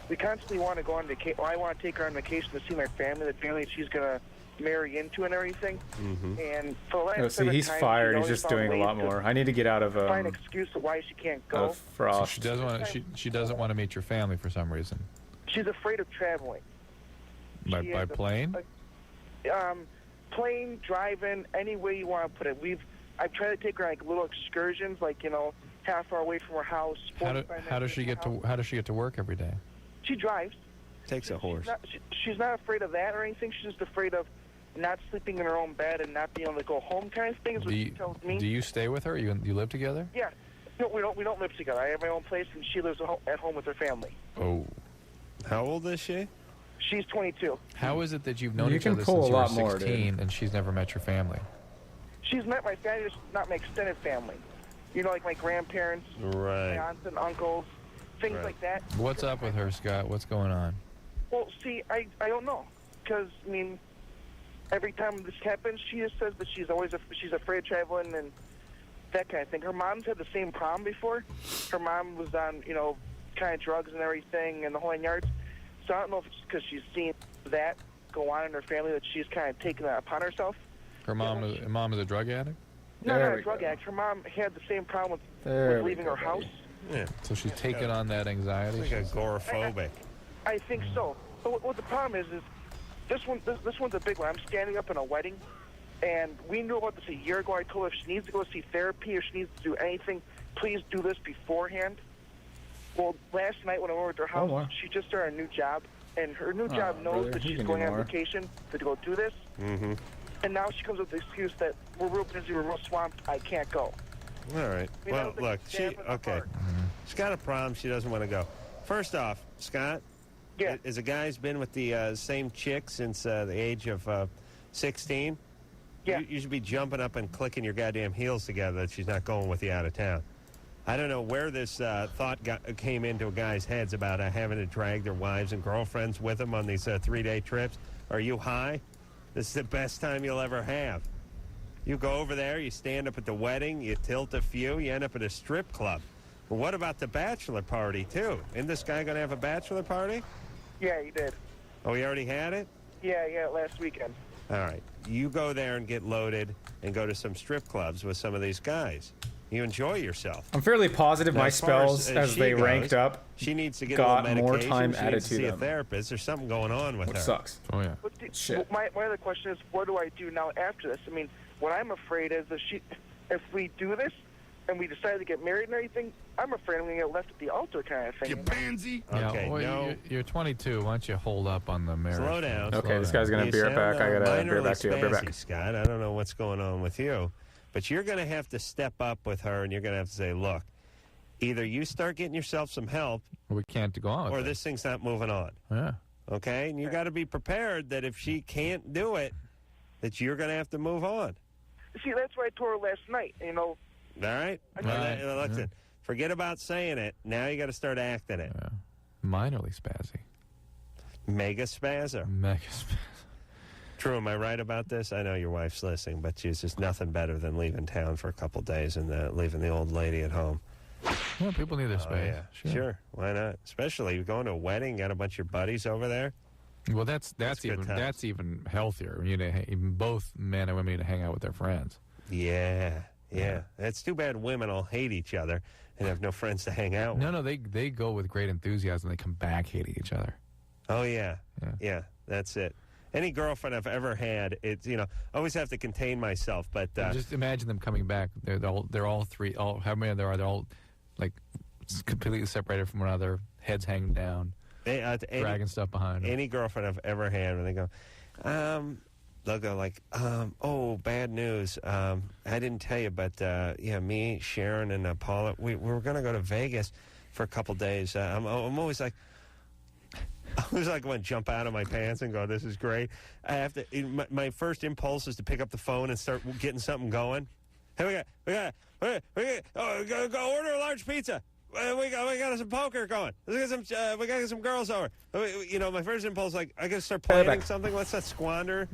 [SPEAKER 17] we constantly want to go on vacation. Well, I want to take her on vacation to see my family, the family she's going to marry into and everything.
[SPEAKER 3] Mm-hmm.
[SPEAKER 17] And for the last
[SPEAKER 1] Oh, see, he's
[SPEAKER 17] times,
[SPEAKER 1] fired.
[SPEAKER 17] she's
[SPEAKER 1] He's just
[SPEAKER 17] always
[SPEAKER 1] doing a lot
[SPEAKER 17] found ways
[SPEAKER 1] more. I need to get out of
[SPEAKER 17] to find an excuse of why she can't
[SPEAKER 1] out
[SPEAKER 17] go.
[SPEAKER 1] of Frost.
[SPEAKER 4] So she doesn't want to meet your family for some reason.
[SPEAKER 17] She's afraid of traveling.
[SPEAKER 4] By plane?
[SPEAKER 17] Plane, driving, any way you want to put it. I've tried to take her on, like, little excursions, like, half hour away from her house.
[SPEAKER 4] How does she get to work every day?
[SPEAKER 17] She drives.
[SPEAKER 3] Takes a horse.
[SPEAKER 17] She's not afraid of that or anything. She's just afraid of not sleeping in her own bed and not being able to go home, kind of thing. Is what she tells me.
[SPEAKER 4] Do you stay with her? You live together?
[SPEAKER 17] Yeah. No, we don't live together. I have my own place, and she lives at home with her family.
[SPEAKER 4] Oh.
[SPEAKER 3] How old is she?
[SPEAKER 17] She's 22.
[SPEAKER 4] How is it that you've known
[SPEAKER 1] You
[SPEAKER 4] each
[SPEAKER 1] can
[SPEAKER 4] other
[SPEAKER 1] pull
[SPEAKER 4] since
[SPEAKER 1] a
[SPEAKER 4] you were
[SPEAKER 1] lot more,
[SPEAKER 4] 16
[SPEAKER 1] dude.
[SPEAKER 4] and she's never met your family?
[SPEAKER 17] She's met my family, just not my extended family. Like my grandparents,
[SPEAKER 3] right,
[SPEAKER 17] my aunts and uncles, things like that.
[SPEAKER 4] What's up with her, Scott? What's going on?
[SPEAKER 17] Well, see, I don't know, because every time this happens, she just says that she's afraid of traveling and that kind of thing. Her mom's had the same problem before. Her mom was on kind of drugs and everything and the whole 9 yards. So I don't know if it's because she's seen that go on in her family that she's kind of taken that upon herself.
[SPEAKER 4] Her mom is a drug addict?
[SPEAKER 17] No, not a drug addict. Her mom had the same problem with leaving her house.
[SPEAKER 3] Yeah.
[SPEAKER 4] So she's taken on that anxiety?
[SPEAKER 3] Like agoraphobic.
[SPEAKER 17] I think so. But what the problem is this one's a big one. I'm standing up in a wedding, and we knew about this a year ago. I told her if she needs to go see therapy or she needs to do anything, please do this beforehand. Well, last night when I went to her house, she just started a new job, and her new job knows that she's going on vacation to go do this.
[SPEAKER 3] Mm-hmm.
[SPEAKER 17] And now she comes with the excuse that we're real busy, we're real swamped, I can't go.
[SPEAKER 3] All right. Well, look, she's got a problem. She doesn't want to go. First off, Scott, is a guy's been with the same chick since the age of 16?
[SPEAKER 17] Yeah.
[SPEAKER 3] You should be jumping up and clicking your goddamn heels together that she's not going with you out of town. I don't know where this thought came into a guy's heads about having to drag their wives and girlfriends with them on these 3-day trips. Are you high? This is the best time you'll ever have. You go over there, you stand up at the wedding, you tilt a few, you end up at a strip club. Well, what about the bachelor party, too? Isn't this guy going to have a bachelor party?
[SPEAKER 17] Yeah, he did.
[SPEAKER 3] Oh, he already had it?
[SPEAKER 17] Yeah, last weekend.
[SPEAKER 3] All right. You go there and get loaded and go to some strip clubs with some of these guys. You enjoy yourself.
[SPEAKER 1] I'm fairly positive
[SPEAKER 3] Now,
[SPEAKER 1] my
[SPEAKER 3] as far
[SPEAKER 1] spells, as
[SPEAKER 3] she
[SPEAKER 1] they
[SPEAKER 3] goes,
[SPEAKER 1] ranked up,
[SPEAKER 3] she needs to get
[SPEAKER 1] got
[SPEAKER 3] a little
[SPEAKER 1] more
[SPEAKER 3] medication.
[SPEAKER 1] time
[SPEAKER 3] She
[SPEAKER 1] added
[SPEAKER 3] needs
[SPEAKER 1] to
[SPEAKER 3] see a
[SPEAKER 1] them.
[SPEAKER 3] therapist. There's something going on with
[SPEAKER 1] Which
[SPEAKER 3] her.
[SPEAKER 1] sucks.
[SPEAKER 4] Oh, yeah.
[SPEAKER 1] Shit.
[SPEAKER 17] My other question is, what do I do now after this? What I'm afraid is that if we do this and we decide to get married and everything, I'm afraid I'm going to get left at the altar kind of thing.
[SPEAKER 8] You pansy.
[SPEAKER 3] Okay,
[SPEAKER 4] well, you're 22. Why don't you hold up on the marriage?
[SPEAKER 3] Slow down.
[SPEAKER 1] Okay, this guy's going to be right back. I got to be right back to you. I'll be right back.
[SPEAKER 3] Scott, I don't know what's going on with you, but you're going to have to step up with her, and you're going to have to say, look, either you start getting yourself some help,
[SPEAKER 4] we can't go on with
[SPEAKER 3] or
[SPEAKER 4] it.
[SPEAKER 3] this thing's not moving on.
[SPEAKER 4] Yeah.
[SPEAKER 3] Okay? And you got to be prepared that if she can't do it, that you're going to have to move on.
[SPEAKER 17] See, that's what I told her last night,
[SPEAKER 3] All right? Listen, forget about saying it. Now you got to start acting it.
[SPEAKER 4] Yeah. Minorly spazzy.
[SPEAKER 3] Mega spazzer.
[SPEAKER 4] Mega spazzy.
[SPEAKER 3] True, am I right about this? I know your wife's listening, but she's just nothing better than leaving town for a couple days and leaving the old lady at home.
[SPEAKER 4] Yeah, people need their space.
[SPEAKER 3] Yeah. Sure, why not? Especially you're going to a wedding, got a bunch of your buddies over there.
[SPEAKER 4] Well, that's even healthier. You know, even both men and women need to hang out with their friends.
[SPEAKER 3] Yeah. It's too bad women all hate each other and have no friends to hang out with.
[SPEAKER 4] No, they go with great enthusiasm. They come back hating each other.
[SPEAKER 3] Oh, yeah, that's it. Any girlfriend I've ever had, it's, I always have to contain myself, but...
[SPEAKER 4] just imagine them coming back. They're all three, how many there are, they're all, like, completely separated from one another, heads hanging down, dragging stuff behind them.
[SPEAKER 3] Any girlfriend I've ever had, when they go, they'll go like, oh, bad news. I didn't tell you, but, me, Sharon, and Paula, we were going to go to Vegas for a couple days. I'm always like... I was like, going to jump out of my pants and go, this is great. I have to, my first impulse is to pick up the phone and start getting something going. Hey, we got go order a large pizza. We got some poker going. We got some girls over. My first impulse, like, I got to start planning something. Let's not squander.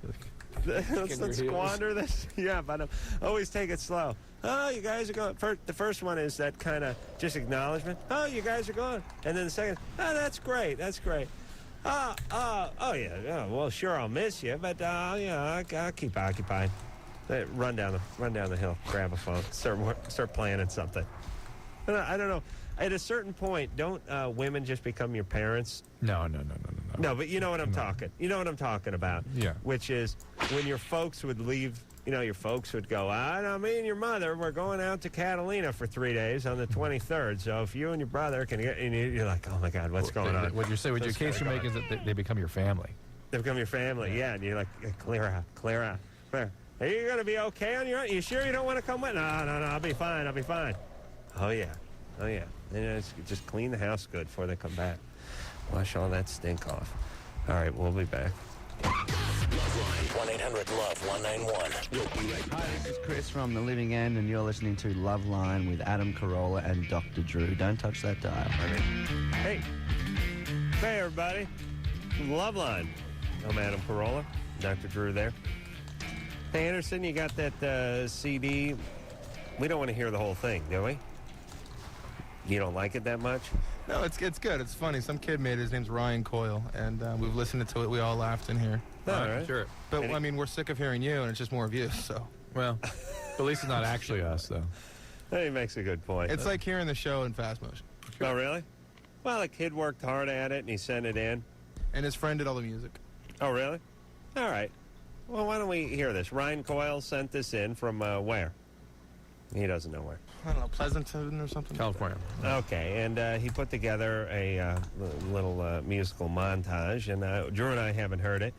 [SPEAKER 3] Let's not squander this. Yeah, but always take it slow. Oh, you guys are going. The first one is that kind of just acknowledgement. Oh, you guys are going. And then the second, oh, that's great. That's great. Oh, yeah. Well, sure, I'll miss you, but I'll keep occupied. Run down the hill, grab a phone, start planning something. I don't know. At a certain point, don't women just become your parents?
[SPEAKER 4] No.
[SPEAKER 3] No, but you know what I'm talking. You know what I'm talking about.
[SPEAKER 4] Yeah.
[SPEAKER 3] Which is when your folks would leave. Your folks would go, me and your mother, we're going out to Catalina for 3 days on the 23rd. So if you and your brother can get, and you're like, oh my God, what's going on?
[SPEAKER 4] What your case you're making is that they become your family.
[SPEAKER 3] They become your family, yeah. And you're like, clear out. Are you going to be okay on your own? You sure you don't want to come with? No, I'll be fine. Oh yeah. And just clean the house good before they come back. Wash all that stink off. All right, we'll be back.
[SPEAKER 12] Loveline, 1-800-LOVE-191. We'll be right back.
[SPEAKER 18] Hi, this is Chris from The Living End, and you're listening to Loveline with Adam Carolla and Dr. Drew. Don't touch that dial.
[SPEAKER 3] Hey, everybody. Loveline. I'm Adam Carolla. Dr. Drew there. Hey, Anderson, you got that CD? We don't want to hear the whole thing, do we? You don't like it that much?
[SPEAKER 11] No, it's good. It's funny. Some kid made it. His name's Ryan Coyle, and we've listened to it. We all laughed in here.
[SPEAKER 3] All right.
[SPEAKER 4] Sure.
[SPEAKER 11] But, we're sick of hearing you, and it's just more of you, so.
[SPEAKER 4] Well, at least it's not actually us, though.
[SPEAKER 3] He makes a good point.
[SPEAKER 11] It's like hearing the show in fast motion.
[SPEAKER 3] Oh, really? Well, the kid worked hard at it, and he sent it in.
[SPEAKER 11] And his friend did all the music.
[SPEAKER 3] Oh, really? All right. Well, why don't we hear this? Ryan Coyle sent this in from where? He doesn't know where.
[SPEAKER 11] I don't know, Pleasanton or something?
[SPEAKER 4] California.
[SPEAKER 3] Okay, and he put together a little musical montage, and Drew and I haven't heard it,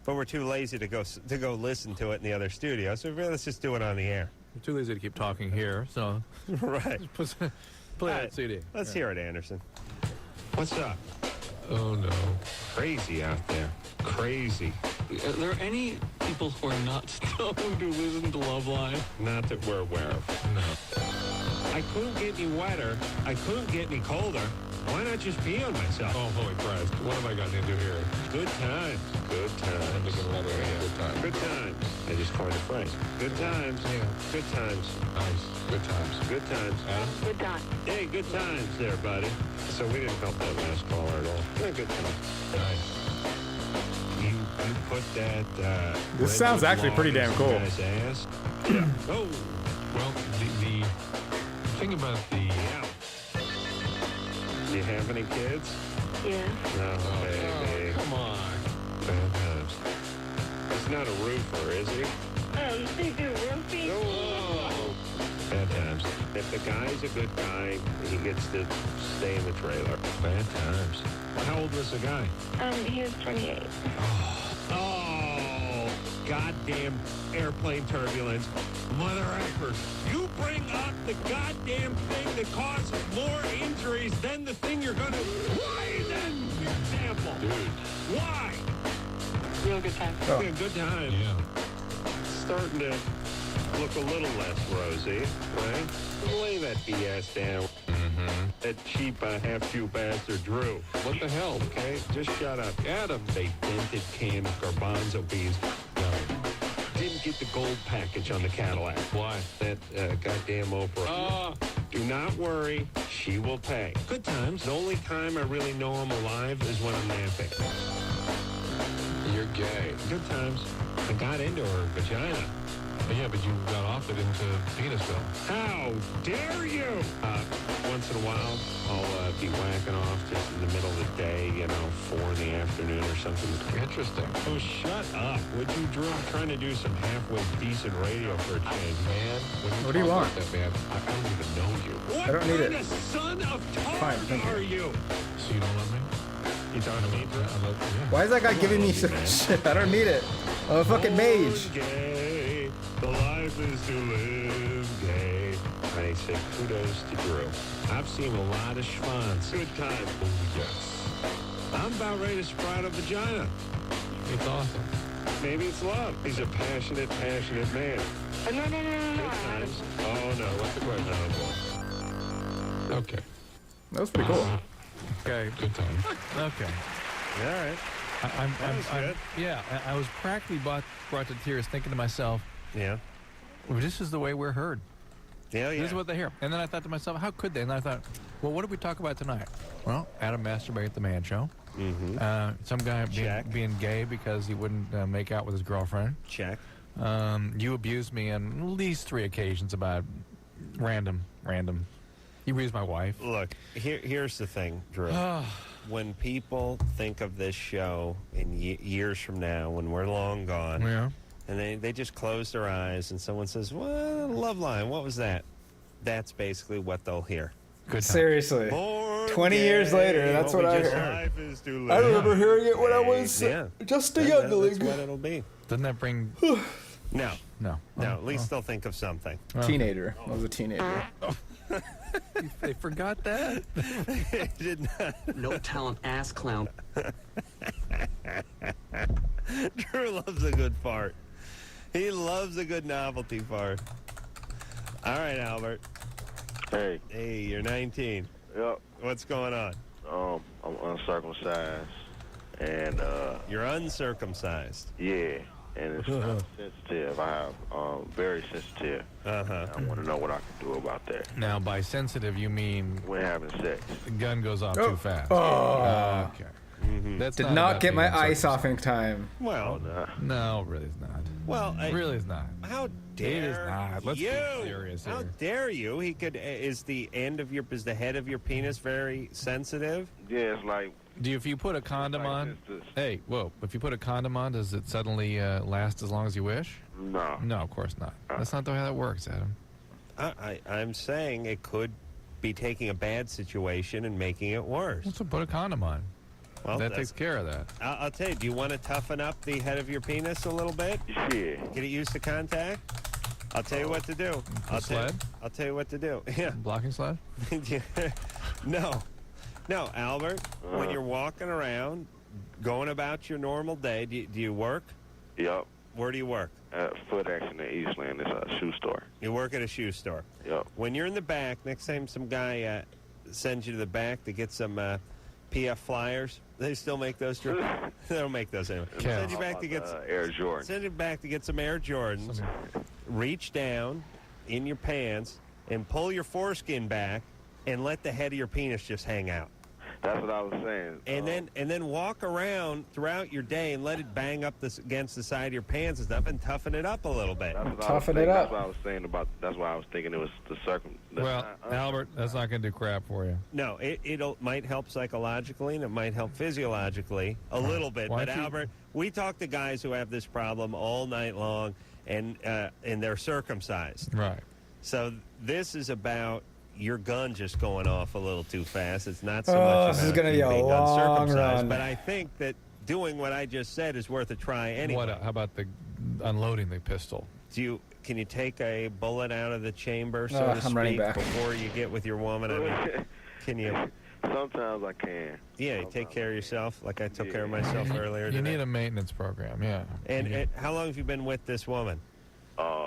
[SPEAKER 3] but we're too lazy to go listen to it in the other studio, so let's just do it on the air.
[SPEAKER 4] We're too lazy to keep talking here, so...
[SPEAKER 3] Right.
[SPEAKER 4] Play that CD.
[SPEAKER 3] Let's hear it, Anderson. What's up?
[SPEAKER 4] Oh, no.
[SPEAKER 19] Crazy out there. Crazy. Are there any people who are not stoned who listen to Loveline?
[SPEAKER 3] Not that we're aware of.
[SPEAKER 19] No.
[SPEAKER 3] I couldn't get any wetter. I couldn't get any colder. Why not just pee on myself?
[SPEAKER 19] Oh, holy Christ. What have I gotten into here?
[SPEAKER 3] Good times. Good times.
[SPEAKER 19] Good times.
[SPEAKER 3] Good times. I just coined a phrase. Good times.
[SPEAKER 19] Yeah.
[SPEAKER 3] Good times.
[SPEAKER 19] Nice. Good times.
[SPEAKER 3] Good times.
[SPEAKER 19] Adam?
[SPEAKER 2] Good time.
[SPEAKER 3] Hey, good times there, buddy. So we didn't help that last caller at all. Yeah, good times.
[SPEAKER 19] Nice.
[SPEAKER 3] You put that...
[SPEAKER 1] This sounds actually pretty damn cool.
[SPEAKER 3] Ass. Yeah. Oh.
[SPEAKER 19] Well, the thing about the...
[SPEAKER 3] Yeah. Do you have any kids?
[SPEAKER 2] Yeah.
[SPEAKER 3] No, baby.
[SPEAKER 19] Come on.
[SPEAKER 3] Bad times. He's not a roofer, is he?
[SPEAKER 2] They do roofing.
[SPEAKER 3] Oh. Bad times. If the guy's a good guy, he gets to stay in the trailer. Bad times. Well, how old was the guy?
[SPEAKER 9] He was 28.
[SPEAKER 3] Oh, goddamn airplane turbulence. Mother effers. You bring up the goddamn thing that causes more injuries than the thing you're going to... Why then? Example.
[SPEAKER 19] Dude.
[SPEAKER 3] Why?
[SPEAKER 2] Real good time.
[SPEAKER 3] Oh. Yeah, good time.
[SPEAKER 19] Yeah.
[SPEAKER 3] Starting to look a little less rosy, right? Lay that BS down.
[SPEAKER 19] Mm-hmm.
[SPEAKER 3] That cheap half-Jew bastard Drew.
[SPEAKER 19] What the hell?
[SPEAKER 3] Okay, just shut up.
[SPEAKER 19] Adam.
[SPEAKER 3] They dented canned garbanzo beans.
[SPEAKER 19] No.
[SPEAKER 3] Didn't get the gold package on the Cadillac.
[SPEAKER 19] Why?
[SPEAKER 3] That goddamn Oprah. Do not worry, she will pay. Good times. The only time I really know I'm alive is when I'm napping.
[SPEAKER 19] gay.
[SPEAKER 15] Good times. I got into her vagina.
[SPEAKER 19] Yeah, but you got off it into Penisville.
[SPEAKER 15] How dare you? Once in a while, I'll be whacking off just in the middle of the day, 4 in the afternoon or something.
[SPEAKER 19] Interesting.
[SPEAKER 15] Oh, shut up. Would you, Drew? I'm trying to do some halfway decent radio for a change.
[SPEAKER 19] Man,
[SPEAKER 1] What do you want?
[SPEAKER 19] That, man, I don't even know you.
[SPEAKER 15] What
[SPEAKER 1] I don't need
[SPEAKER 15] kind
[SPEAKER 1] it.
[SPEAKER 15] of son of
[SPEAKER 1] Fine,
[SPEAKER 15] Tard
[SPEAKER 1] thank you.
[SPEAKER 15] are you?
[SPEAKER 19] So you don't love me?
[SPEAKER 15] You talking to me, Drew?
[SPEAKER 1] Why is that guy giving me some shit? I don't need it. I'm a fucking mage.
[SPEAKER 15] Gay. The life is to live gay. I say kudos to Drew. I've seen a lot of schwanz. Good time. Oh, yes. I'm about ready to sprout a vagina.
[SPEAKER 19] It's awesome.
[SPEAKER 15] Maybe it's love. He's a passionate man.
[SPEAKER 16] No.
[SPEAKER 15] Good times. Oh, no. What's the question? Oh, boy.
[SPEAKER 19] Okay.
[SPEAKER 1] That was pretty cool.
[SPEAKER 4] Okay.
[SPEAKER 19] Good time.
[SPEAKER 4] Okay.
[SPEAKER 3] All right.
[SPEAKER 4] I was practically brought to tears thinking to myself,
[SPEAKER 3] Yeah.
[SPEAKER 4] well, this is the way we're heard.
[SPEAKER 3] Yeah.
[SPEAKER 4] This is what they hear. And then I thought to myself, how could they? And I thought, well, what did we talk about tonight? Well, Adam masturbate at the man show.
[SPEAKER 3] Mm-hmm.
[SPEAKER 4] Some guy being gay because he wouldn't make out with his girlfriend.
[SPEAKER 3] Check.
[SPEAKER 4] You abused me on at least 3 occasions about random. You abused my wife.
[SPEAKER 3] Look, here's the thing, Drew. When people think of this show in years from now, when we're long gone,
[SPEAKER 4] Yeah.
[SPEAKER 3] and they just close their eyes, and someone says, well, Loveline, what was that? That's basically what they'll hear.
[SPEAKER 4] Good time.
[SPEAKER 1] Seriously.
[SPEAKER 3] Born
[SPEAKER 1] 20 years later, that's what I
[SPEAKER 3] just
[SPEAKER 1] heard.
[SPEAKER 3] life is to
[SPEAKER 1] I
[SPEAKER 3] live.
[SPEAKER 1] remember hearing it when I was just a youngling.
[SPEAKER 3] That's what it'll be.
[SPEAKER 4] Doesn't that bring...
[SPEAKER 3] No.
[SPEAKER 4] No.
[SPEAKER 3] At least they'll think of something.
[SPEAKER 1] Teenager. I was a teenager.
[SPEAKER 4] They forgot that?
[SPEAKER 3] They did not.
[SPEAKER 12] No talent ass clown.
[SPEAKER 3] Drew loves a good fart. He loves a good novelty fart. All right, Albert.
[SPEAKER 5] Hey.
[SPEAKER 3] Hey, you're 19.
[SPEAKER 5] Yep.
[SPEAKER 3] What's going on?
[SPEAKER 5] I'm uncircumcised, and
[SPEAKER 3] You're uncircumcised.
[SPEAKER 5] yeah, and it's kind of sensitive. I have very sensitive.
[SPEAKER 3] Uh-huh.
[SPEAKER 5] I want to know what I can do about that.
[SPEAKER 4] Now, by sensitive, you mean
[SPEAKER 5] When having sex.
[SPEAKER 4] the gun goes off too fast.
[SPEAKER 1] Oh.
[SPEAKER 4] Okay.
[SPEAKER 3] Mm-hmm.
[SPEAKER 4] That's
[SPEAKER 1] Did
[SPEAKER 4] not
[SPEAKER 1] not
[SPEAKER 4] about
[SPEAKER 1] get
[SPEAKER 4] being
[SPEAKER 1] my ice off
[SPEAKER 4] uncircumcised.
[SPEAKER 1] in time.
[SPEAKER 3] Well,
[SPEAKER 4] No, really it's not.
[SPEAKER 3] well,
[SPEAKER 4] Really it's not.
[SPEAKER 3] how dare
[SPEAKER 4] It is not. Let's
[SPEAKER 3] you?
[SPEAKER 4] be serious
[SPEAKER 3] How
[SPEAKER 4] here.
[SPEAKER 3] dare you? He could. Is the head of your penis very sensitive?
[SPEAKER 5] Yeah, it's like
[SPEAKER 4] If you put a condom on,
[SPEAKER 5] this.
[SPEAKER 4] if you put a condom on, does it suddenly last as long as you wish?
[SPEAKER 5] No.
[SPEAKER 4] No, of course not. That's not the way that works, Adam.
[SPEAKER 3] I'm saying it could be taking a bad situation and making it worse.
[SPEAKER 4] So put a condom on.
[SPEAKER 3] Well,
[SPEAKER 4] That takes care of that.
[SPEAKER 3] I'll tell you, do you want to toughen up the head of your penis a little bit?
[SPEAKER 5] Yeah.
[SPEAKER 3] Get it used to contact? I'll tell you what to do. I'll tell you what to do. Yeah.
[SPEAKER 4] Blocking sled?
[SPEAKER 3] No, Albert, when you're walking around, going about your normal day, do you work?
[SPEAKER 5] Yep.
[SPEAKER 3] Where do you work?
[SPEAKER 5] Foot Action in Eastland. It's a shoe store.
[SPEAKER 3] You work at a shoe store.
[SPEAKER 5] Yep.
[SPEAKER 3] When you're in the back, next time some guy sends you to the back to get some PF flyers, they still make those. They don't make those anymore. Send you back to get
[SPEAKER 5] Air Jordan.
[SPEAKER 3] Send you back to get some Air Jordans. Reach down in your pants and pull your foreskin back and let the head of your penis just hang out.
[SPEAKER 5] That's what I was saying.
[SPEAKER 3] And then walk around throughout your day and let it bang up against the side of your pants and stuff and toughen it up a little bit.
[SPEAKER 1] Toughen it up.
[SPEAKER 5] That's what I was saying about. That's why I was thinking it was the
[SPEAKER 4] Well, Albert, that's not going to do crap for you.
[SPEAKER 3] No, it might help psychologically and it might help physiologically a little bit. But Albert, we talk to guys who have this problem all night long and they're circumcised.
[SPEAKER 4] Right.
[SPEAKER 3] So this is about your gun just going off a little too fast. It's not so much
[SPEAKER 1] this is
[SPEAKER 3] about
[SPEAKER 1] gonna
[SPEAKER 3] you
[SPEAKER 1] be a
[SPEAKER 3] being
[SPEAKER 1] long
[SPEAKER 3] uncircumcised.
[SPEAKER 1] run.
[SPEAKER 3] But I think that doing what I just said is worth a try anyway.
[SPEAKER 4] How about the unloading the pistol?
[SPEAKER 3] Can you take a bullet out of the chamber, so to
[SPEAKER 1] I'm running
[SPEAKER 3] speak,
[SPEAKER 1] back.
[SPEAKER 3] before you get with your woman? I mean, can you?
[SPEAKER 5] Sometimes I can.
[SPEAKER 3] Yeah, you take care of yourself, like I took care of myself earlier
[SPEAKER 4] You
[SPEAKER 3] today.
[SPEAKER 4] need a maintenance program, yeah.
[SPEAKER 3] And how long have you been with this woman?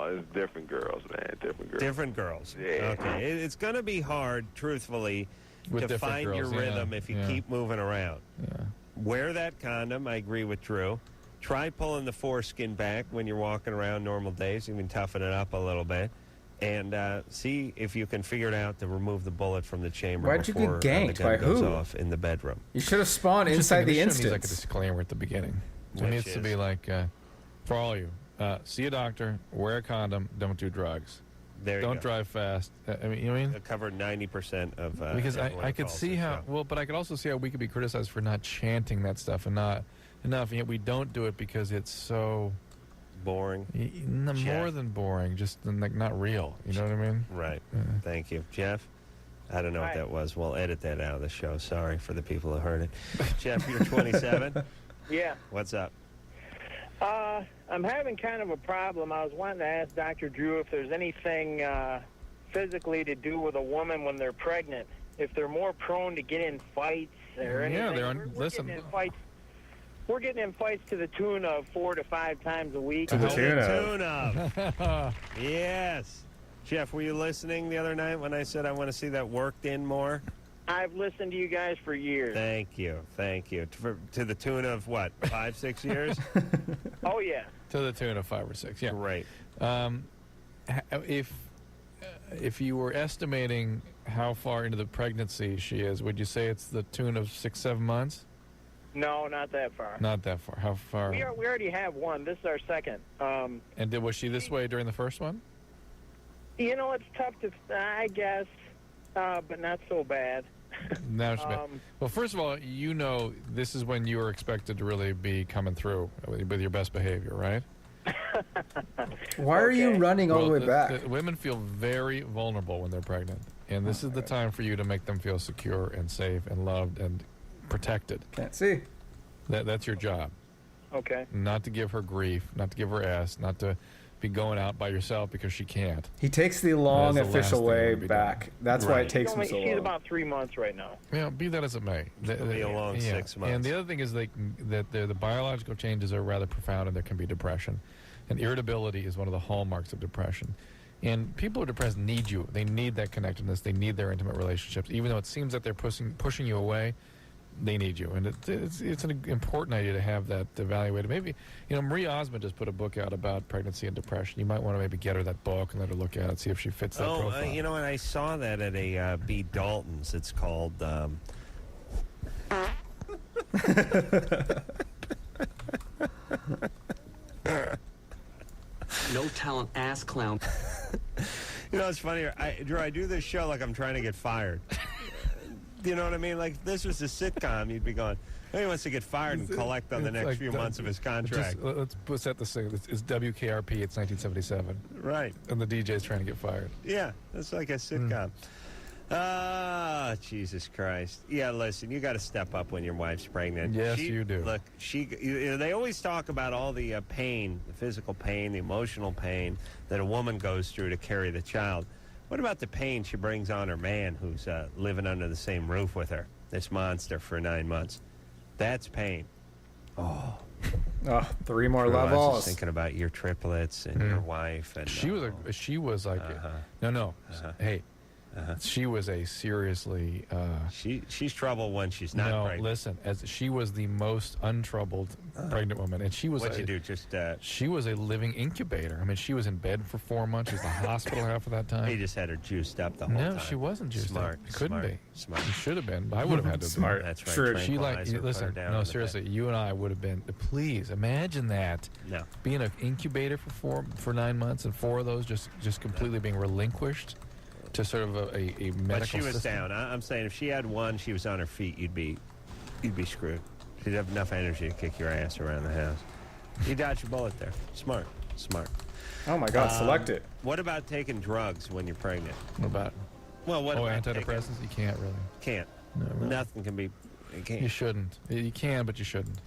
[SPEAKER 5] It's different girls, man. Different girls.
[SPEAKER 3] Different girls.
[SPEAKER 5] Yeah.
[SPEAKER 3] Okay. It's going to be hard, truthfully,
[SPEAKER 4] With
[SPEAKER 3] to
[SPEAKER 4] different
[SPEAKER 3] find
[SPEAKER 4] girls,
[SPEAKER 3] your rhythm if you
[SPEAKER 4] yeah.
[SPEAKER 3] keep moving around.
[SPEAKER 4] Yeah.
[SPEAKER 3] Wear that condom. I agree with Drew. Try pulling the foreskin back when you're walking around normal days. You can toughen it up a little bit. And see if you can figure it out to remove the bullet from the chamber
[SPEAKER 1] Why'd you get
[SPEAKER 3] before
[SPEAKER 1] ganked?
[SPEAKER 3] the gun
[SPEAKER 1] By
[SPEAKER 3] goes
[SPEAKER 1] who?
[SPEAKER 3] off in the bedroom.
[SPEAKER 1] You should have spawned
[SPEAKER 4] Just
[SPEAKER 1] inside
[SPEAKER 4] think
[SPEAKER 1] the
[SPEAKER 4] this show needs
[SPEAKER 1] instance.
[SPEAKER 4] like a disclaimer at the beginning. It needs to be like, for all you, see a doctor, wear a condom, don't do drugs.
[SPEAKER 3] There you
[SPEAKER 4] don't
[SPEAKER 3] go.
[SPEAKER 4] drive fast. I mean, you know what I mean?
[SPEAKER 3] It covered 90% of.
[SPEAKER 4] Because
[SPEAKER 3] everyone
[SPEAKER 4] I
[SPEAKER 3] who
[SPEAKER 4] could
[SPEAKER 3] calls
[SPEAKER 4] see
[SPEAKER 3] this
[SPEAKER 4] how
[SPEAKER 3] show.
[SPEAKER 4] well, but I could also see how we could be criticized for not chanting that stuff and not enough. And yet we don't do it because it's so
[SPEAKER 3] boring.
[SPEAKER 4] More than boring, just like not real. You know what I mean?
[SPEAKER 3] Right. Thank you, Jeff. I don't know what that was. We'll edit that out of the show. Sorry for the people who heard it. Jeff, you're 27.
[SPEAKER 20] Yeah.
[SPEAKER 3] What's up?
[SPEAKER 20] I'm having kind of a problem. I was wanting to ask Dr. Drew if there's anything physically to do with a woman when they're pregnant. If they're more prone to get in fights or anything.
[SPEAKER 4] Yeah,
[SPEAKER 20] Listen. We're getting in fights to the tune of 4 to 5 times a week.
[SPEAKER 3] To the tune of. Yes. Jeff, were you listening the other night when I said I want to see that worked in more?
[SPEAKER 20] I've listened to you guys for years.
[SPEAKER 3] Thank you. Thank you. To the tune of what, 5, 6 years?
[SPEAKER 20] Oh, yeah.
[SPEAKER 4] To the tune of 5 or 6. Yeah.
[SPEAKER 3] Great.
[SPEAKER 4] If you were estimating how far into the pregnancy she is, would you say it's the tune of 6, 7 months?
[SPEAKER 20] No, not that far.
[SPEAKER 4] Not that far. How far?
[SPEAKER 20] We already have one. This is our second.
[SPEAKER 4] And was she this way during the first one?
[SPEAKER 20] You know, it's tough to, I guess, but not so bad.
[SPEAKER 4] No, it's bad. Well, first of all, you know this is when you were expected to really be coming through with your best behavior, right?
[SPEAKER 1] Why are you running all the way back?
[SPEAKER 4] Women feel very vulnerable when they're pregnant, and this is the time for you to make them feel secure and safe and loved and protected.
[SPEAKER 1] Can't see.
[SPEAKER 4] That's your job.
[SPEAKER 20] Okay.
[SPEAKER 4] Not to give her grief, not to give her ass, not to be going out by yourself because she can't.
[SPEAKER 1] He takes the long official way back. That's why it takes him so long.
[SPEAKER 20] She's about 3 months right now.
[SPEAKER 4] Yeah, be that as it may.
[SPEAKER 3] It'll be a long 6 months.
[SPEAKER 4] And the other thing is that the biological changes are rather profound, and there can be depression. And irritability is one of the hallmarks of depression. And people who are depressed need you. They need that connectedness. They need their intimate relationships. Even though it seems that they're pushing you away, they need you. And it's an important idea to have that evaluated. Maybe, Marie Osmond just put a book out about pregnancy and depression. You might want to maybe get her that book and let her look at it, see if she fits that profile.
[SPEAKER 3] You know what? I saw that at a B. Dalton's. It's called...
[SPEAKER 12] No talent ass clown.
[SPEAKER 3] It's funny. Drew, I do this show like I'm trying to get fired. You know what I mean? Like, if this was a sitcom, you'd be going, he wants to get fired and collect on the next few months of his contract.
[SPEAKER 4] Let's set this thing. It's WKRP. It's 1977.
[SPEAKER 3] Right.
[SPEAKER 4] And the DJ's trying to get fired.
[SPEAKER 3] Yeah, that's like a sitcom. Jesus Christ. Yeah, listen, you got to step up when your wife's pregnant.
[SPEAKER 4] Yes, you do.
[SPEAKER 3] Look, they always talk about all the pain, the physical pain, the emotional pain that a woman goes through to carry the child. What about the pain she brings on her man who's living under the same roof with her, this monster, for 9 months? That's pain. Oh,
[SPEAKER 1] 3 more love
[SPEAKER 3] I was
[SPEAKER 1] alls.
[SPEAKER 3] just thinking about your triplets and your wife. And
[SPEAKER 4] she was like, hey. She was a seriously...
[SPEAKER 3] she's trouble when she's not pregnant.
[SPEAKER 4] No, listen, she was the most untroubled pregnant woman. And she was...
[SPEAKER 3] What'd you do? Just...
[SPEAKER 4] she was a living incubator. I mean, she was in bed for 4 months. She was in the hospital half of that time.
[SPEAKER 3] He just had her juiced up the whole time.
[SPEAKER 4] No, she wasn't juiced
[SPEAKER 3] Smart,
[SPEAKER 4] up. Couldn't be.
[SPEAKER 3] Smart.
[SPEAKER 4] She should have been. I would have had to
[SPEAKER 1] Smart.
[SPEAKER 3] That's right.
[SPEAKER 1] Sure.
[SPEAKER 4] She listen, no, seriously, you and I would have been... Please, imagine that.
[SPEAKER 3] No.
[SPEAKER 4] Being an incubator for 9 months and 4 of those just completely being relinquished to sort of a medical
[SPEAKER 3] But she was
[SPEAKER 4] system.
[SPEAKER 3] down. I'm saying if she had one, she was on her feet, you'd be screwed. She'd have enough energy to kick your ass around the house. You dodged a bullet there. Smart.
[SPEAKER 1] Oh my God, select it.
[SPEAKER 3] What about taking drugs when you're pregnant?
[SPEAKER 4] What about?
[SPEAKER 3] Well, what about
[SPEAKER 4] antidepressants? You can't really.
[SPEAKER 3] Can't.
[SPEAKER 4] No, really.
[SPEAKER 3] Nothing can be. You can't.
[SPEAKER 4] You shouldn't. You can, but you shouldn't.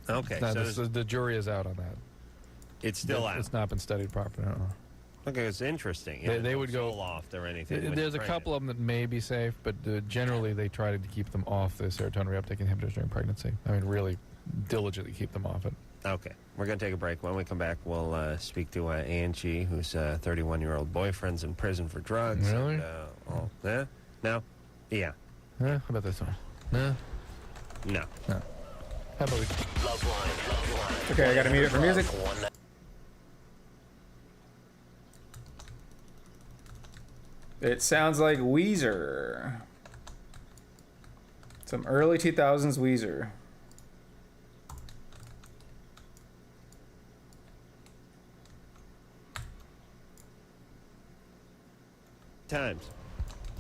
[SPEAKER 3] Okay.
[SPEAKER 4] So the jury is out on that.
[SPEAKER 3] It's still out.
[SPEAKER 4] It's not been studied properly.
[SPEAKER 3] Okay, it's interesting.
[SPEAKER 4] They would go
[SPEAKER 3] loft or anything.
[SPEAKER 4] There's a couple of them that may be safe, but generally they try to keep them off the serotonin reuptake inhibitors during pregnancy. I mean, really diligently keep them off it.
[SPEAKER 3] Okay, we're going to take a break. When we come back, we'll speak to Angie, whose 31-year-old boyfriend's in prison for drugs.
[SPEAKER 4] Really?
[SPEAKER 3] And, no? Yeah.
[SPEAKER 4] How about this one? No.
[SPEAKER 3] No.
[SPEAKER 4] How about we...
[SPEAKER 8] Loveline.
[SPEAKER 1] Okay, I got to mute it for music. It sounds like Weezer. Some early 2000s Weezer.
[SPEAKER 3] times.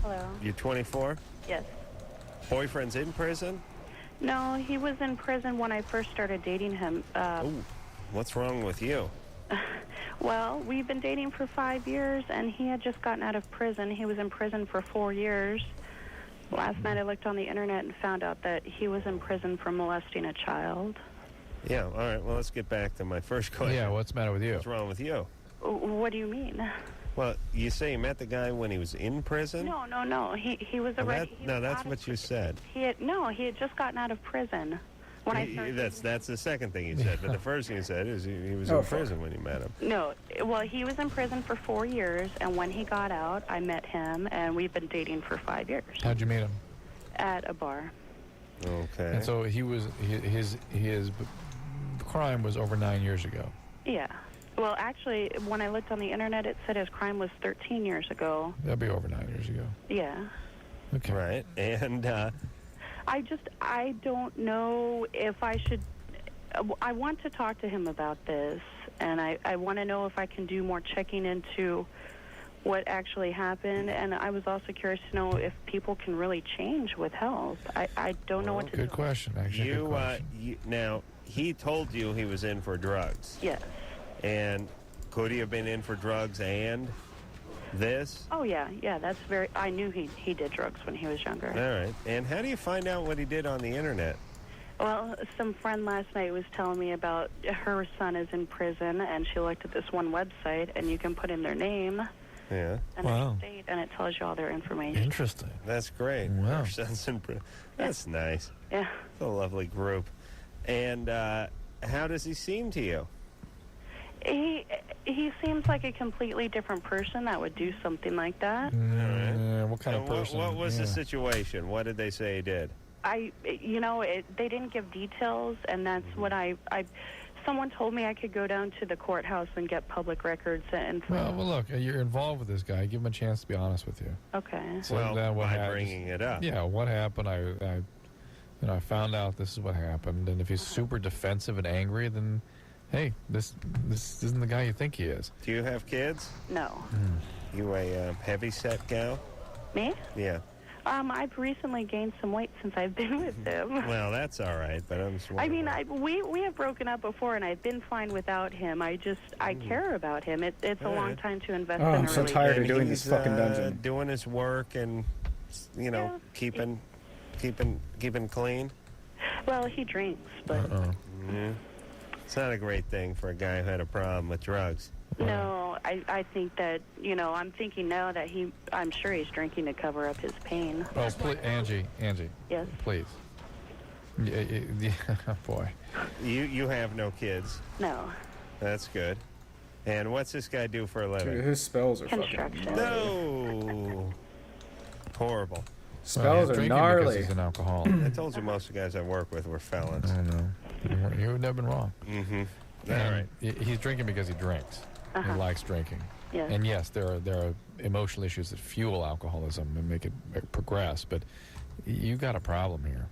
[SPEAKER 9] Hello.
[SPEAKER 3] You're 24?
[SPEAKER 9] Yes.
[SPEAKER 3] Boyfriend's in prison?
[SPEAKER 9] No, he was in prison when I first started dating him.
[SPEAKER 3] Ooh, what's wrong with you?
[SPEAKER 9] Well, we've been dating for 5 years, and he had just gotten out of prison. He was in prison for 4 years. Last night I looked on the internet and found out that he was in prison for molesting a child.
[SPEAKER 3] Yeah, all right, well, let's get back to my first question.
[SPEAKER 4] Yeah, what's the matter with you?
[SPEAKER 3] What's wrong with you?
[SPEAKER 9] What do you mean?
[SPEAKER 3] Well, you say you met the guy when he was in prison?
[SPEAKER 9] No. He was already.
[SPEAKER 3] That's what you said.
[SPEAKER 9] He had just gotten out of prison. When I started.
[SPEAKER 3] That's the second thing you said. But the first thing you said is he was in prison when you met him.
[SPEAKER 9] No, well, he was in prison for 4 years, and when he got out, I met him, and we've been dating for 5 years.
[SPEAKER 4] How'd you meet him?
[SPEAKER 9] At a bar.
[SPEAKER 3] Okay.
[SPEAKER 4] And so his crime was over 9 years ago.
[SPEAKER 9] Yeah. Well, actually, when I looked on the internet, it said his crime was 13 years ago.
[SPEAKER 4] That'd be over 9 years ago.
[SPEAKER 9] Yeah.
[SPEAKER 4] Okay.
[SPEAKER 3] Right. And
[SPEAKER 9] I don't know if I should. I want to talk to him about this, and I want to know if I can do more checking into what actually happened, and I was also curious to know if people can really change with health. I don't know what to do.
[SPEAKER 4] Good question, actually. Good question.
[SPEAKER 3] Now, he told you he was in for drugs.
[SPEAKER 9] Yes.
[SPEAKER 3] And could he have been in for drugs and this?
[SPEAKER 9] Oh, yeah, that's very... I knew he did drugs when he was younger.
[SPEAKER 3] All right. And how do you find out what he did on the internet?
[SPEAKER 9] Well, some friend last night was telling me about her son is in prison, and she looked at this one website, and you can put in their name...
[SPEAKER 3] Yeah.
[SPEAKER 9] And their state, and it tells you all their information.
[SPEAKER 4] Interesting.
[SPEAKER 3] That's great.
[SPEAKER 4] Wow.
[SPEAKER 3] That's nice.
[SPEAKER 9] Yeah.
[SPEAKER 3] It's a lovely group. And how does he seem to you?
[SPEAKER 9] He seems like a completely different person that would do something like that.
[SPEAKER 4] What kind of person?
[SPEAKER 3] What was the situation? What did they say he did?
[SPEAKER 9] They didn't give details, and that's what someone told me I could go down to the courthouse and get public records and.
[SPEAKER 4] Well, look, you're involved with this guy. Give him a chance to be honest with you.
[SPEAKER 9] Okay.
[SPEAKER 3] So by bringing it up.
[SPEAKER 4] Yeah, what happened? I found out this is what happened, and if he's super defensive and angry, then, hey, this isn't the guy you think he is.
[SPEAKER 3] Do you have kids?
[SPEAKER 9] No.
[SPEAKER 3] You a heavy-set gal?
[SPEAKER 9] Me?
[SPEAKER 3] Yeah.
[SPEAKER 9] I've recently gained some weight since I've been with him.
[SPEAKER 3] Well, that's all right, but I'm just
[SPEAKER 9] wondering. I mean, we have broken up before, and I've been fine without him. I care about him. It's a long time to invest in a relationship.
[SPEAKER 1] I'm so tired of doing this fucking dungeon.
[SPEAKER 3] Doing his work and, keeping clean.
[SPEAKER 9] Well, he drinks, but...
[SPEAKER 3] Yeah. It's not a great thing for a guy who had a problem with drugs.
[SPEAKER 9] No, I think that, I'm thinking now that I'm sure he's drinking to cover up his pain.
[SPEAKER 4] Oh, please, Angie.
[SPEAKER 9] Yes?
[SPEAKER 4] Please. Yeah, boy.
[SPEAKER 3] You have no kids?
[SPEAKER 9] No.
[SPEAKER 3] That's good. And what's this guy do for a living?
[SPEAKER 1] Dude, his spells are
[SPEAKER 9] construction.
[SPEAKER 1] fucking
[SPEAKER 3] No! Horrible.
[SPEAKER 1] Spells are gnarly.
[SPEAKER 4] He's an alcoholic.
[SPEAKER 3] I told you most of the guys I work with were felons.
[SPEAKER 4] I know. You've never been wrong.
[SPEAKER 3] Mm-hmm. All right.
[SPEAKER 4] He's drinking because he drinks. He likes drinking.
[SPEAKER 9] Yes.
[SPEAKER 4] And yes, there are emotional issues that fuel alcoholism and make it progress, but you got a problem here.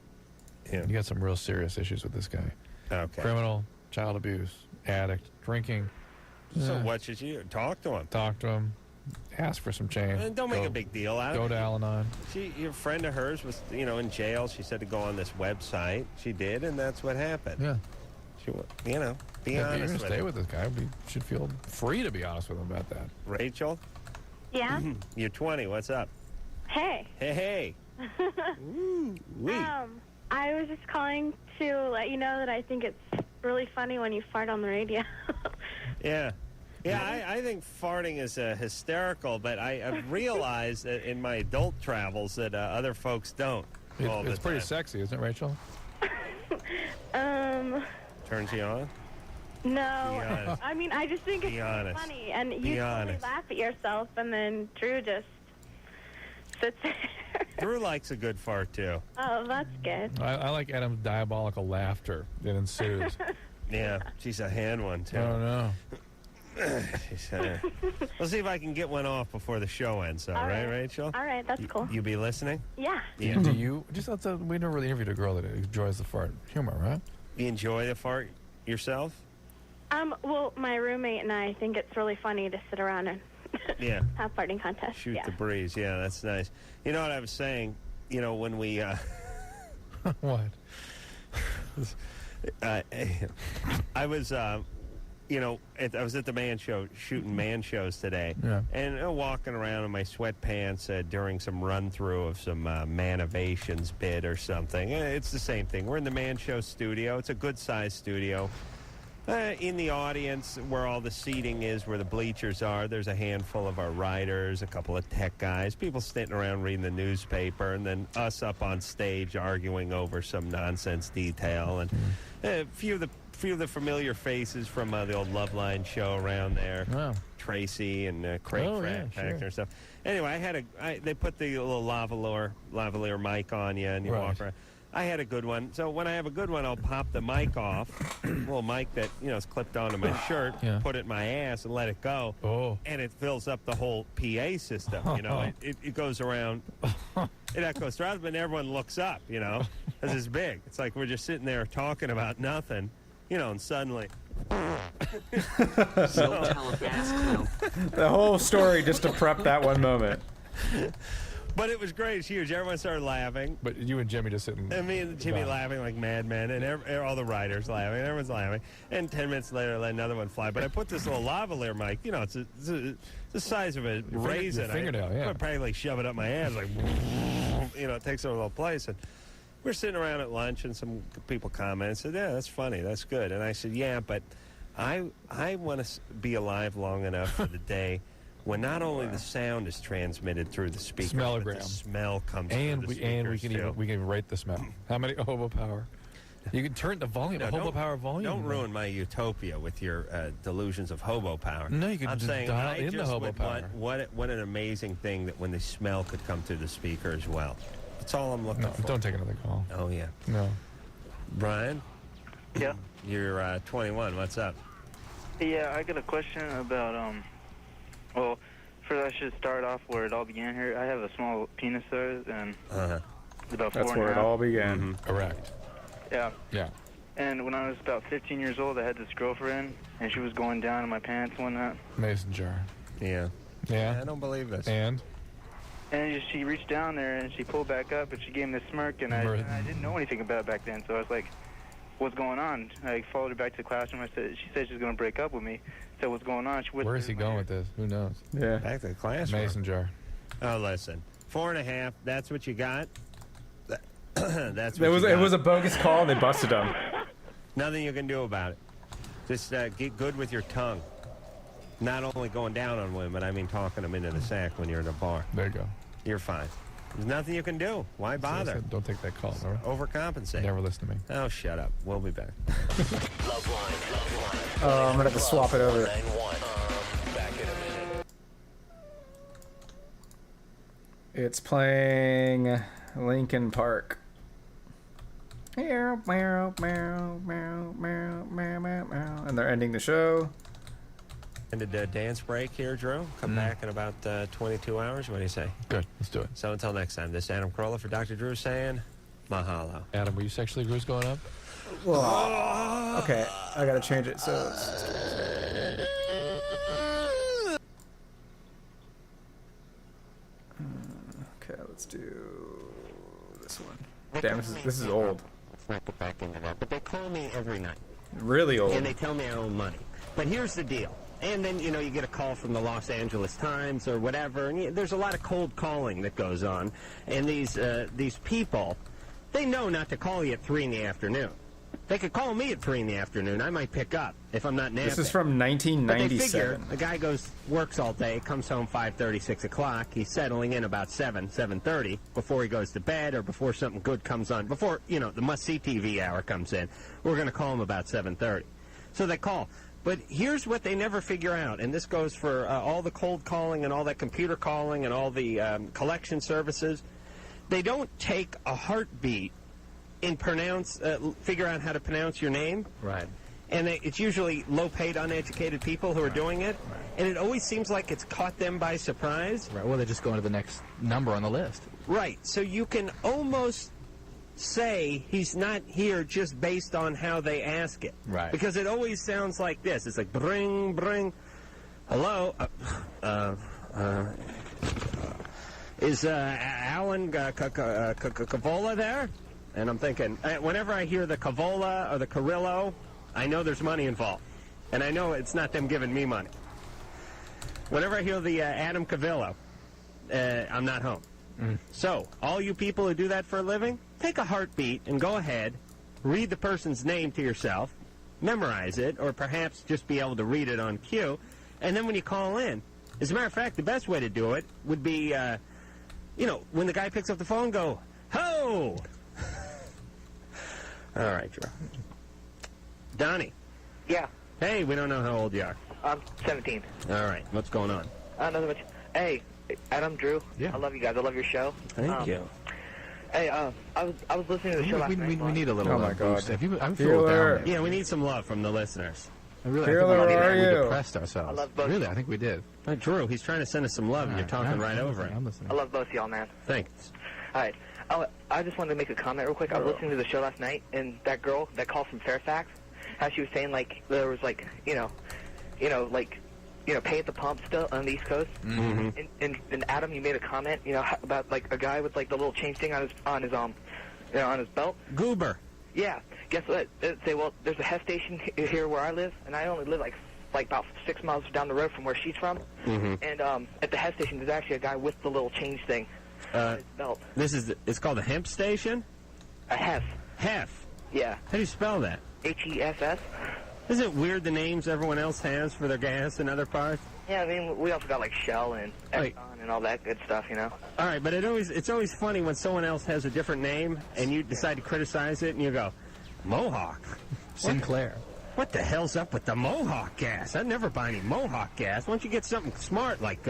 [SPEAKER 3] Yeah.
[SPEAKER 4] You got some real serious issues with this guy.
[SPEAKER 3] Okay.
[SPEAKER 4] Criminal, child abuse, addict, drinking.
[SPEAKER 3] So what should you talk to him?
[SPEAKER 4] Talk to him. Ask for some change.
[SPEAKER 3] And don't make a big deal out of it.
[SPEAKER 4] Go to Al-Anon.
[SPEAKER 3] Your friend of hers was, in jail. She said to go on this website. She did, and that's what happened.
[SPEAKER 4] Yeah.
[SPEAKER 3] She, be honest
[SPEAKER 4] if you're
[SPEAKER 3] with
[SPEAKER 4] going to stay
[SPEAKER 3] him.
[SPEAKER 4] with this guy, we should feel free to be honest with him about that.
[SPEAKER 3] Rachel?
[SPEAKER 9] Yeah?
[SPEAKER 3] You're 20. What's up?
[SPEAKER 9] Hey.
[SPEAKER 3] Hey. Wee.
[SPEAKER 9] I was just calling to let you know that I think it's really funny when you fart on the radio.
[SPEAKER 3] Yeah. Yeah, I think farting is hysterical, but I've realized that in my adult travels that other folks don't.
[SPEAKER 4] It's pretty sexy, isn't it, Rachel?
[SPEAKER 3] Turns you on?
[SPEAKER 9] No. I mean, I just think it's really funny. And you totally laugh at yourself, and then Drew just sits there.
[SPEAKER 3] Drew likes a good fart, too.
[SPEAKER 9] Oh, that's good.
[SPEAKER 4] I like Adam's diabolical laughter that ensues.
[SPEAKER 3] Yeah, she's a hand one, too.
[SPEAKER 4] Oh, no.
[SPEAKER 3] We'll see if I can get one off before the show ends, though, right, Rachel?
[SPEAKER 9] All right, that's cool.
[SPEAKER 3] You be listening?
[SPEAKER 9] Yeah.
[SPEAKER 4] Do you we never really interviewed a girl that enjoys the fart humor, right?
[SPEAKER 3] You enjoy the fart yourself?
[SPEAKER 9] Well, my roommate and I think it's really funny to sit around and
[SPEAKER 3] Yeah.
[SPEAKER 9] Have farting contest.
[SPEAKER 3] Shoot
[SPEAKER 9] yeah.
[SPEAKER 3] the breeze. Yeah, that's nice. You know what I was saying? You know, when we...
[SPEAKER 4] What?
[SPEAKER 3] I was... you know, I was at the man show, shooting man shows today,
[SPEAKER 4] Yeah.
[SPEAKER 3] and walking around in my sweatpants during some run-through of some Manovations bid or something. It's the same thing. We're in the man show studio. It's a good-sized studio. In the audience, where all the seating is, where the bleachers are, there's a handful of our writers, a couple of tech guys, people sitting around reading the newspaper, and then us up on stage arguing over some nonsense detail, and a few of the familiar faces from the old Loveline show around there.
[SPEAKER 4] Wow.
[SPEAKER 3] Tracy and Craig Factor and stuff. Anyway, they put the little lavalier mic on you, and you walk around. I had a good one. So when I have a good one, I'll pop the mic off, little mic that, you know, is clipped onto my shirt, put it in my ass and let it go.
[SPEAKER 4] Oh.
[SPEAKER 3] And it fills up the whole PA system, you know. It goes around. It echoes throughout, but everyone looks up, you know, because it's big. It's like we're just sitting there talking about nothing, you know, and suddenly...
[SPEAKER 1] The whole story just to prep that one moment.
[SPEAKER 3] But it was great. It's huge. Everyone started laughing.
[SPEAKER 4] But you and Jimmy just sitting...
[SPEAKER 3] And me and Jimmy laughing like madmen, and all the writers laughing, and everyone's laughing. And 10 minutes later, I let another one fly. But I put this little lavalier mic, you know, it's the size of a raisin.
[SPEAKER 4] Your fingernail,
[SPEAKER 3] I practically shove it up my ass, like, you know, it takes over the whole place. And we're sitting around at lunch, and some people commented, said, yeah, that's funny, that's good. And I said, yeah, but I want to be alive long enough for the day when not only the sound is transmitted through the speaker, but the smell comes through the speakers,
[SPEAKER 4] and we can even rate the smell. How many hobo power? You can turn the volume, hobo power volume.
[SPEAKER 3] Don't ruin my utopia with your delusions of hobo power.
[SPEAKER 4] No, you can just dial in the hobo power.
[SPEAKER 3] What an amazing thing that when the smell could come through the speaker as well. That's all I'm looking for.
[SPEAKER 4] Don't take another call.
[SPEAKER 3] Oh, yeah.
[SPEAKER 4] No.
[SPEAKER 3] Brian?
[SPEAKER 10] Yeah?
[SPEAKER 3] You're 21. What's up?
[SPEAKER 10] Yeah, I got a question about, well, first I should start off where it all began here. I have a small penis size, and it's about 4.5.
[SPEAKER 1] That's where it all began.
[SPEAKER 4] Correct.
[SPEAKER 10] Yeah.
[SPEAKER 4] Yeah.
[SPEAKER 10] And when I was about 15 years old, I had this girlfriend, and she was going down in my pants one night.
[SPEAKER 4] Mason jar.
[SPEAKER 3] Yeah.
[SPEAKER 4] Yeah.
[SPEAKER 3] I don't believe this.
[SPEAKER 4] And
[SPEAKER 10] she reached down there, and she pulled back up, and she gave me this smirk, and I didn't know anything about it back then, so I was like, what's going on? I followed her back to the classroom. She said she was going to break up with me. I said, what's going on?
[SPEAKER 4] Where is he going with this? Who knows?
[SPEAKER 1] Yeah.
[SPEAKER 3] Back to the classroom.
[SPEAKER 4] Mason jar.
[SPEAKER 3] Oh, listen. 4.5. That's what you got? That's
[SPEAKER 1] It
[SPEAKER 3] what
[SPEAKER 1] was a bogus call, and they busted him.
[SPEAKER 3] Nothing you can do about it. Just get good with your tongue. Not only going down on women, I mean talking them into the sack when you're in a bar.
[SPEAKER 4] There you go.
[SPEAKER 3] You're fine. There's nothing you can do. Why bother?
[SPEAKER 4] Don't take that call. All right?
[SPEAKER 3] Overcompensate.
[SPEAKER 4] Never listen to me.
[SPEAKER 3] Oh, shut up. We'll be back.
[SPEAKER 1] I'm going to have to swap it over.
[SPEAKER 15] Back in a minute.
[SPEAKER 1] It's playing Linkin Park. And they're ending the show.
[SPEAKER 3] Ended the dance break here, Drew. Come back in about 22 hours. What do you say?
[SPEAKER 4] Good. Let's do it.
[SPEAKER 3] So until next time, this is Adam Carolla for Dr. Drew saying mahalo.
[SPEAKER 4] Adam, were you sexually bruised going up?
[SPEAKER 1] Well, okay, I got to change it. So okay, let's do this one. Damn, this is old.
[SPEAKER 21] Let's not get back into that. But they call me every night.
[SPEAKER 1] Really old.
[SPEAKER 21] And they tell me I owe money. But here's the deal. And then, you know, you get a call from the Los Angeles Times or whatever, and there's a lot of cold calling that goes on. And these people, they know not to call you at 3 in the afternoon. They could call me at 3 in the afternoon. I might pick up if I'm not napping.
[SPEAKER 1] This is from 1997.
[SPEAKER 21] But they figure the guy works all day, comes home 5:30, 6 o'clock. He's settling in about 7:30 before he goes to bed or before something good comes on. Before, you know, the must-see TV hour comes in. We're going to call him about 7:30. So they call. But here's what they never figure out, and this goes for all the cold calling and all that computer calling and all the collection services. They don't take a heartbeat and figure out how to pronounce your name.
[SPEAKER 4] Right.
[SPEAKER 21] And it's usually low-paid, uneducated people who are doing it. Right. And it always seems like it's caught them by surprise.
[SPEAKER 22] Right. Well, they're just going to the next number on the list.
[SPEAKER 21] Right. So you can almost say he's not here just based on how they ask it.
[SPEAKER 22] Right.
[SPEAKER 21] Because it always sounds like this. It's like, bring. Hello? Is Alan Cavola there? And I'm thinking, whenever I hear the Cavola or the Carrillo, I know there's money involved. And I know it's not them giving me money. Whenever I hear the Adam Cavillo, I'm not home. So, all you people who do that for a living, take a heartbeat and go ahead, read the person's name to yourself, memorize it, or perhaps just be able to read it on cue, and then when you call in, as a matter of fact, the best way to do it would be, when the guy picks up the phone, go, ho! All right, Drew. Donnie.
[SPEAKER 6] Yeah.
[SPEAKER 21] Hey, we don't know how old you are.
[SPEAKER 6] I'm 17.
[SPEAKER 21] All right, what's going on?
[SPEAKER 6] Nothing much. Hey, Adam, Drew.
[SPEAKER 21] Yeah.
[SPEAKER 6] I love you guys. I love your show.
[SPEAKER 21] Thank you.
[SPEAKER 6] Hey, I was listening to the show last night.
[SPEAKER 4] We need a little boost. I feel
[SPEAKER 21] Feeler.
[SPEAKER 4] down.
[SPEAKER 21] Yeah, we need some love from the listeners.
[SPEAKER 4] I think we depressed ourselves.
[SPEAKER 6] I love both.
[SPEAKER 4] Really, I think we did.
[SPEAKER 21] Drew, he's trying to send us some love, and you're talking right over it.
[SPEAKER 6] I love both of y'all, man.
[SPEAKER 21] Thanks.
[SPEAKER 6] All right. I just wanted to make a comment real quick. I was listening to the show last night, and that girl that called from Fairfax, how she was saying, like, there was, like, pay at the pump still on the East Coast.
[SPEAKER 21] Mm-hmm.
[SPEAKER 6] And Adam, you made a comment, about, like, a guy with, like, the little chain thing on his belt.
[SPEAKER 21] Goober.
[SPEAKER 6] Yeah. Guess what? Say, well, there's a Hess station here where I live, and I only live, like about 6 miles down the road from where she's from.
[SPEAKER 21] Mm-hmm.
[SPEAKER 6] And at the Hess station, there's actually a guy with the little change thing on his belt.
[SPEAKER 21] It's called a hemp station?
[SPEAKER 6] A Hess.
[SPEAKER 21] Hef?
[SPEAKER 6] Yeah.
[SPEAKER 21] How do you spell that?
[SPEAKER 6] H-E-S-S.
[SPEAKER 21] Isn't it weird the names everyone else has for their gas in other parts?
[SPEAKER 6] Yeah, I mean, we also got, like, Shell and Exxon and all that good stuff,
[SPEAKER 21] All right, but it's always funny when someone else has a different name, and you decide to criticize it, and you go, Mohawk.
[SPEAKER 4] Sinclair.
[SPEAKER 21] What the hell's up with the Mohawk gas? I'd never buy any Mohawk gas. Why don't you get something smart like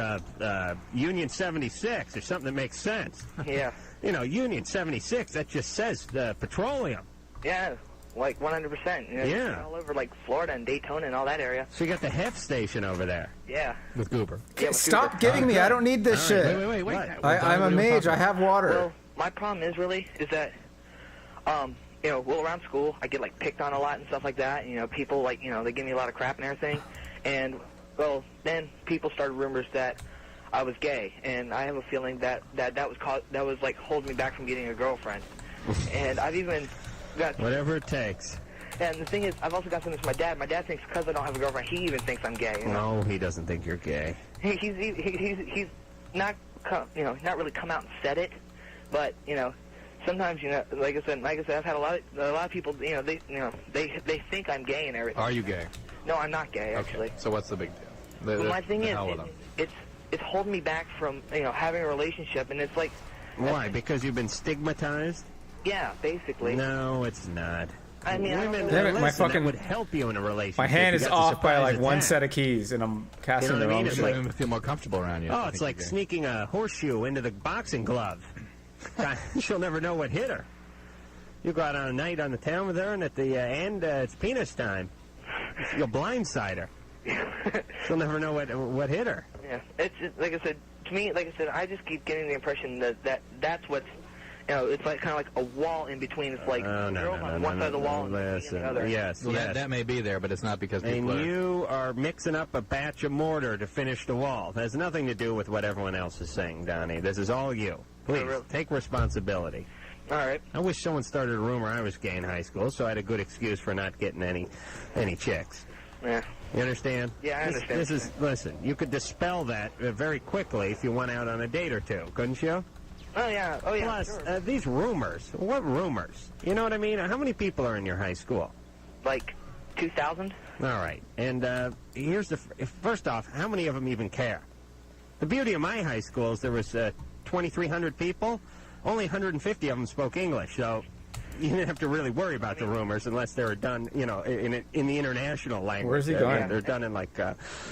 [SPEAKER 21] Union 76 or something that makes sense?
[SPEAKER 6] Yeah.
[SPEAKER 21] Union 76, that just says petroleum.
[SPEAKER 6] Yeah, like 100%.
[SPEAKER 21] Yeah.
[SPEAKER 6] All over, like, Florida and Daytona and all that area.
[SPEAKER 21] So you got the Hef station over there.
[SPEAKER 6] Yeah.
[SPEAKER 4] With Goober.
[SPEAKER 6] Yeah,
[SPEAKER 1] Stop getting me. I don't need this shit.
[SPEAKER 6] Wait.
[SPEAKER 1] I'm a mage. I have water.
[SPEAKER 6] Well, my problem is that, around school, I get, like, picked on a lot and stuff like that. People, like, they give me a lot of crap and everything. And, well, then people started rumors that I was gay. And I have a feeling that was like, holding me back from getting a girlfriend. And I've even got...
[SPEAKER 21] Whatever it takes.
[SPEAKER 6] And the thing is, I've also got something from my dad. My dad thinks because I don't have a girlfriend, he even thinks I'm gay.
[SPEAKER 21] No, he doesn't think you're gay.
[SPEAKER 6] He's not, not really come out and said it. But, sometimes, like I said, I've had a lot of people, they think I'm gay and everything.
[SPEAKER 4] Are you gay?
[SPEAKER 6] No, I'm not gay, actually.
[SPEAKER 4] Okay. So what's the big deal?
[SPEAKER 6] Well, my thing is, it's holding me back from, having a relationship, and it's like...
[SPEAKER 21] Why? Because you've been stigmatized?
[SPEAKER 6] Yeah, basically.
[SPEAKER 21] No, it's not.
[SPEAKER 6] I mean,
[SPEAKER 21] that would help you in a relationship.
[SPEAKER 1] My hand is off by like one
[SPEAKER 21] attack.
[SPEAKER 1] set of keys, and I'm casting the wrong
[SPEAKER 21] It's
[SPEAKER 1] shit.
[SPEAKER 21] like,
[SPEAKER 4] feel more comfortable around you.
[SPEAKER 21] Oh, it's like sneaking a horseshoe into the boxing glove. She'll never know what hit her. You go out on a night on the town with her, and at the end, it's penis time. You'll blindside her. She'll never know what hit her.
[SPEAKER 6] Yeah, it's just, like I said, to me, I just keep getting the impression that's what's, it's like kind of like a wall in between. It's like girls on one side of the wall and the other.
[SPEAKER 21] Yes,
[SPEAKER 4] well,
[SPEAKER 21] yes.
[SPEAKER 4] That may be there, but it's not because people
[SPEAKER 21] And you are mixing up a batch of mortar to finish the wall. It has nothing to do with what everyone else is saying, Donnie. This is all you. Please, take responsibility.
[SPEAKER 6] All right.
[SPEAKER 21] I wish someone started a rumor I was gay in high school, so I had a good excuse for not getting any chicks.
[SPEAKER 6] Yeah.
[SPEAKER 21] You understand?
[SPEAKER 6] Yeah, I understand.
[SPEAKER 21] Listen, you could dispel that very quickly if you went out on a date or two, couldn't you?
[SPEAKER 6] Oh, yeah. Oh, yeah.
[SPEAKER 21] Plus,
[SPEAKER 6] sure.
[SPEAKER 21] These rumors. What rumors? You know what I mean? How many people are in your high school?
[SPEAKER 6] Like 2,000.
[SPEAKER 21] All right. And here's first off, how many of them even care? The beauty of my high school is there was 2,300 people. Only 150 of them spoke English, so you didn't have to really worry about the rumors unless they were done, in the international language.
[SPEAKER 1] Where's he going?
[SPEAKER 21] They're done in like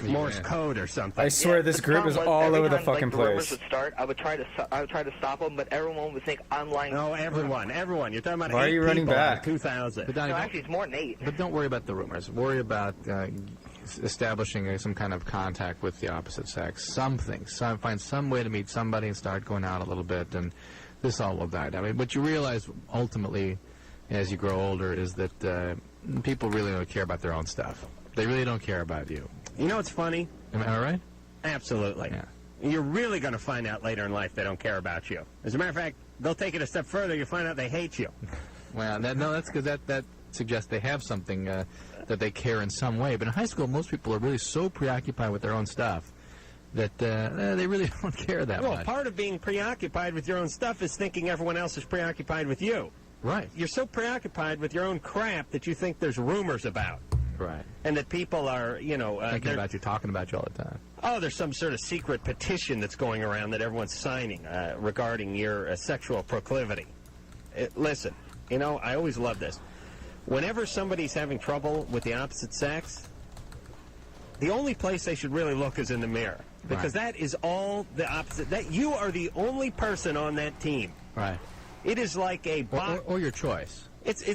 [SPEAKER 21] Morse code or something.
[SPEAKER 1] I swear this group is all over the fucking
[SPEAKER 6] the rumors
[SPEAKER 1] place.
[SPEAKER 6] would start, I would try to stop them, but everyone would think I'm lying.
[SPEAKER 21] No, everyone. You're talking about
[SPEAKER 1] Why are you running back?
[SPEAKER 21] 2,000.
[SPEAKER 4] But Donnie,
[SPEAKER 6] No, actually, it's more than 8.
[SPEAKER 4] But don't worry about the rumors. Worry about establishing some kind of contact with the opposite sex. Find some way to meet somebody and start going out a little bit, and this all will die down. I mean, what you realize ultimately as you grow older is that people really don't care about their own stuff. They really don't care about you.
[SPEAKER 21] You know what's funny?
[SPEAKER 4] Am I right?
[SPEAKER 3] Absolutely.
[SPEAKER 4] Yeah.
[SPEAKER 3] You're really going to find out later in life they don't care about you. As a matter of fact, they'll take it a step further. You'll find out they hate you.
[SPEAKER 4] Well, that's because that suggests they have something that they care in some way. But in high school, most people are really so preoccupied with their own stuff that they really don't care that much.
[SPEAKER 3] Well, part of being preoccupied with your own stuff is thinking everyone else is preoccupied with you.
[SPEAKER 4] Right.
[SPEAKER 3] You're so preoccupied with your own crap that you think there's rumors about.
[SPEAKER 4] Right.
[SPEAKER 3] And that people are,
[SPEAKER 4] thinking about you, talking about you all the time.
[SPEAKER 3] Oh, there's some sort of secret petition that's going around that everyone's signing regarding your sexual proclivity. Listen, I always love this. Whenever somebody's having trouble with the opposite sex, the only place they should really look is in the mirror. Because that is all the opposite. That you are the only person on that team.
[SPEAKER 4] Right.
[SPEAKER 3] It is like a box.
[SPEAKER 4] Or your choice.
[SPEAKER 3] It's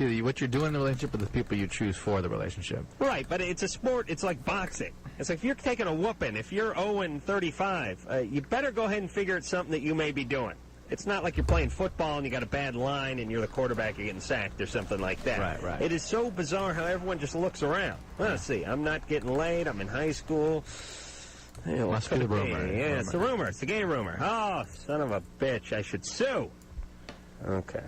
[SPEAKER 4] either what you're doing in the relationship or the people you choose for the relationship.
[SPEAKER 3] Right, but it's a sport. It's like boxing. It's like if you're taking a whooping, if you're 0-35, you better go ahead and figure out something that you may be doing. It's not like you're playing football and you got a bad line and you're the quarterback, you're getting sacked or something like that.
[SPEAKER 4] Right.
[SPEAKER 3] It is so bizarre how everyone just looks around. Well, let's see. I'm not getting laid. I'm in high school. Hey,
[SPEAKER 4] Must be the rumor.
[SPEAKER 3] Yeah, it's the rumor. It's the gay rumor. Oh, son of a bitch. I should sue. Okay.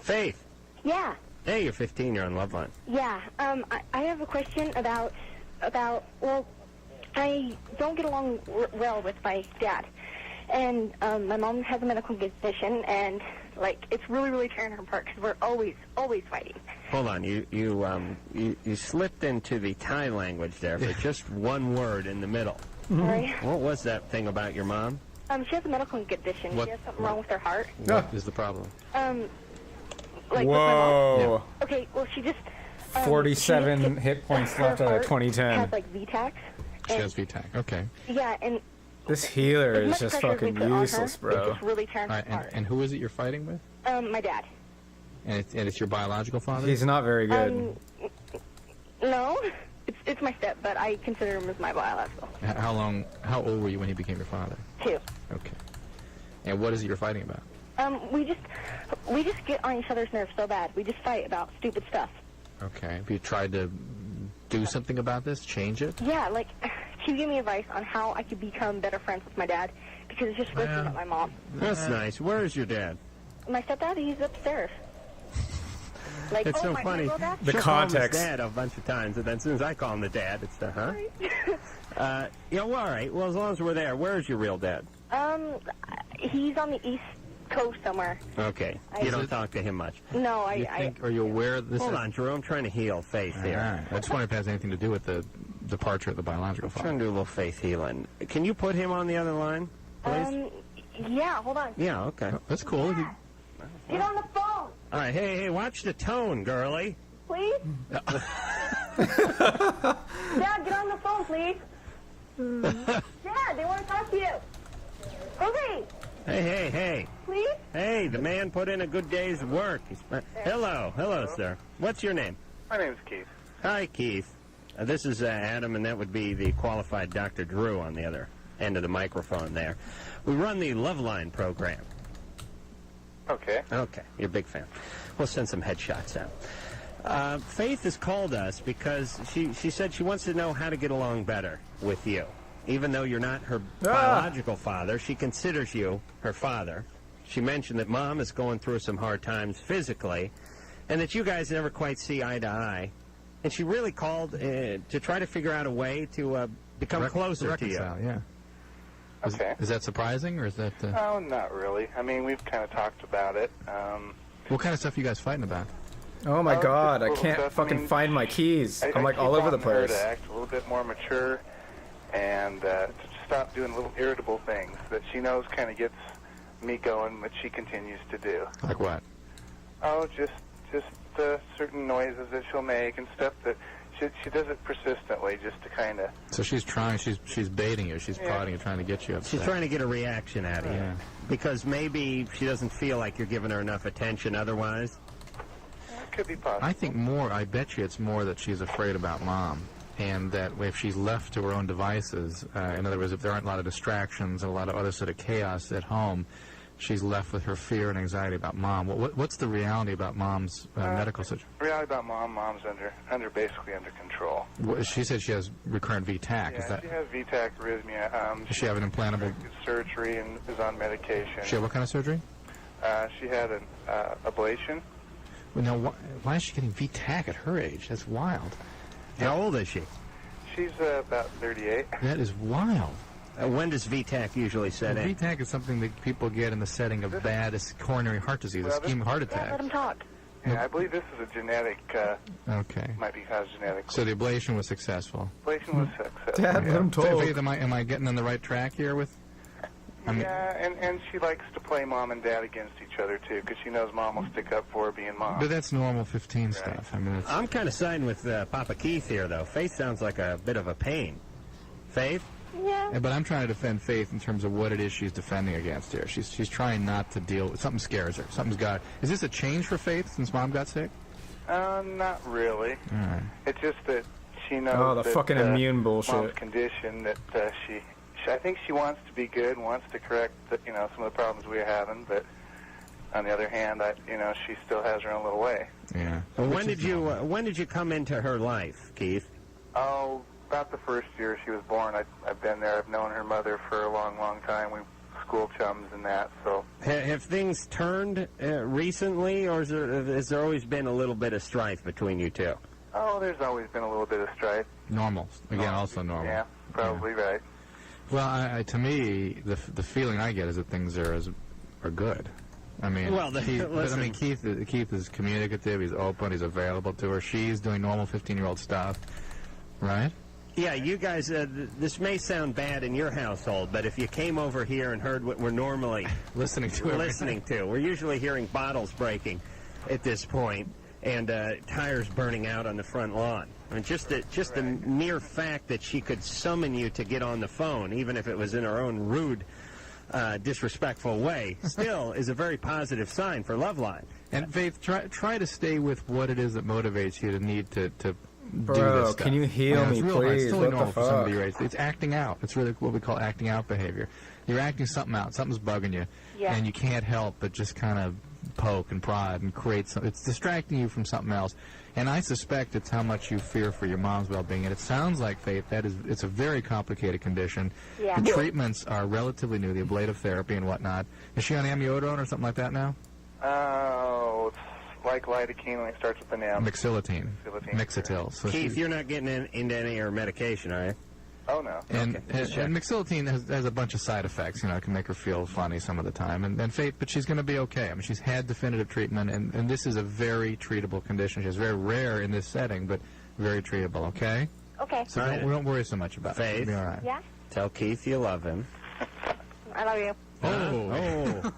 [SPEAKER 3] Faith.
[SPEAKER 7] Yeah.
[SPEAKER 3] Hey, you're 15. You're on Loveline.
[SPEAKER 7] Yeah. I have a question about. Well, I don't get along well with my dad, and my mom has a medical condition, and it's really, really tearing her apart because we're always fighting.
[SPEAKER 3] Hold on. You slipped into the Thai language there for just one word in the middle.
[SPEAKER 7] Sorry.
[SPEAKER 3] What was that thing about your mom?
[SPEAKER 7] She has a medical condition. She has something wrong with her heart.
[SPEAKER 4] What is the problem?
[SPEAKER 7] With my
[SPEAKER 1] Whoa.
[SPEAKER 7] mom. Okay, well, she just...
[SPEAKER 1] 47 hit points left out of 2010.
[SPEAKER 7] Has, VTACs.
[SPEAKER 4] She has VTAC. Okay.
[SPEAKER 7] Yeah, and...
[SPEAKER 1] This healer
[SPEAKER 7] as
[SPEAKER 1] is
[SPEAKER 7] much
[SPEAKER 1] just
[SPEAKER 7] pressure as we
[SPEAKER 1] fucking
[SPEAKER 7] put on
[SPEAKER 1] useless,
[SPEAKER 7] her,
[SPEAKER 1] bro.
[SPEAKER 7] It's just really tearing her apart.
[SPEAKER 4] And who is it you're fighting with?
[SPEAKER 7] My dad.
[SPEAKER 4] And it's your biological father?
[SPEAKER 1] He's not very good.
[SPEAKER 7] No. It's my step, but I consider him as my biological.
[SPEAKER 4] How old were you when he became your father?
[SPEAKER 7] 2.
[SPEAKER 4] Okay. And what is it you're fighting about?
[SPEAKER 7] We just get on each other's nerves so bad. We just fight about stupid stuff.
[SPEAKER 4] Okay. Have you tried to do something about this? Change it?
[SPEAKER 7] Yeah, can you give me advice on how I could become better friends with my dad? Because it's just working at my mom.
[SPEAKER 3] That's nice. Where is your dad?
[SPEAKER 7] My stepdad, he's upstairs.
[SPEAKER 3] It's so funny.
[SPEAKER 1] The
[SPEAKER 3] She'll
[SPEAKER 1] context.
[SPEAKER 3] Call him his dad a bunch of times, and then as soon as I call him the dad, it's the huh? Well, all right. Well, as long as we're there, where's your real dad?
[SPEAKER 7] He's on the East Coast somewhere.
[SPEAKER 3] Okay. You don't talk to him much.
[SPEAKER 7] No,
[SPEAKER 4] Are you aware of this?
[SPEAKER 3] Hold on, Drew. I'm trying to heal Faith here.
[SPEAKER 4] I just wonder if it has anything to do with the departure of the biological father.
[SPEAKER 3] I'm trying to do a little Faith healing. Can you put him on the other line, please?
[SPEAKER 7] Yeah, hold on.
[SPEAKER 3] Yeah, okay.
[SPEAKER 4] That's cool.
[SPEAKER 7] Yeah. Get on the phone.
[SPEAKER 3] All right, hey, watch the tone, girlie.
[SPEAKER 7] Please? Dad, get on the phone, please. Dad, they want to talk to you. Okay.
[SPEAKER 3] Hey.
[SPEAKER 7] Please?
[SPEAKER 3] Hey, the man put in a good day's work. Hello, sir. What's your name?
[SPEAKER 13] My name's Keith.
[SPEAKER 3] Hi, Keith. This is Adam, and that would be the qualified Dr. Drew on the other end of the microphone there. We run the Loveline program.
[SPEAKER 13] Okay.
[SPEAKER 3] Okay, you're a big fan. We'll send some headshots out. Faith has called us because she said she wants to know how to get along better with you. Even though you're not her biological father, she considers you her father. She mentioned that Mom is going through some hard times physically, and that you guys never quite see eye to eye. And she really called to try to figure out a way to become closer to you.
[SPEAKER 4] Yeah.
[SPEAKER 13] Okay.
[SPEAKER 4] Is that surprising, or is that...
[SPEAKER 13] Oh, not really. I mean, we've kind of talked about it.
[SPEAKER 4] What kind of stuff are you guys fighting about?
[SPEAKER 1] Oh my God, I
[SPEAKER 13] just
[SPEAKER 1] can't
[SPEAKER 13] stuff.
[SPEAKER 1] fucking find my keys. I'm
[SPEAKER 13] I
[SPEAKER 1] all
[SPEAKER 13] keep
[SPEAKER 1] over the
[SPEAKER 13] wanting her
[SPEAKER 1] place.
[SPEAKER 13] to act a little bit more mature and to stop doing little irritable things that she knows kind of gets me going, but she continues to do.
[SPEAKER 4] Like what?
[SPEAKER 13] Oh, just certain noises that she'll make and stuff that she does it persistently just to kind of...
[SPEAKER 4] So she's trying, she's baiting you, she's prodding you, trying to get you upset.
[SPEAKER 3] She's trying to get a reaction out of you.
[SPEAKER 4] Yeah.
[SPEAKER 3] Because maybe she doesn't feel like you're giving her enough attention otherwise.
[SPEAKER 13] Could be possible.
[SPEAKER 4] I think more, I bet you it's more that she's afraid about Mom. And that if she's left to her own devices, in other words, if there aren't a lot of distractions and a lot of other sort of chaos at home, she's left with her fear and anxiety about Mom. What's the reality about Mom's medical situation?
[SPEAKER 13] Reality about Mom's basically under control.
[SPEAKER 4] She said she has recurrent VTAC.
[SPEAKER 13] Yeah, she has VTAC arrhythmia.
[SPEAKER 4] Does she have an implantable
[SPEAKER 13] surgery and is on medication?
[SPEAKER 4] She had what kind of surgery?
[SPEAKER 13] She had an ablation.
[SPEAKER 4] Well, now, why is she getting VTAC at her age? That's wild.
[SPEAKER 21] How old is she?
[SPEAKER 13] She's about 38.
[SPEAKER 4] That is wild.
[SPEAKER 21] When does VTAC usually set in?
[SPEAKER 4] VTAC is something that people get in the setting of bad coronary heart disease, ischemic heart attack.
[SPEAKER 7] Let him talk.
[SPEAKER 13] Yeah, I believe this is a genetic.
[SPEAKER 4] Okay.
[SPEAKER 13] Might be caused genetically.
[SPEAKER 4] So the ablation was successful.
[SPEAKER 13] Ablation was successful.
[SPEAKER 1] Dad, let him talk.
[SPEAKER 4] Faith, am I getting on the right track here with?
[SPEAKER 13] And she likes to play Mom and Dad against each other too, because she knows Mom will stick up for her being Mom.
[SPEAKER 4] But that's normal 15 stuff. I mean,
[SPEAKER 21] I'm kind of siding with Papa Keith here, though. Faith sounds like a bit of a pain. Faith?
[SPEAKER 7] Yeah.
[SPEAKER 4] But I'm trying to defend Faith in terms of what it is she's defending against here. She's trying not to deal with something. Scares her. Something's got. Is this a change for Faith since Mom got sick?
[SPEAKER 13] Not really.
[SPEAKER 4] All right.
[SPEAKER 13] It's just that she knows
[SPEAKER 1] Oh, the
[SPEAKER 13] that,
[SPEAKER 1] fucking immune bullshit.
[SPEAKER 13] Mom's condition that I think she wants to be good, wants to correct some of the problems we're having, but on the other hand, she still has her own little way.
[SPEAKER 4] Yeah.
[SPEAKER 21] Well, when did you come into her life, Keith?
[SPEAKER 13] Oh, about the first year she was born. I've been there. I've known her mother for a long, long time. We school chums and that. So
[SPEAKER 21] have things turned recently, or has there always been a little bit of strife between you two?
[SPEAKER 13] Oh, there's always been a little bit of strife.
[SPEAKER 4] Normal. Again, also normal.
[SPEAKER 13] Yeah, probably right.
[SPEAKER 4] Well, to me, the feeling I get is that things are good. I mean,
[SPEAKER 21] well,
[SPEAKER 4] Keith is communicative. He's open. He's available to her. She's doing normal 15-year-old stuff, right?
[SPEAKER 21] Yeah, you guys. This may sound bad in your household, but if you came over here and heard what we're normally
[SPEAKER 4] listening to,
[SPEAKER 21] we're usually hearing bottles breaking at this point and tires burning out on the front lawn. I mean, just the mere fact that she could summon you to get on the phone, even if it was in her own rude, disrespectful way, still is a very positive sign for Loveline.
[SPEAKER 4] And Faith, try to stay with what it is that motivates you to need to do
[SPEAKER 1] Bro,
[SPEAKER 4] this stuff.
[SPEAKER 1] Can you heal me,
[SPEAKER 4] it's
[SPEAKER 1] please?
[SPEAKER 4] It's totally
[SPEAKER 1] What
[SPEAKER 4] normal
[SPEAKER 1] the
[SPEAKER 4] for
[SPEAKER 1] fuck?
[SPEAKER 4] somebody your age. It's acting out. It's really what we call acting out behavior. You're acting something out. Something's bugging you, and you can't help but just kind of poke and prod and create something. It's distracting you from something else. And I suspect it's how much you fear for your mom's well-being. And it sounds like, Faith, it's a very complicated condition.
[SPEAKER 7] Yeah.
[SPEAKER 4] The treatments are relatively new, the ablative therapy and whatnot. Is she on amiodarone or something like that now?
[SPEAKER 13] Oh, it's like lidocaine when it starts with an M.
[SPEAKER 4] Mixilotine. Mixatil. So
[SPEAKER 21] Keith, you're not getting into any of her medication, are you?
[SPEAKER 13] Oh, no.
[SPEAKER 4] And Mixilotine has a bunch of side effects. It can make her feel funny some of the time. And Faith, but she's going to be okay. I mean, she's had definitive treatment, and this is a very treatable condition. She's very rare in this setting, but very treatable, okay?
[SPEAKER 7] Okay.
[SPEAKER 4] So we don't worry so much about it.
[SPEAKER 21] Faith.
[SPEAKER 4] It'll be all right.
[SPEAKER 7] Yeah?
[SPEAKER 21] Tell Keith you love him.
[SPEAKER 7] I love you.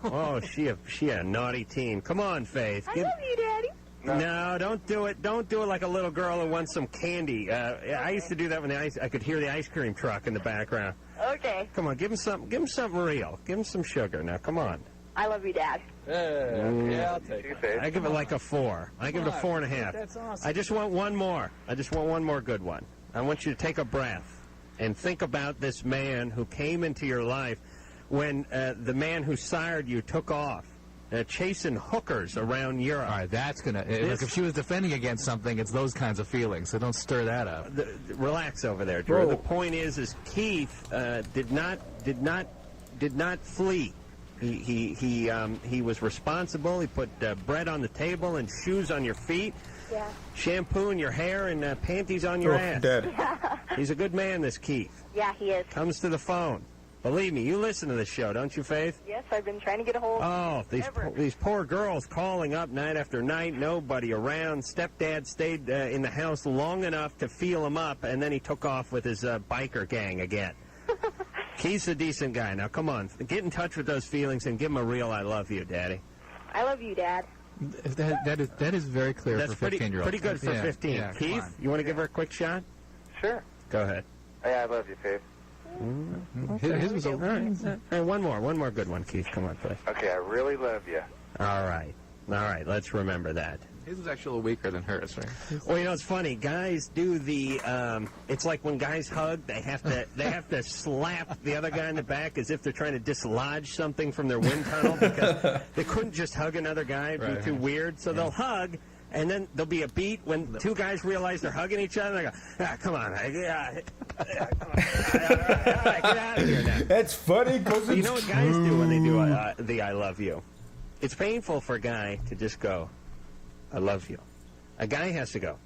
[SPEAKER 21] Oh, she a naughty teen. Come on, Faith.
[SPEAKER 7] I love you, Daddy.
[SPEAKER 21] No, don't do it. Don't do it like a little girl who wants some candy. I used to do that when I could hear the ice cream truck in the background.
[SPEAKER 7] Okay.
[SPEAKER 21] Come on, give him something real. Give him some sugar. Now, come on.
[SPEAKER 7] I love you, Dad.
[SPEAKER 1] Yeah, I'll take it.
[SPEAKER 21] I give it like a 4. I give it a 4.5.
[SPEAKER 1] That's awesome.
[SPEAKER 21] I just want one more. I just want one more good one. I want you to take a breath and think about this man who came into your life when the man who sired you took off. Chasing hookers around Europe.
[SPEAKER 4] All right, that's going to... Look, if she was defending against something, it's those kinds of feelings, so don't stir that up.
[SPEAKER 21] Relax over there, Drew. The point is Keith did not flee. He was responsible. He put bread on the table and shoes on your feet.
[SPEAKER 7] Yeah.
[SPEAKER 21] Shampoo in your hair and panties on your ass.
[SPEAKER 1] Dead.
[SPEAKER 21] He's a good man, this Keith.
[SPEAKER 7] Yeah, he is.
[SPEAKER 21] Comes to the phone. Believe me, you listen to this show, don't you, Faith?
[SPEAKER 7] Yes, I've been trying to get a hold of
[SPEAKER 21] these poor girls calling up night after night, nobody around. Stepdad stayed in the house long enough to feel him up, and then he took off with his biker gang again. Keith's a decent guy. Now, come on, get in touch with those feelings and give him a real I love you, Daddy.
[SPEAKER 7] I love you, Dad.
[SPEAKER 4] That is very clear
[SPEAKER 21] That's
[SPEAKER 4] for 15-year-olds.
[SPEAKER 21] Pretty good for 15.
[SPEAKER 4] Yeah,
[SPEAKER 21] Keith, you want to give her a quick shot?
[SPEAKER 13] Sure.
[SPEAKER 21] Go ahead.
[SPEAKER 13] Yeah, I love you, Faith.
[SPEAKER 4] His was
[SPEAKER 21] all right. One more good one, Keith. Come on, please.
[SPEAKER 13] Okay, I really love you.
[SPEAKER 21] All right, let's remember that.
[SPEAKER 4] His is actually a little weaker than hers, right?
[SPEAKER 21] Well, you know, it's funny. Guys do the. It's like when guys hug, they have to slap the other guy in the back as if they're trying to dislodge something from their wind tunnel because they couldn't just hug another guy; it'd be too weird. So they'll hug, and then there'll be a beat when two guys realize they're hugging each other. They go, come on, come on, get out of here now.
[SPEAKER 1] That's funny because
[SPEAKER 21] You know what guys do when they do the "I love you"? It's painful for a guy to just go, "I love you." A guy has to go,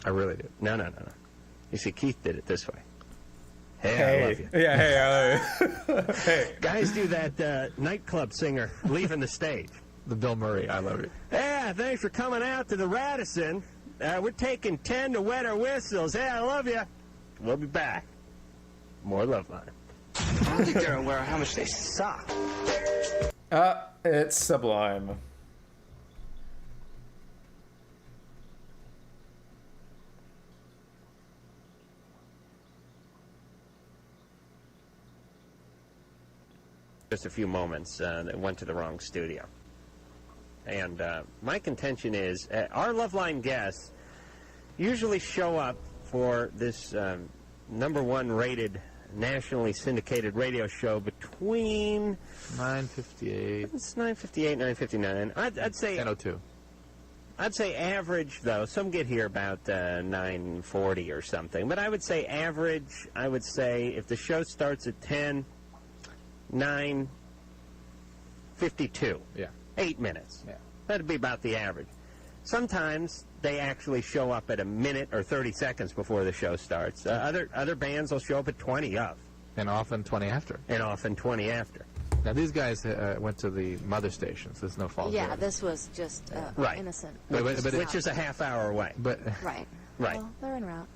[SPEAKER 21] "I really do." No. You see, Keith did it this way. Hey, I love you.
[SPEAKER 1] Yeah, hey, I love you. Hey.
[SPEAKER 21] Guys do that nightclub singer leaving the stage.
[SPEAKER 4] The Bill Murray, I love you.
[SPEAKER 21] Yeah, thanks for coming out to the Radisson. We're taking 10 to wet our whistles. Hey, I love you. We'll be back. More Loveline.
[SPEAKER 14] I don't think they're aware of how much they suck.
[SPEAKER 1] It's sublime.
[SPEAKER 21] Just a few moments that went to the wrong studio. And my contention is our Loveline guests usually show up for this #1 rated nationally syndicated radio show between
[SPEAKER 4] 9:58.
[SPEAKER 21] It's 9:58, 9:59. I'd say
[SPEAKER 4] 10:02.
[SPEAKER 21] I'd say average though. Some get here about 9:40 or something. But I would say average. I would say if the show starts at 10, 9:52.
[SPEAKER 4] Yeah.
[SPEAKER 21] 8 minutes.
[SPEAKER 4] Yeah.
[SPEAKER 21] That'd be about the average. Sometimes they actually show up at a minute or 30 seconds before the show starts. Other bands will show up at 20 of.
[SPEAKER 4] And often 20 after.
[SPEAKER 21] And often 20 after.
[SPEAKER 4] Now, these guys went to the mother stations. There's no fault
[SPEAKER 17] Yeah,
[SPEAKER 4] there.
[SPEAKER 17] this was just
[SPEAKER 21] Right.
[SPEAKER 17] innocent.
[SPEAKER 21] Which is a half hour away.
[SPEAKER 4] But
[SPEAKER 17] Right.
[SPEAKER 21] Right.
[SPEAKER 17] Well, they're en route.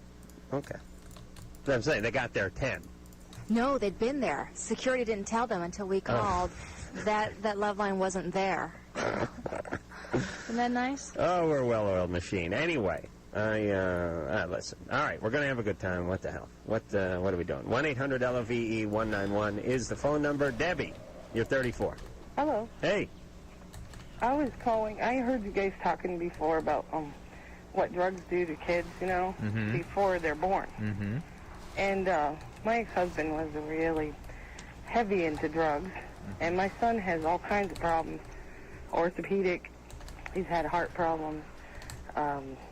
[SPEAKER 21] Okay. That's what I'm saying. They got there at 10.
[SPEAKER 17] No, they'd been there. Security didn't tell them until we called that Loveline wasn't there. Isn't that nice?
[SPEAKER 21] Oh, we're a well-oiled machine. Anyway, listen. All right, we're going to have a good time. What the hell? What are we doing? 1-800-LOVE-191 is the phone number. Debbie, you're 34.
[SPEAKER 23] Hello.
[SPEAKER 21] Hey.
[SPEAKER 23] I was calling. I heard you guys talking before about what drugs do to kids, before they're born.
[SPEAKER 4] Mm-hmm.
[SPEAKER 23] And my ex-husband was really heavy into drugs, and my son has all kinds of problems. Orthopedic, he's had heart problems,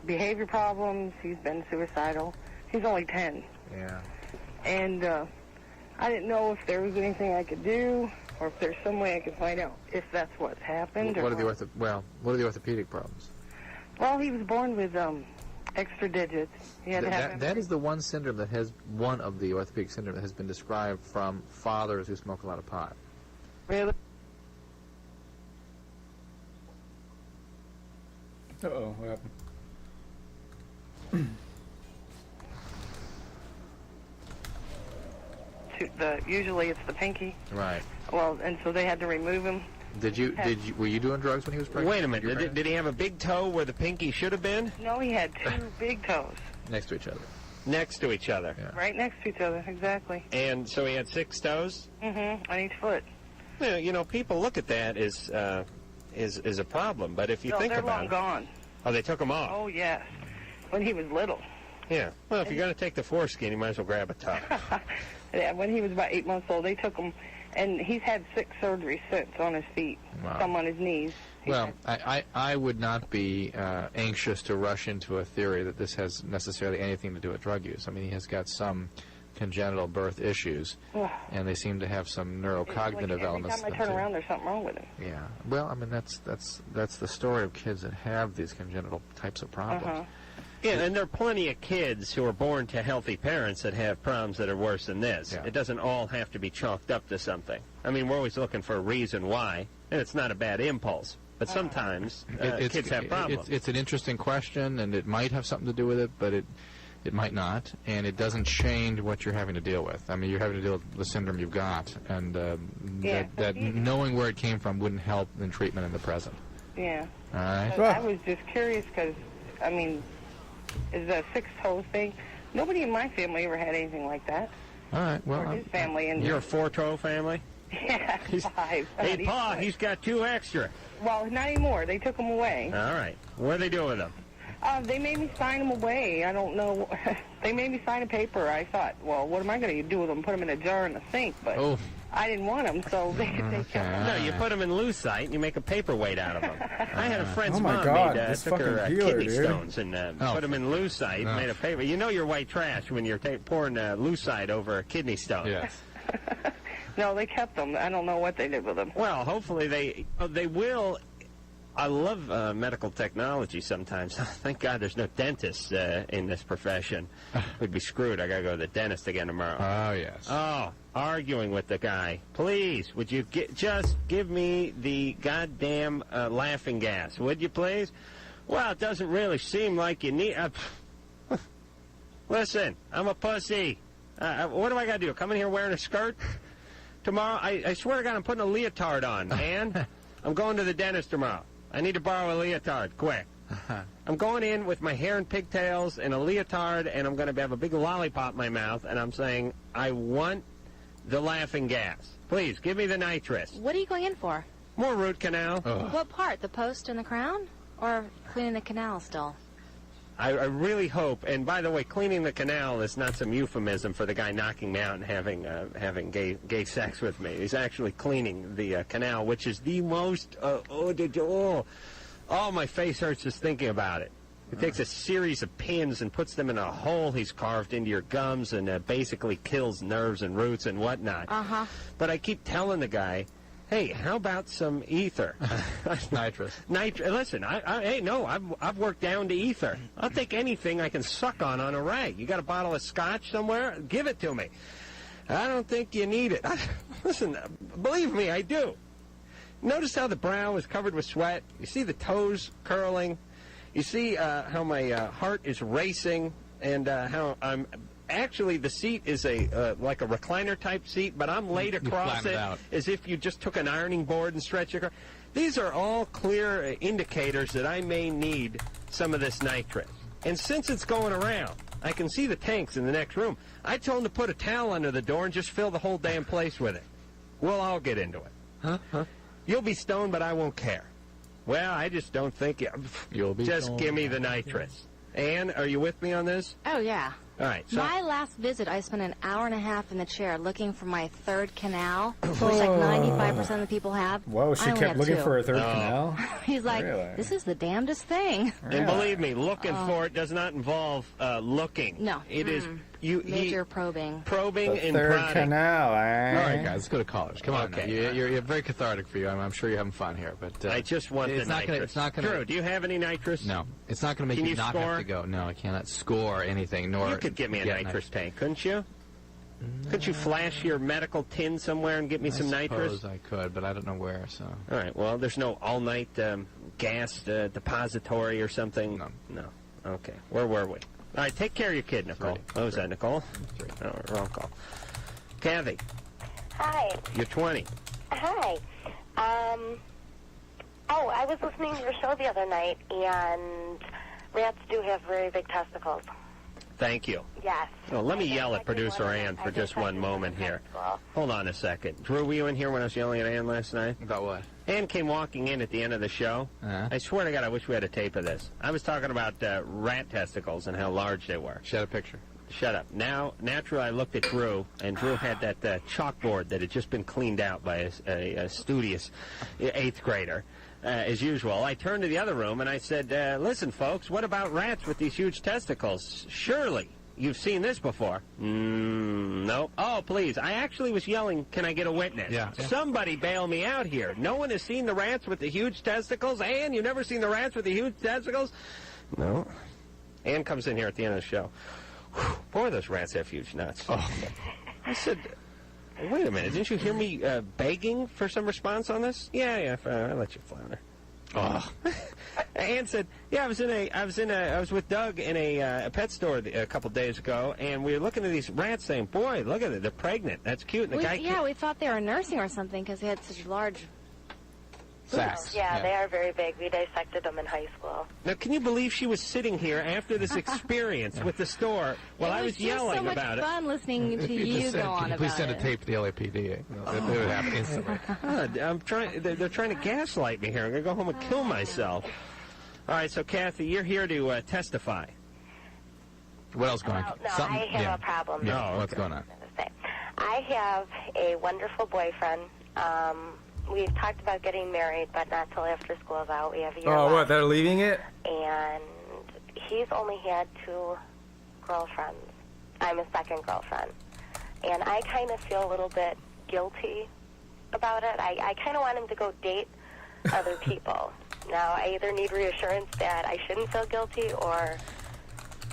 [SPEAKER 23] behavior problems, he's been suicidal. He's only 10.
[SPEAKER 4] Yeah.
[SPEAKER 23] And I didn't know if there was anything I could do, or if there's some way I could find out if that's what's happened.
[SPEAKER 4] What are the orthopedic problems?
[SPEAKER 23] Well, he was born with extra digits. He had to have
[SPEAKER 4] that is the one syndrome that has one of the orthopedic syndrome that has been described from fathers who smoke a lot of pot.
[SPEAKER 23] Really?
[SPEAKER 1] Uh-oh, what happened?
[SPEAKER 23] Usually it's the pinky.
[SPEAKER 4] Right.
[SPEAKER 23] Well, and so they had to remove him.
[SPEAKER 4] Were you doing drugs when he was pregnant?
[SPEAKER 21] Wait a minute. Did he have a big toe where the pinky should have been?
[SPEAKER 23] No, he had 2 big toes.
[SPEAKER 4] Next to each other.
[SPEAKER 21] Next to each other.
[SPEAKER 4] Yeah.
[SPEAKER 23] Right next to each other, exactly.
[SPEAKER 21] And so he had 6 toes?
[SPEAKER 23] Mm-hmm, on each foot.
[SPEAKER 21] Well, people look at that as a problem, but if you think
[SPEAKER 23] they're
[SPEAKER 21] about
[SPEAKER 23] long
[SPEAKER 21] it...
[SPEAKER 23] gone.
[SPEAKER 21] Oh, they took him off?
[SPEAKER 23] Oh, yes. When he was little.
[SPEAKER 21] Yeah. Well, if you're going to take the foreskin, you might as well grab a toe.
[SPEAKER 23] Yeah, when he was about 8 months old, they took him, and he's had 6 surgeries since on his feet, some on his knees.
[SPEAKER 4] Well, I would not be anxious to rush into a theory that this has necessarily anything to do with drug use. I mean, he has got some congenital birth issues, and they seem to have some neurocognitive elements.
[SPEAKER 23] Every time I turn around, there's something wrong with him.
[SPEAKER 4] Yeah. Well, I mean, that's the story of kids that have these congenital types of problems.
[SPEAKER 21] Yeah, and there are plenty of kids who are born to healthy parents that have problems that are worse than this.
[SPEAKER 4] Yeah.
[SPEAKER 21] It doesn't all have to be chalked up to something. I mean, we're always looking for a reason why, and it's not a bad impulse. But sometimes kids have problems.
[SPEAKER 4] It's an interesting question, and it might have something to do with it, but it might not, and it doesn't change what you're having to deal with. I mean, you're having to deal with the syndrome you've got, and that knowing where it came from wouldn't help in treatment in the present.
[SPEAKER 23] Yeah.
[SPEAKER 4] All right.
[SPEAKER 23] But I was just curious because, I mean, is the 6-toe thing? Nobody in my family ever had anything like that.
[SPEAKER 4] All right. Well,
[SPEAKER 23] or his family. And
[SPEAKER 21] you're a 4-toe family?
[SPEAKER 23] Yeah, 5.
[SPEAKER 21] Hey, Pa, he's got 2 extra.
[SPEAKER 23] Well, not anymore. They took them away.
[SPEAKER 21] All right. What are they doing with them?
[SPEAKER 23] They made me sign them away. I don't know. They made me sign a paper. I thought, well, what am I going to do with them? Put them in a jar in the sink. But I didn't want them, so they kept them.
[SPEAKER 21] No, you put them in lucite and you make a paperweight out of them. I had a friend's mom took her kidney stones and put them in lucite, made a paper. You know you're white trash when you're pouring lucite over a kidney stone.
[SPEAKER 23] Yes. No, they kept them. I don't know what they did with them.
[SPEAKER 21] Well, hopefully they will. I love medical technology sometimes. Thank God there's no dentists in this profession. We'd be screwed. I got to go to the dentist again tomorrow.
[SPEAKER 4] Oh, yes.
[SPEAKER 21] Oh, arguing with the guy. Please, would you just give me the goddamn laughing gas? Would you please? Well, it doesn't really seem like you need... Listen, I'm a pussy. What do I got to do? Come in here wearing a skirt? Tomorrow, I swear to God, I'm putting a leotard on, man. I'm going to the dentist tomorrow. I need to borrow a leotard, quick. I'm going in with my hair in pigtails and a leotard, and I'm going to have a big lollipop in my mouth, and I'm saying, I want the laughing gas. Please, give me the nitrous.
[SPEAKER 17] What are you going in for?
[SPEAKER 21] More root canal.
[SPEAKER 17] What part? The post and the crown? Or cleaning the canal still?
[SPEAKER 21] I really hope, and by the way, cleaning the canal is not some euphemism for the guy knocking me out and having gay sex with me. He's actually cleaning the canal, which is the most, my face hurts just thinking about it. He takes a series of pins and puts them in a hole he's carved into your gums and basically kills nerves and roots and whatnot. But I keep telling the guy, hey, how about some ether?
[SPEAKER 4] Nitrous.
[SPEAKER 21] Listen, I've worked down to ether. I'll take anything I can suck on a rag. You got a bottle of scotch somewhere? Give it to me. I don't think you need it. Listen, believe me, I do. Notice how the brow is covered with sweat? You see the toes curling? You see how my heart is racing and how I'm... Actually, the seat is like a recliner-type seat, but I'm laid across it as if you just took an ironing board and stretched your car. These are all clear indicators that I may need some of this nitrous. And since it's going around, I can see the tanks in the next room. I told him to put a towel under the door and just fill the whole damn place with it. We'll all get into it. You'll be stoned, but I won't care. Well, I just don't think you'll be just stoned. Give me the nitrous. Ann, are you with me on this?
[SPEAKER 17] Oh, yeah.
[SPEAKER 21] All right. So
[SPEAKER 17] my last visit, I spent an hour and a half in the chair looking for my third canal, which like 95% of the people have.
[SPEAKER 1] Whoa, she kept looking for her third canal?
[SPEAKER 17] He's like, this is the damnedest thing.
[SPEAKER 21] And believe me, looking for it does not involve looking.
[SPEAKER 17] No.
[SPEAKER 21] It is
[SPEAKER 17] major probing.
[SPEAKER 21] Probing
[SPEAKER 1] the
[SPEAKER 21] and
[SPEAKER 1] third
[SPEAKER 21] prodding.
[SPEAKER 1] canal,
[SPEAKER 4] All right, guys, let's go to college. Come on.
[SPEAKER 21] Okay.
[SPEAKER 4] You're very cathartic for you. I'm sure you're having fun here, but
[SPEAKER 21] I just want the nitrous.
[SPEAKER 4] It's not gonna.
[SPEAKER 21] Drew, do you have any nitrous?
[SPEAKER 4] No, it's not going to make you not have to go. No, I cannot score anything. Nor
[SPEAKER 21] you could get me a nitrous tank, couldn't you? Couldn't you flash your medical tin somewhere and get me some nitrous?
[SPEAKER 4] I could, but I don't know where. So.
[SPEAKER 21] All right. Well, there's no all-night gas depository or something. No. Okay. Where were we? All right, take care of your kid, Nicole. What was that, Nicole? Oh, wrong call. Kathy.
[SPEAKER 2] Hi.
[SPEAKER 21] You're 20.
[SPEAKER 2] Hi. I was listening to your show the other night, and rats do have very big testicles.
[SPEAKER 21] Thank you.
[SPEAKER 2] Yes.
[SPEAKER 21] Oh, let me yell at producer Ann for just one moment here. Hold on a second. Drew, were you in here when I was yelling at Ann last night?
[SPEAKER 4] About what?
[SPEAKER 21] Ann came walking in at the end of the show. I swear to God, I wish we had a tape of this. I was talking about rat testicles and how large they were.
[SPEAKER 4] She had a picture.
[SPEAKER 21] Shut up. Now, naturally, I looked at Drew, and Drew had that chalkboard that had just been cleaned out by a studious 8th grader. As usual, I turned to the other room and I said, listen, folks, what about rats with these huge testicles? Surely you've seen this before. No. Oh, please. I actually was yelling, can I get a witness?
[SPEAKER 4] Yeah.
[SPEAKER 21] Somebody bail me out here. No one has seen the rats with the huge testicles? Ann, you've never seen the rats with the huge testicles? No. Ann comes in here at the end of the show. Whew, boy, those rats have huge nuts. I said... Wait a minute! Didn't you hear me begging for some response on this? Yeah. I'll let you flounder. Ann said, "Yeah, I was with Doug in a pet store a couple days ago, and we were looking at these rats, saying, boy, look at it, they're pregnant. That's cute." And the guy,
[SPEAKER 17] we thought they were nursing or something because they had such large
[SPEAKER 22] Sacks.
[SPEAKER 2] Yeah, they are very big. We dissected them in high school.
[SPEAKER 21] Now, can you believe she was sitting here after this experience with the store while I was yelling about it?
[SPEAKER 17] It was so much fun listening to you go on about it.
[SPEAKER 22] Please send a tape to the LAPD. It would happen instantly.
[SPEAKER 21] God, I'm trying. They're trying to gaslight me here. I'm gonna go home and kill myself. All right, so Kathy, you're here to testify.
[SPEAKER 22] What else going on?
[SPEAKER 2] No, I have a problem.
[SPEAKER 22] No, what's going on?
[SPEAKER 2] I have a wonderful boyfriend. We've talked about getting married, but not till after school's out. We have a year left.
[SPEAKER 1] What? They're leaving it?
[SPEAKER 2] And he's only had 2 girlfriends. I'm his second girlfriend. And I kind of feel a little bit guilty about it. I kind of want him to go date other people. Now, I either need reassurance that I shouldn't feel guilty, or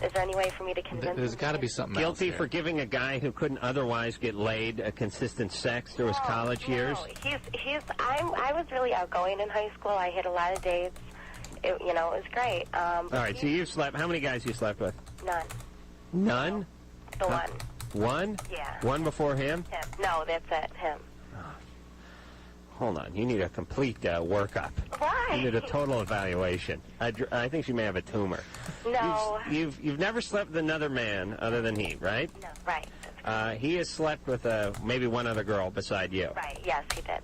[SPEAKER 2] is there any way for me to convince him?
[SPEAKER 22] There's got to be something
[SPEAKER 21] Guilty
[SPEAKER 22] else
[SPEAKER 21] for giving a guy who couldn't otherwise get laid a consistent sex through his college years?
[SPEAKER 2] I was really outgoing in high school. I had a lot of dates. It was great.
[SPEAKER 21] All right, so you've slept. How many guys you slept with?
[SPEAKER 2] None.
[SPEAKER 21] None?
[SPEAKER 2] The one.
[SPEAKER 21] One?
[SPEAKER 2] Yeah.
[SPEAKER 21] One before him?
[SPEAKER 2] No, that's it. Him.
[SPEAKER 21] Hold on. You need a complete workup.
[SPEAKER 2] Why?
[SPEAKER 21] You need a total evaluation. I think she may have a tumor.
[SPEAKER 2] No.
[SPEAKER 21] You've never slept with another man other than he, right?
[SPEAKER 2] No, right.
[SPEAKER 21] He has slept with maybe one other girl beside you.
[SPEAKER 2] Right, yes, he did.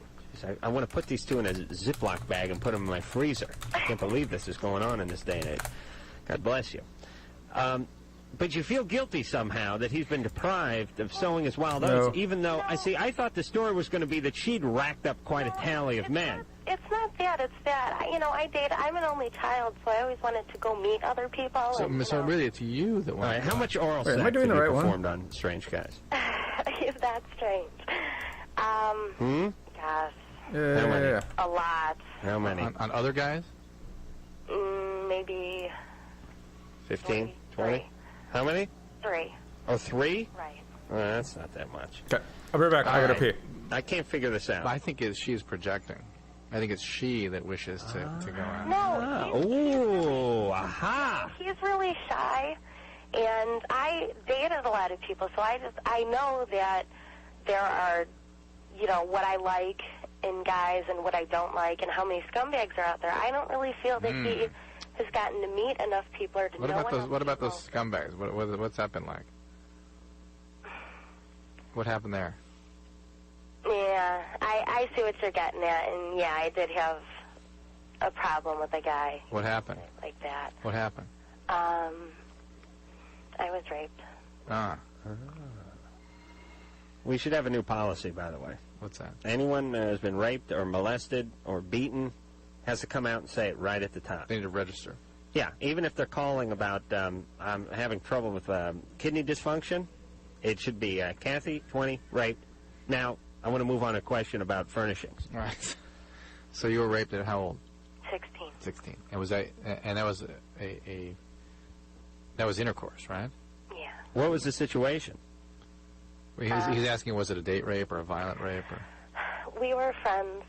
[SPEAKER 21] I want to put these 2 in a Ziploc bag and put them in my freezer. I can't believe this is going on in this day and age. God bless you. But you feel guilty somehow that he's been deprived of sowing his wild oats, even though, I thought the story was going to be that she'd racked up quite a tally of men.
[SPEAKER 2] It's not that. It's that. I'm an only child, so I always wanted to go meet other people.
[SPEAKER 22] So really, it's you that wants.
[SPEAKER 21] How much oral sex have you performed on strange guys?
[SPEAKER 2] That's strange. Gosh.
[SPEAKER 21] How many?
[SPEAKER 2] A lot.
[SPEAKER 21] How many?
[SPEAKER 22] On other guys?
[SPEAKER 2] Maybe
[SPEAKER 21] 15? 20? How many?
[SPEAKER 2] 3.
[SPEAKER 21] Oh, 3?
[SPEAKER 2] Right.
[SPEAKER 21] That's not that much.
[SPEAKER 1] Okay. I'll be right back. I gotta pee.
[SPEAKER 21] I can't figure this out.
[SPEAKER 22] I think she's projecting. I think it's she that wishes to go out.
[SPEAKER 2] No.
[SPEAKER 21] Ooh, aha.
[SPEAKER 2] He's really shy, and I dated a lot of people, so I know that there are, what I like in guys and what I don't like, and how many scumbags are out there. I don't really feel that he has gotten to meet enough people or to know enough
[SPEAKER 22] What about those scumbags? What's that been like? What happened there?
[SPEAKER 2] Yeah, I see what you're getting at, and yeah, I did have a problem with a guy.
[SPEAKER 22] What happened?
[SPEAKER 2] Like that.
[SPEAKER 22] What happened?
[SPEAKER 2] I was raped.
[SPEAKER 21] We should have a new policy, by the way.
[SPEAKER 22] What's that?
[SPEAKER 21] Anyone has been raped or molested or beaten has to come out and say it right at the top.
[SPEAKER 22] They need to register.
[SPEAKER 21] Yeah, even if they're calling about I'm having trouble with kidney dysfunction, it should be Kathy, 20, raped. Now, I want to move on to a question about furnishings.
[SPEAKER 22] All right. So you were raped at how old?
[SPEAKER 2] 16.
[SPEAKER 22] 16. And that was that was intercourse, right?
[SPEAKER 2] Yeah.
[SPEAKER 21] What was the situation?
[SPEAKER 22] Well, he's asking, was it a date rape or a violent rape? Or?
[SPEAKER 2] We were friends,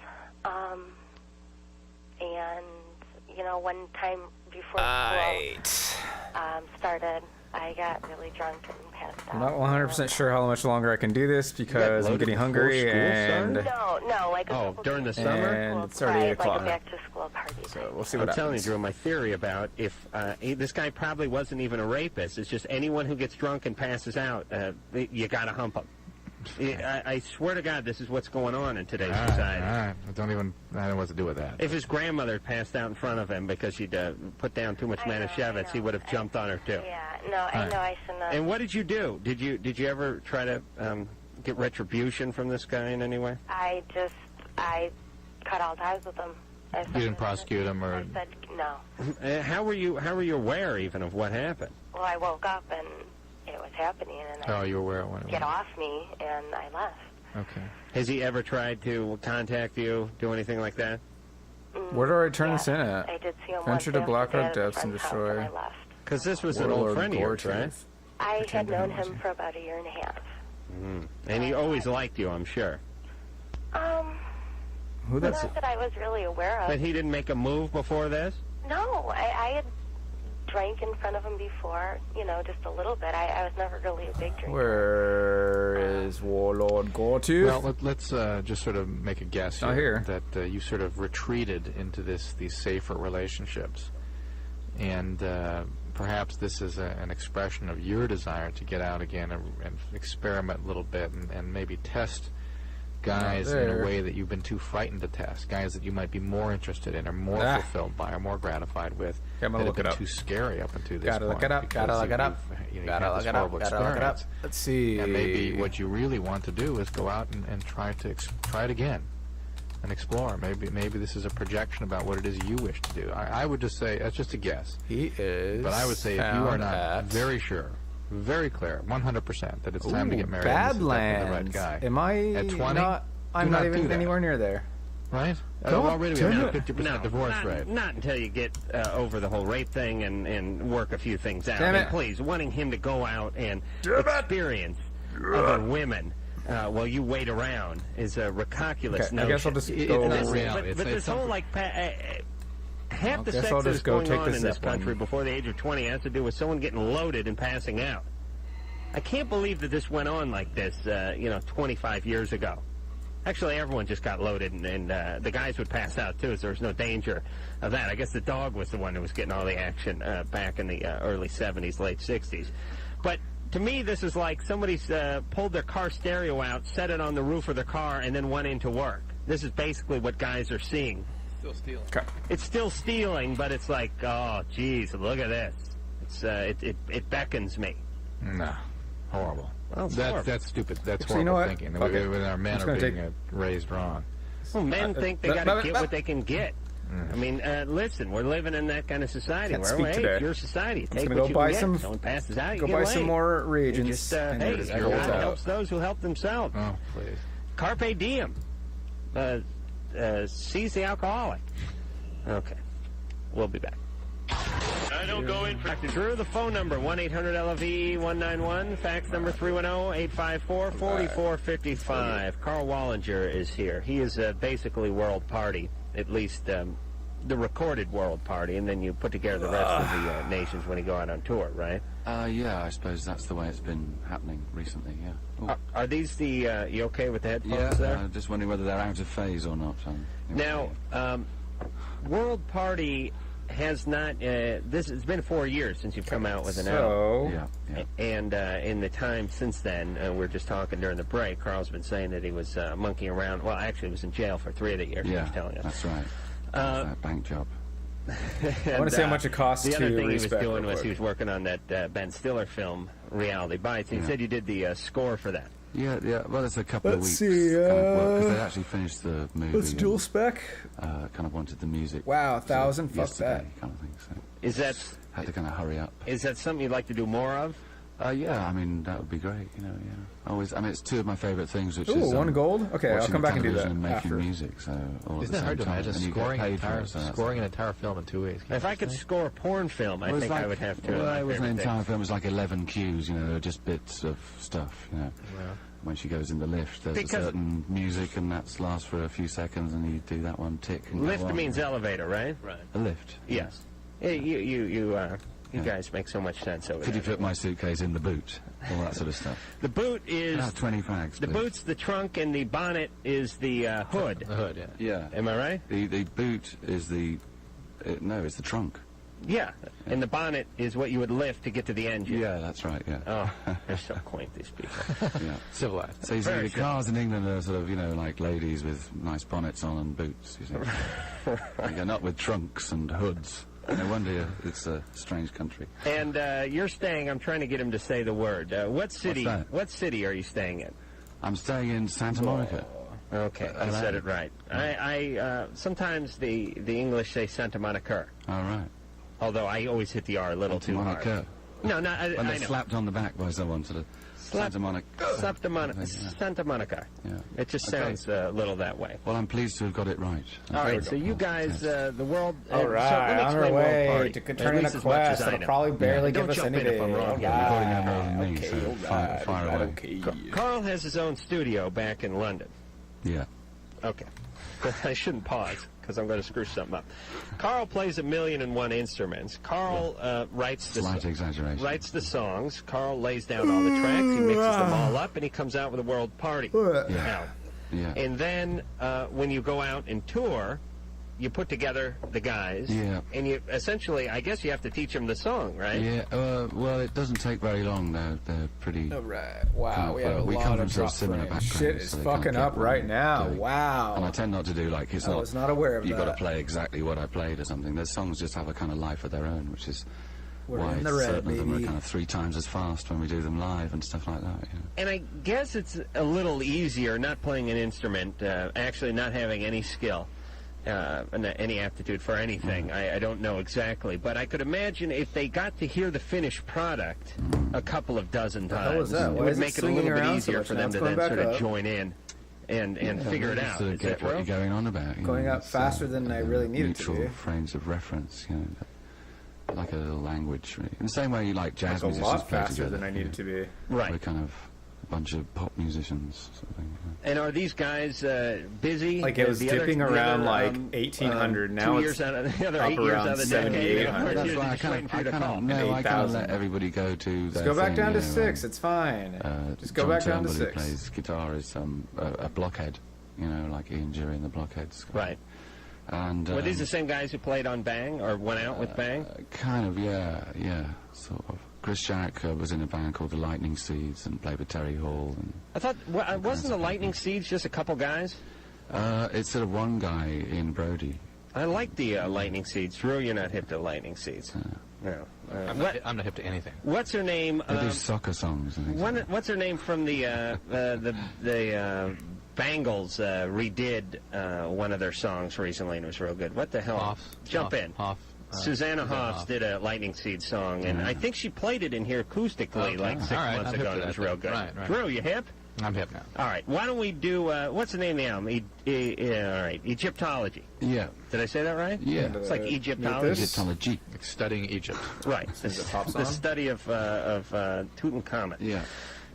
[SPEAKER 2] and one time before school started, I got really drunk and passed out.
[SPEAKER 1] I'm not 100% sure how much longer I can do this because I'm getting hungry and...
[SPEAKER 2] No, like
[SPEAKER 21] during the summer?
[SPEAKER 1] And it's already 8 o'clock.
[SPEAKER 2] Like a back-to-school party.
[SPEAKER 1] So we'll see what
[SPEAKER 21] I'm telling you,
[SPEAKER 1] happens.
[SPEAKER 21] Drew, my theory about if this guy probably wasn't even a rapist. It's just anyone who gets drunk and passes out, you got to hump him. I swear to God, this is what's going on in today's society.
[SPEAKER 22] All right. I don't know what to do with that.
[SPEAKER 21] If his grandmother passed out in front of him because she'd put down too much Manischewitz, he would have jumped on her too.
[SPEAKER 2] Yeah, no, I know I shouldn't have.
[SPEAKER 21] And what did you do? Did you ever try to get retribution from this guy in any way?
[SPEAKER 2] I cut all ties with him.
[SPEAKER 22] You didn't prosecute him, or?
[SPEAKER 2] I said no.
[SPEAKER 21] How were you aware even of what happened?
[SPEAKER 2] Well, I woke up and it was happening, and
[SPEAKER 22] you were aware when it
[SPEAKER 2] get off me, and I left.
[SPEAKER 22] Okay.
[SPEAKER 21] Has he ever tried to contact you, do anything like that?
[SPEAKER 1] Where do I turn this in at?
[SPEAKER 2] I did see him
[SPEAKER 1] Venture to
[SPEAKER 2] once
[SPEAKER 1] Blackrock
[SPEAKER 2] after
[SPEAKER 1] Depths and destroy.
[SPEAKER 21] Because this was an old friend of yours, right?
[SPEAKER 2] I had known him for about a year and a half.
[SPEAKER 21] And he always liked you, I'm sure.
[SPEAKER 1] Who
[SPEAKER 2] not that I was really aware of.
[SPEAKER 21] But he didn't make a move before this?
[SPEAKER 2] No, I had drank in front of him before, you know, just a little bit. I was never really a big drinker.
[SPEAKER 1] Where is Warlord Gortooth?
[SPEAKER 22] Well, let's just sort of make a guess
[SPEAKER 1] Not here.
[SPEAKER 22] that you sort of retreated into these safer relationships, and perhaps this is an expression of your desire to get out again and experiment a little bit and maybe test guys in a way that you've been too frightened to test, guys that you might be more interested in or more fulfilled by or more gratified with,
[SPEAKER 1] that have been
[SPEAKER 22] too scary up until this point.
[SPEAKER 1] Gotta look it up, gotta look it up. Gotta look it up, gotta look it up. Let's see.
[SPEAKER 22] And maybe what you really want to do is go out and try it again and explore. Maybe this is a projection about what it is you wish to do. I would just say, that's just a guess.
[SPEAKER 1] He is.
[SPEAKER 22] But I would say if you are not very sure, very clear, 100% that it's time to get married.
[SPEAKER 1] Badlands.
[SPEAKER 22] The right guy.
[SPEAKER 1] Am I
[SPEAKER 22] at 20?
[SPEAKER 1] I'm not even anywhere near there.
[SPEAKER 22] Right?
[SPEAKER 1] Already we have a
[SPEAKER 22] 50% divorce rate.
[SPEAKER 3] Not until you get over the whole rape thing and work a few things out.
[SPEAKER 1] Damn it.
[SPEAKER 3] Please, wanting him to go out and experience other women while you wait around is a ridiculous notion.
[SPEAKER 1] I guess I'll just go.
[SPEAKER 3] But this whole like half the sex that's going on in this country before the age of 20 has to do with someone getting loaded and passing out. I can't believe that this went on like this, 25 years ago. Actually, everyone just got loaded, and the guys would pass out, too, so there was no danger of that. I guess the dog was the one who was getting all the action back in the early 70s, late 60s. But to me, this is like somebody's pulled their car stereo out, set it on the roof of their car, and then went into work. This is basically what guys are seeing.
[SPEAKER 22] Still stealing.
[SPEAKER 1] Okay.
[SPEAKER 3] It's still stealing, but it's like, oh, geez, look at this. It's it beckons me.
[SPEAKER 22] No. Horrible.
[SPEAKER 3] Well,
[SPEAKER 22] that's stupid. That's
[SPEAKER 1] So you
[SPEAKER 22] horrible
[SPEAKER 1] know what?
[SPEAKER 22] thinking.
[SPEAKER 1] Okay.
[SPEAKER 22] Our men are being raised wrong.
[SPEAKER 3] Well, men think they got to get what they can get. I mean, listen, we're living in that kind of society
[SPEAKER 1] Can't
[SPEAKER 3] where,
[SPEAKER 1] speak
[SPEAKER 3] hey,
[SPEAKER 1] today.
[SPEAKER 3] it's your society.
[SPEAKER 1] I'm
[SPEAKER 3] Take
[SPEAKER 1] gonna
[SPEAKER 3] what
[SPEAKER 1] go
[SPEAKER 3] you
[SPEAKER 1] buy
[SPEAKER 3] can
[SPEAKER 1] some.
[SPEAKER 3] get. Someone passes out, you
[SPEAKER 1] Go
[SPEAKER 3] get
[SPEAKER 1] buy
[SPEAKER 3] laid.
[SPEAKER 1] some more reagents.
[SPEAKER 3] You just,
[SPEAKER 1] and
[SPEAKER 3] hey,
[SPEAKER 1] go
[SPEAKER 3] God
[SPEAKER 1] out.
[SPEAKER 3] helps those who help themselves.
[SPEAKER 22] Oh, please.
[SPEAKER 3] Carpe diem. Seize the alcoholic. Okay. We'll be back. I don't go in for Dr. Drew. The phone number, 1-800-LOVE-191. Fax number 310-854-4455. Carl Wallinger is here. He is basically World Party, at least the recorded World Party, and then you put together the rest of the nations when you go out on tour, right?
[SPEAKER 11] Yeah, I suppose that's the way it's been happening recently, yeah.
[SPEAKER 3] Are these the, you okay with the headphones there?
[SPEAKER 11] Just wondering whether they're out of phase or not.
[SPEAKER 3] Now, World Party has not, it's been 4 years since you've come out with an album.
[SPEAKER 11] Yeah.
[SPEAKER 3] And in the time since then, we're just talking during the break, Carl's been saying that he was monkeying around. Well, actually, he was in jail for 3 of the years, he was telling us.
[SPEAKER 11] That's right. That bank job.
[SPEAKER 1] I want to see how much it costs
[SPEAKER 3] the
[SPEAKER 1] to
[SPEAKER 3] other thing he was
[SPEAKER 1] respect
[SPEAKER 3] doing
[SPEAKER 1] real
[SPEAKER 3] was
[SPEAKER 1] quick.
[SPEAKER 3] he was working on that Ben Stiller film, Reality Bites. He said you did the score for that.
[SPEAKER 11] Yeah. Well, it's a couple of weeks.
[SPEAKER 1] Let's see.
[SPEAKER 11] Because they actually finished the movie.
[SPEAKER 1] Let's dual spec.
[SPEAKER 11] Kind of wanted the music.
[SPEAKER 1] Wow, 1,000. Fuck
[SPEAKER 11] yesterday,
[SPEAKER 1] that.
[SPEAKER 11] kind of thing. So
[SPEAKER 3] Is that
[SPEAKER 11] had to kind of hurry up.
[SPEAKER 3] Is that something you'd like to do more of?
[SPEAKER 11] Yeah, I mean that would be great. Yeah. Always. I mean, it's two of my favourite things, which
[SPEAKER 1] Ooh,
[SPEAKER 11] is
[SPEAKER 1] one gold. Okay, I'll
[SPEAKER 11] watching
[SPEAKER 1] come back and do
[SPEAKER 11] television
[SPEAKER 1] that
[SPEAKER 11] and making
[SPEAKER 1] after.
[SPEAKER 11] music. So all at
[SPEAKER 22] Isn't
[SPEAKER 11] the
[SPEAKER 22] it hard
[SPEAKER 11] same
[SPEAKER 22] to
[SPEAKER 11] time,
[SPEAKER 22] imagine
[SPEAKER 11] and you get
[SPEAKER 22] scoring
[SPEAKER 11] paid for it, so that's
[SPEAKER 22] an entire film in 2 weeks?
[SPEAKER 3] If I could score a porn film, I
[SPEAKER 11] Well, it's
[SPEAKER 3] think I
[SPEAKER 11] like-
[SPEAKER 3] would have to.
[SPEAKER 11] Well, it wasn't an entire film. It was like 11 cues. There were just bits of stuff. When she goes in the lift, there's
[SPEAKER 3] Because-
[SPEAKER 11] a certain music, and that lasts for a few seconds, and you do that one tick. And go
[SPEAKER 3] Lift
[SPEAKER 11] on.
[SPEAKER 3] means elevator, right?
[SPEAKER 22] Right.
[SPEAKER 11] A lift.
[SPEAKER 3] Yes. You guys make so much sense over
[SPEAKER 11] Could
[SPEAKER 3] there.
[SPEAKER 11] you put my suitcase in the boot? All that sort of stuff.
[SPEAKER 3] The boot is...
[SPEAKER 11] About 20 fags,
[SPEAKER 3] The
[SPEAKER 11] please.
[SPEAKER 3] boot's the trunk, and the bonnet is the hood.
[SPEAKER 22] The hood, yeah.
[SPEAKER 11] Yeah.
[SPEAKER 3] Am I right?
[SPEAKER 11] The boot is the... no, it's the trunk.
[SPEAKER 3] Yeah. And the bonnet is what you would lift to get to the engine.
[SPEAKER 11] Yeah, that's right, yeah.
[SPEAKER 3] Oh, they're so quaint, these people.
[SPEAKER 11] Yeah.
[SPEAKER 22] Civilized.
[SPEAKER 11] So you see,
[SPEAKER 3] Very
[SPEAKER 11] the cars in England are sort of, like ladies with nice bonnets on and boots, you see. They're not with trunks and hoods. No wonder it's a strange country.
[SPEAKER 3] And you're staying, I'm trying to get him to say the word. What city?
[SPEAKER 11] that?
[SPEAKER 3] What city are you staying in?
[SPEAKER 11] I'm staying in Santa Monica.
[SPEAKER 3] Okay, I said it right. I sometimes the English say Santa Monica.
[SPEAKER 11] All right.
[SPEAKER 3] Although I always hit the R a little too hard.
[SPEAKER 11] Monica.
[SPEAKER 3] No,
[SPEAKER 11] When
[SPEAKER 3] I
[SPEAKER 11] they're
[SPEAKER 3] know.
[SPEAKER 11] slapped on the back by someone, sort of. Santa Monica.
[SPEAKER 3] Santa Monica. Santa Monica.
[SPEAKER 11] Yeah.
[SPEAKER 3] It just
[SPEAKER 11] Okay.
[SPEAKER 3] sounds a little that way.
[SPEAKER 11] Well, I'm pleased to have got it right.
[SPEAKER 3] All right, so you guys, the world...
[SPEAKER 1] All right,
[SPEAKER 3] so let me
[SPEAKER 1] on our
[SPEAKER 3] explain World
[SPEAKER 1] way
[SPEAKER 3] Party,
[SPEAKER 1] to
[SPEAKER 3] at
[SPEAKER 1] turning
[SPEAKER 3] least
[SPEAKER 1] a
[SPEAKER 3] as much as
[SPEAKER 1] quest
[SPEAKER 3] I
[SPEAKER 1] that'll
[SPEAKER 3] know.
[SPEAKER 1] probably barely
[SPEAKER 3] Don't
[SPEAKER 1] give us
[SPEAKER 3] jump
[SPEAKER 1] any
[SPEAKER 3] in if I'm wrong.
[SPEAKER 11] You probably know more than me, so fire away.
[SPEAKER 1] Okay.
[SPEAKER 3] Carl has his own studio back in London.
[SPEAKER 11] Yeah.
[SPEAKER 3] Okay. I shouldn't pause. because I'm going to screw something up. Carl plays 1,000,001 instruments. Carl writes the songs. Carl lays down all the tracks. He mixes them all up, and he comes out with a world party. Now, and then when you go out and tour, you put together the guys, and you essentially, I guess you have to teach them the song, right?
[SPEAKER 11] Yeah, well, it doesn't take very long. They're pretty...
[SPEAKER 1] All right. Wow, we have a
[SPEAKER 11] we
[SPEAKER 1] lot
[SPEAKER 11] come
[SPEAKER 1] of
[SPEAKER 11] from sort
[SPEAKER 1] drop
[SPEAKER 11] of similar
[SPEAKER 1] frames.
[SPEAKER 11] backgrounds.
[SPEAKER 1] Shit is
[SPEAKER 11] so they
[SPEAKER 1] fucking
[SPEAKER 11] kind of
[SPEAKER 1] up right now. Wow.
[SPEAKER 11] And I tend not to do, like,
[SPEAKER 1] I was not aware of
[SPEAKER 11] you've
[SPEAKER 1] that.
[SPEAKER 11] got to play exactly what I played or something. Their songs just have a kind of life of their own, which is why
[SPEAKER 1] in the red,
[SPEAKER 11] certain of them
[SPEAKER 1] baby.
[SPEAKER 11] are kind of 3 times as fast when we do them live and stuff like that. You know?
[SPEAKER 3] And I guess it's a little easier not playing an instrument, actually not having any skill. Any aptitude for anything. I don't know exactly, but I could imagine if they got to hear the finished product a couple of dozen times, it would make it a little bit easier for them to then sort of join in and figure it out.
[SPEAKER 11] Sort of get what you're going on about. You
[SPEAKER 1] Going
[SPEAKER 11] know,
[SPEAKER 1] up faster than I really needed to
[SPEAKER 11] neutral
[SPEAKER 1] be.
[SPEAKER 11] frames of reference, you know, like a little language. Really. In the same way you like jazz
[SPEAKER 1] Like a
[SPEAKER 11] musicians
[SPEAKER 1] lot
[SPEAKER 11] play
[SPEAKER 1] faster
[SPEAKER 11] together,
[SPEAKER 1] than I needed to be.
[SPEAKER 3] Right.
[SPEAKER 11] We're kind of a bunch of pop musicians, sort of thing.
[SPEAKER 3] And are these guys busy?
[SPEAKER 1] Like it was dipping around like 1800. Now
[SPEAKER 3] 2
[SPEAKER 1] it's
[SPEAKER 3] years out of the other
[SPEAKER 1] up
[SPEAKER 3] 8 years out
[SPEAKER 1] around
[SPEAKER 3] of the decade.
[SPEAKER 1] 7800.
[SPEAKER 11] That's why I kind of let everybody go to
[SPEAKER 1] Just
[SPEAKER 11] their
[SPEAKER 1] go back
[SPEAKER 11] thing,
[SPEAKER 1] down
[SPEAKER 11] you
[SPEAKER 1] to
[SPEAKER 11] know,
[SPEAKER 1] 6. It's fine. Just go
[SPEAKER 11] John
[SPEAKER 1] back down to
[SPEAKER 11] Turnbull, who
[SPEAKER 1] 6.
[SPEAKER 11] plays guitar, is a blockhead, you know, like Ian Dury and the Blockheads.
[SPEAKER 3] Right.
[SPEAKER 11] And
[SPEAKER 3] Were these the same guys who played on Bang or went out with Bang?
[SPEAKER 11] Kind of, yeah, sort of. Chris Jarrett was in a band called the Lightning Seeds and played with Terry Hall. And
[SPEAKER 3] I thought, wasn't the Lightning Seeds just a couple guys?
[SPEAKER 11] It's sort of one guy, Ian Brody.
[SPEAKER 3] I like the Lightning Seeds. Drew, you're not hip to Lightning Seeds. No.
[SPEAKER 4] I'm not hip to anything.
[SPEAKER 3] What's her name?
[SPEAKER 11] They do soccer songs and things like that.
[SPEAKER 3] What's her name from the Bangles redid one of their songs recently and it was real good. What the hell? Jump in. Susanna Hoffs did a Lightning Seed song, and I think she played it in here acoustically like 6 months ago, and it was real good.
[SPEAKER 4] Right.
[SPEAKER 3] Drew, you hip?
[SPEAKER 4] I'm hip now.
[SPEAKER 3] All right, why don't we do, what's the name of the album? All right, Egyptology.
[SPEAKER 11] Yeah.
[SPEAKER 3] Did I say that right?
[SPEAKER 11] Yeah.
[SPEAKER 3] It's like Egyptology.
[SPEAKER 11] Egyptology.
[SPEAKER 4] Like studying Egypt.
[SPEAKER 3] Right. The study of Tutankhamun.
[SPEAKER 11] Yeah.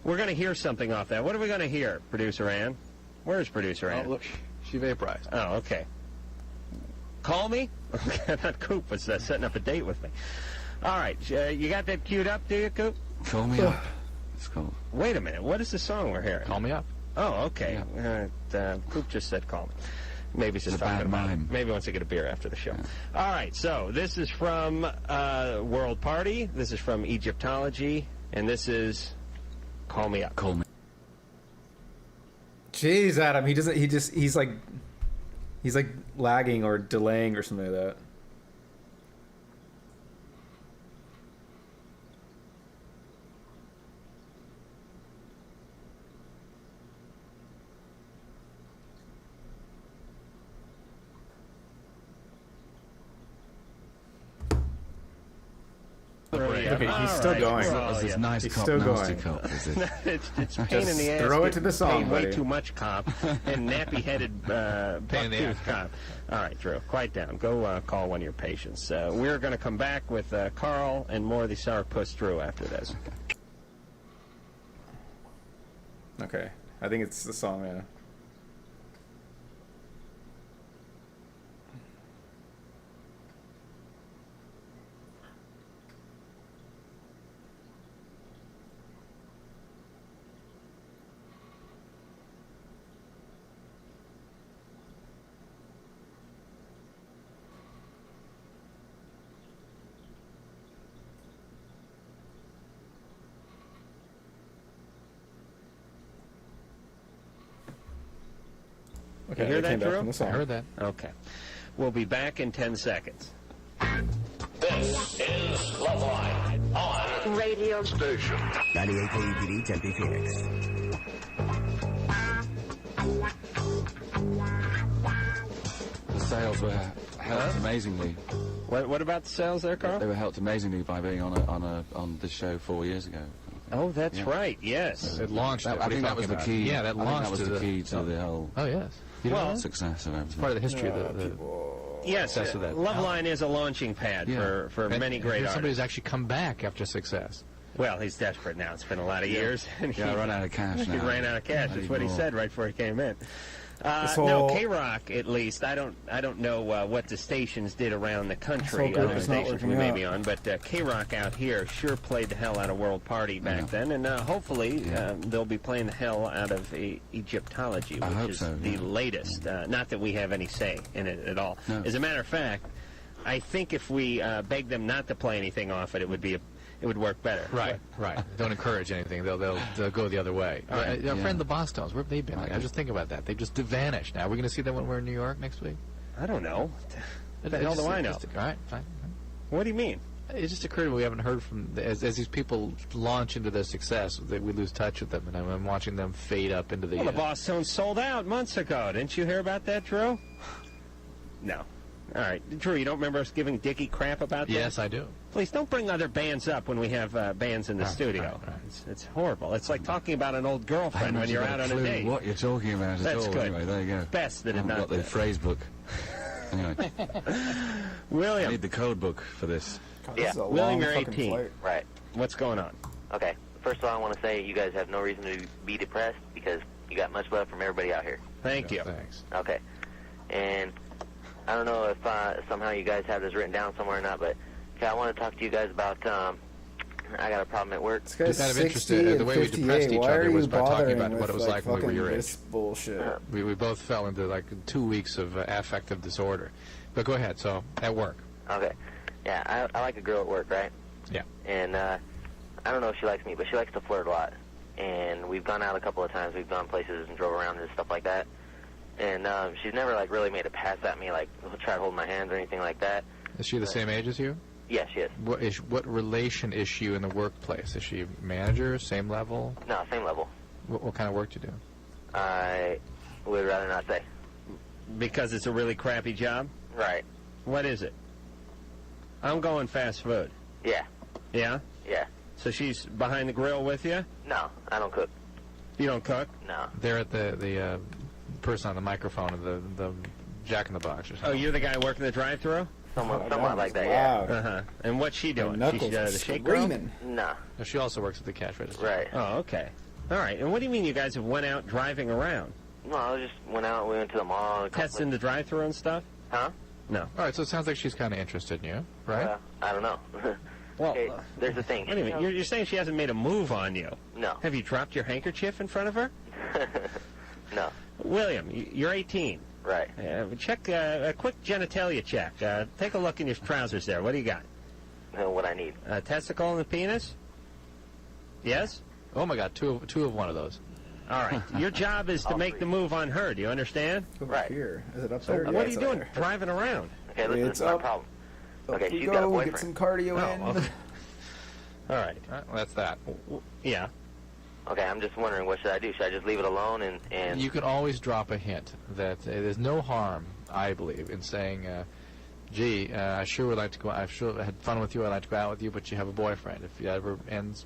[SPEAKER 3] We're going to hear something off that. What are we going to hear, Producer Ann? Where's Producer Ann?
[SPEAKER 4] Oh, look, she vaporized.
[SPEAKER 3] Oh, okay. Call me? I thought Coop was setting up a date with me. All right, you got that queued up, do you, Coop?
[SPEAKER 11] Call me up. It's cool.
[SPEAKER 3] Wait a minute. What is the song we're hearing?
[SPEAKER 4] Call me up.
[SPEAKER 3] Oh, okay. Coop just said call me. Maybe he's just talking about it. Maybe he wants to get a beer after the show. Yeah. All right, so this is from World Party. This is from Egyptology. And this is Call Me Up.
[SPEAKER 11] Call me.
[SPEAKER 1] Jeez, Adam, he's like lagging or delaying or something like that. Okay, he's still going.
[SPEAKER 11] There's this nice
[SPEAKER 1] he's
[SPEAKER 11] cop,
[SPEAKER 1] still
[SPEAKER 11] nasty
[SPEAKER 1] going.
[SPEAKER 11] cop. Is it?
[SPEAKER 3] It's pain in the ass.
[SPEAKER 1] Throw it to the song,
[SPEAKER 3] Way
[SPEAKER 1] buddy.
[SPEAKER 3] too much cop and nappy-headed buck-toothed cop. All right, Drew, quiet down. Go call one of your patients. We're going to come back with Carl and more of the Sourpuss Drew after this.
[SPEAKER 1] Okay, I think it's the song, yeah. Okay,
[SPEAKER 3] you hear that, Drew?
[SPEAKER 1] I
[SPEAKER 4] heard that.
[SPEAKER 3] Okay. We'll be back in 10 seconds.
[SPEAKER 16] This is Loveline on radio station 98 KUPD Tempe Phoenix.
[SPEAKER 11] The sales were helped amazingly.
[SPEAKER 3] What about the sales there, Carl?
[SPEAKER 11] They were helped amazingly by being on this show 4 years ago.
[SPEAKER 3] Oh, that's right. Yes,
[SPEAKER 4] it launched.
[SPEAKER 11] I think that was the key.
[SPEAKER 4] Yeah, that launched.
[SPEAKER 11] That was the key to the whole.
[SPEAKER 4] Oh yes.
[SPEAKER 11] Success of everything.
[SPEAKER 4] It's part of the history of the
[SPEAKER 3] yes,
[SPEAKER 4] success of that.
[SPEAKER 3] Loveline is a launching pad for many great artists.
[SPEAKER 4] Somebody who's actually come back after success.
[SPEAKER 3] Well, he's desperate now. It's been a lot of years. And
[SPEAKER 11] I run out of cash now.
[SPEAKER 3] He ran out of cash. That's what he said right before he came in.
[SPEAKER 21] No, K-Rock, at least. I don't know what the stations did around the country, other stations we may be on, but K-Rock out here sure played the hell out of World Party back then, and hopefully they'll be playing the hell out of Egyptology, which is the latest. Not that we have any say in it at all.
[SPEAKER 11] No.
[SPEAKER 21] As a matter of fact, I think if we begged them not to play anything off it, it would work better.
[SPEAKER 4] Right. Don't encourage anything. They'll go the other way. Our friend the Bosstones, where have they been? I was just thinking about that. They've just vanished now. Are we going to see them when we're in New York next week?
[SPEAKER 21] I don't know. What the hell do I know?
[SPEAKER 4] All right, fine.
[SPEAKER 21] What do you mean?
[SPEAKER 4] It just occurred to me we haven't heard from, as these people launch into their success, that we lose touch with them, and I'm watching them fade up into the...
[SPEAKER 21] Well, the Bosstones sold out months ago. Didn't you hear about that, Drew? No. All right. Drew, you don't remember us giving Dickie crap about that?
[SPEAKER 4] Yes, I do.
[SPEAKER 21] Please don't bring other bands up when we have bands in the studio.
[SPEAKER 4] Right.
[SPEAKER 21] It's horrible. It's like talking about an old girlfriend when you're out on a date.
[SPEAKER 11] What you're talking about at all.
[SPEAKER 21] That's good.
[SPEAKER 11] Anyway, there you go.
[SPEAKER 21] Best that it
[SPEAKER 11] I've
[SPEAKER 21] not
[SPEAKER 11] got the phrase book. Anyway.
[SPEAKER 21] William.
[SPEAKER 11] I need the code book for this.
[SPEAKER 5] Yeah.
[SPEAKER 21] William, you're 18.
[SPEAKER 5] Right.
[SPEAKER 21] What's going on?
[SPEAKER 5] Okay. First of all, I want to say you guys have no reason to be depressed because you got much love from everybody out here.
[SPEAKER 21] Thank you.
[SPEAKER 4] Thanks.
[SPEAKER 5] Okay. And I don't know if somehow you guys have this written down somewhere or not, but I want to talk to you guys about, I got a problem at work.
[SPEAKER 4] This guy's kind of interested. The way we depressed each other was by talking about what it was like when we were your age.
[SPEAKER 1] Bullshit.
[SPEAKER 4] We both fell into like 2 weeks of affective disorder. But go ahead. So, at work.
[SPEAKER 5] Okay. Yeah, I like a girl at work, right?
[SPEAKER 4] Yeah.
[SPEAKER 5] And I don't know if she likes me, but she likes to flirt a lot. And we've gone out a couple of times. We've gone places and drove around and stuff like that. And she's never, like, really made a pass at me, like, try to hold my hands or anything like that.
[SPEAKER 4] Is she the same age as you?
[SPEAKER 5] Yeah, she is.
[SPEAKER 4] What relation is she in the workplace? Is she manager, same level?
[SPEAKER 5] No, same level.
[SPEAKER 4] What kind of work do you do?
[SPEAKER 5] I would rather not say.
[SPEAKER 21] Because it's a really crappy job?
[SPEAKER 5] Right.
[SPEAKER 21] What is it? I'm going fast food.
[SPEAKER 5] Yeah.
[SPEAKER 21] Yeah?
[SPEAKER 5] Yeah.
[SPEAKER 21] So she's behind the grill with you?
[SPEAKER 5] No, I don't cook.
[SPEAKER 21] You don't cook?
[SPEAKER 5] No.
[SPEAKER 4] They're at the person on the microphone of the Jack in the Box or something.
[SPEAKER 21] Oh, you're the guy working the drive-thru?
[SPEAKER 5] Somewhat like that, yeah.
[SPEAKER 21] Uh-huh. And what's she doing?
[SPEAKER 1] Knuckles
[SPEAKER 21] She's
[SPEAKER 1] are
[SPEAKER 21] the shake girl?
[SPEAKER 1] screaming.
[SPEAKER 5] No.
[SPEAKER 4] She also works at the cash register.
[SPEAKER 5] Right.
[SPEAKER 21] Oh, okay. All right. And what do you mean you guys have went out driving around?
[SPEAKER 5] No, I just went out, we went to the mall.
[SPEAKER 21] Testing the drive-thru and stuff?
[SPEAKER 5] Huh?
[SPEAKER 21] No.
[SPEAKER 4] All right, so it sounds like she's kind of interested in you, right?
[SPEAKER 5] I don't know.
[SPEAKER 21] Well,
[SPEAKER 5] okay, there's the thing.
[SPEAKER 21] Wait a minute. You're saying she hasn't made a move on you?
[SPEAKER 5] No.
[SPEAKER 21] Have you dropped your handkerchief in front of her?
[SPEAKER 5] No.
[SPEAKER 21] William, you're 18.
[SPEAKER 5] Right.
[SPEAKER 21] Check a quick genitalia check. Take a look in your trousers there. What do you got?
[SPEAKER 5] What I need.
[SPEAKER 21] A testicle and a penis? Yes?
[SPEAKER 4] Oh, my God, two of one of those.
[SPEAKER 21] All right. Your job is to make the move on her. Do you understand?
[SPEAKER 5] Right.
[SPEAKER 1] Here. Is it up
[SPEAKER 21] So
[SPEAKER 1] there?
[SPEAKER 21] what are you doing driving around?
[SPEAKER 5] Okay, listen,
[SPEAKER 1] It's
[SPEAKER 5] this is my
[SPEAKER 1] up.
[SPEAKER 5] problem.
[SPEAKER 1] Up
[SPEAKER 5] Okay,
[SPEAKER 1] we
[SPEAKER 5] she's
[SPEAKER 1] go.
[SPEAKER 5] got a
[SPEAKER 1] Get
[SPEAKER 5] boyfriend.
[SPEAKER 1] some cardio in.
[SPEAKER 21] Okay. All right.
[SPEAKER 4] Well, that's that.
[SPEAKER 21] Yeah.
[SPEAKER 5] Okay, I'm just wondering, what should I do? Should I just leave it alone and...
[SPEAKER 4] You can always drop a hint that there's no harm, I believe, in saying, gee, I sure would like to go, I sure had fun with you, I'd like to go out with you, but you have a boyfriend. If it ever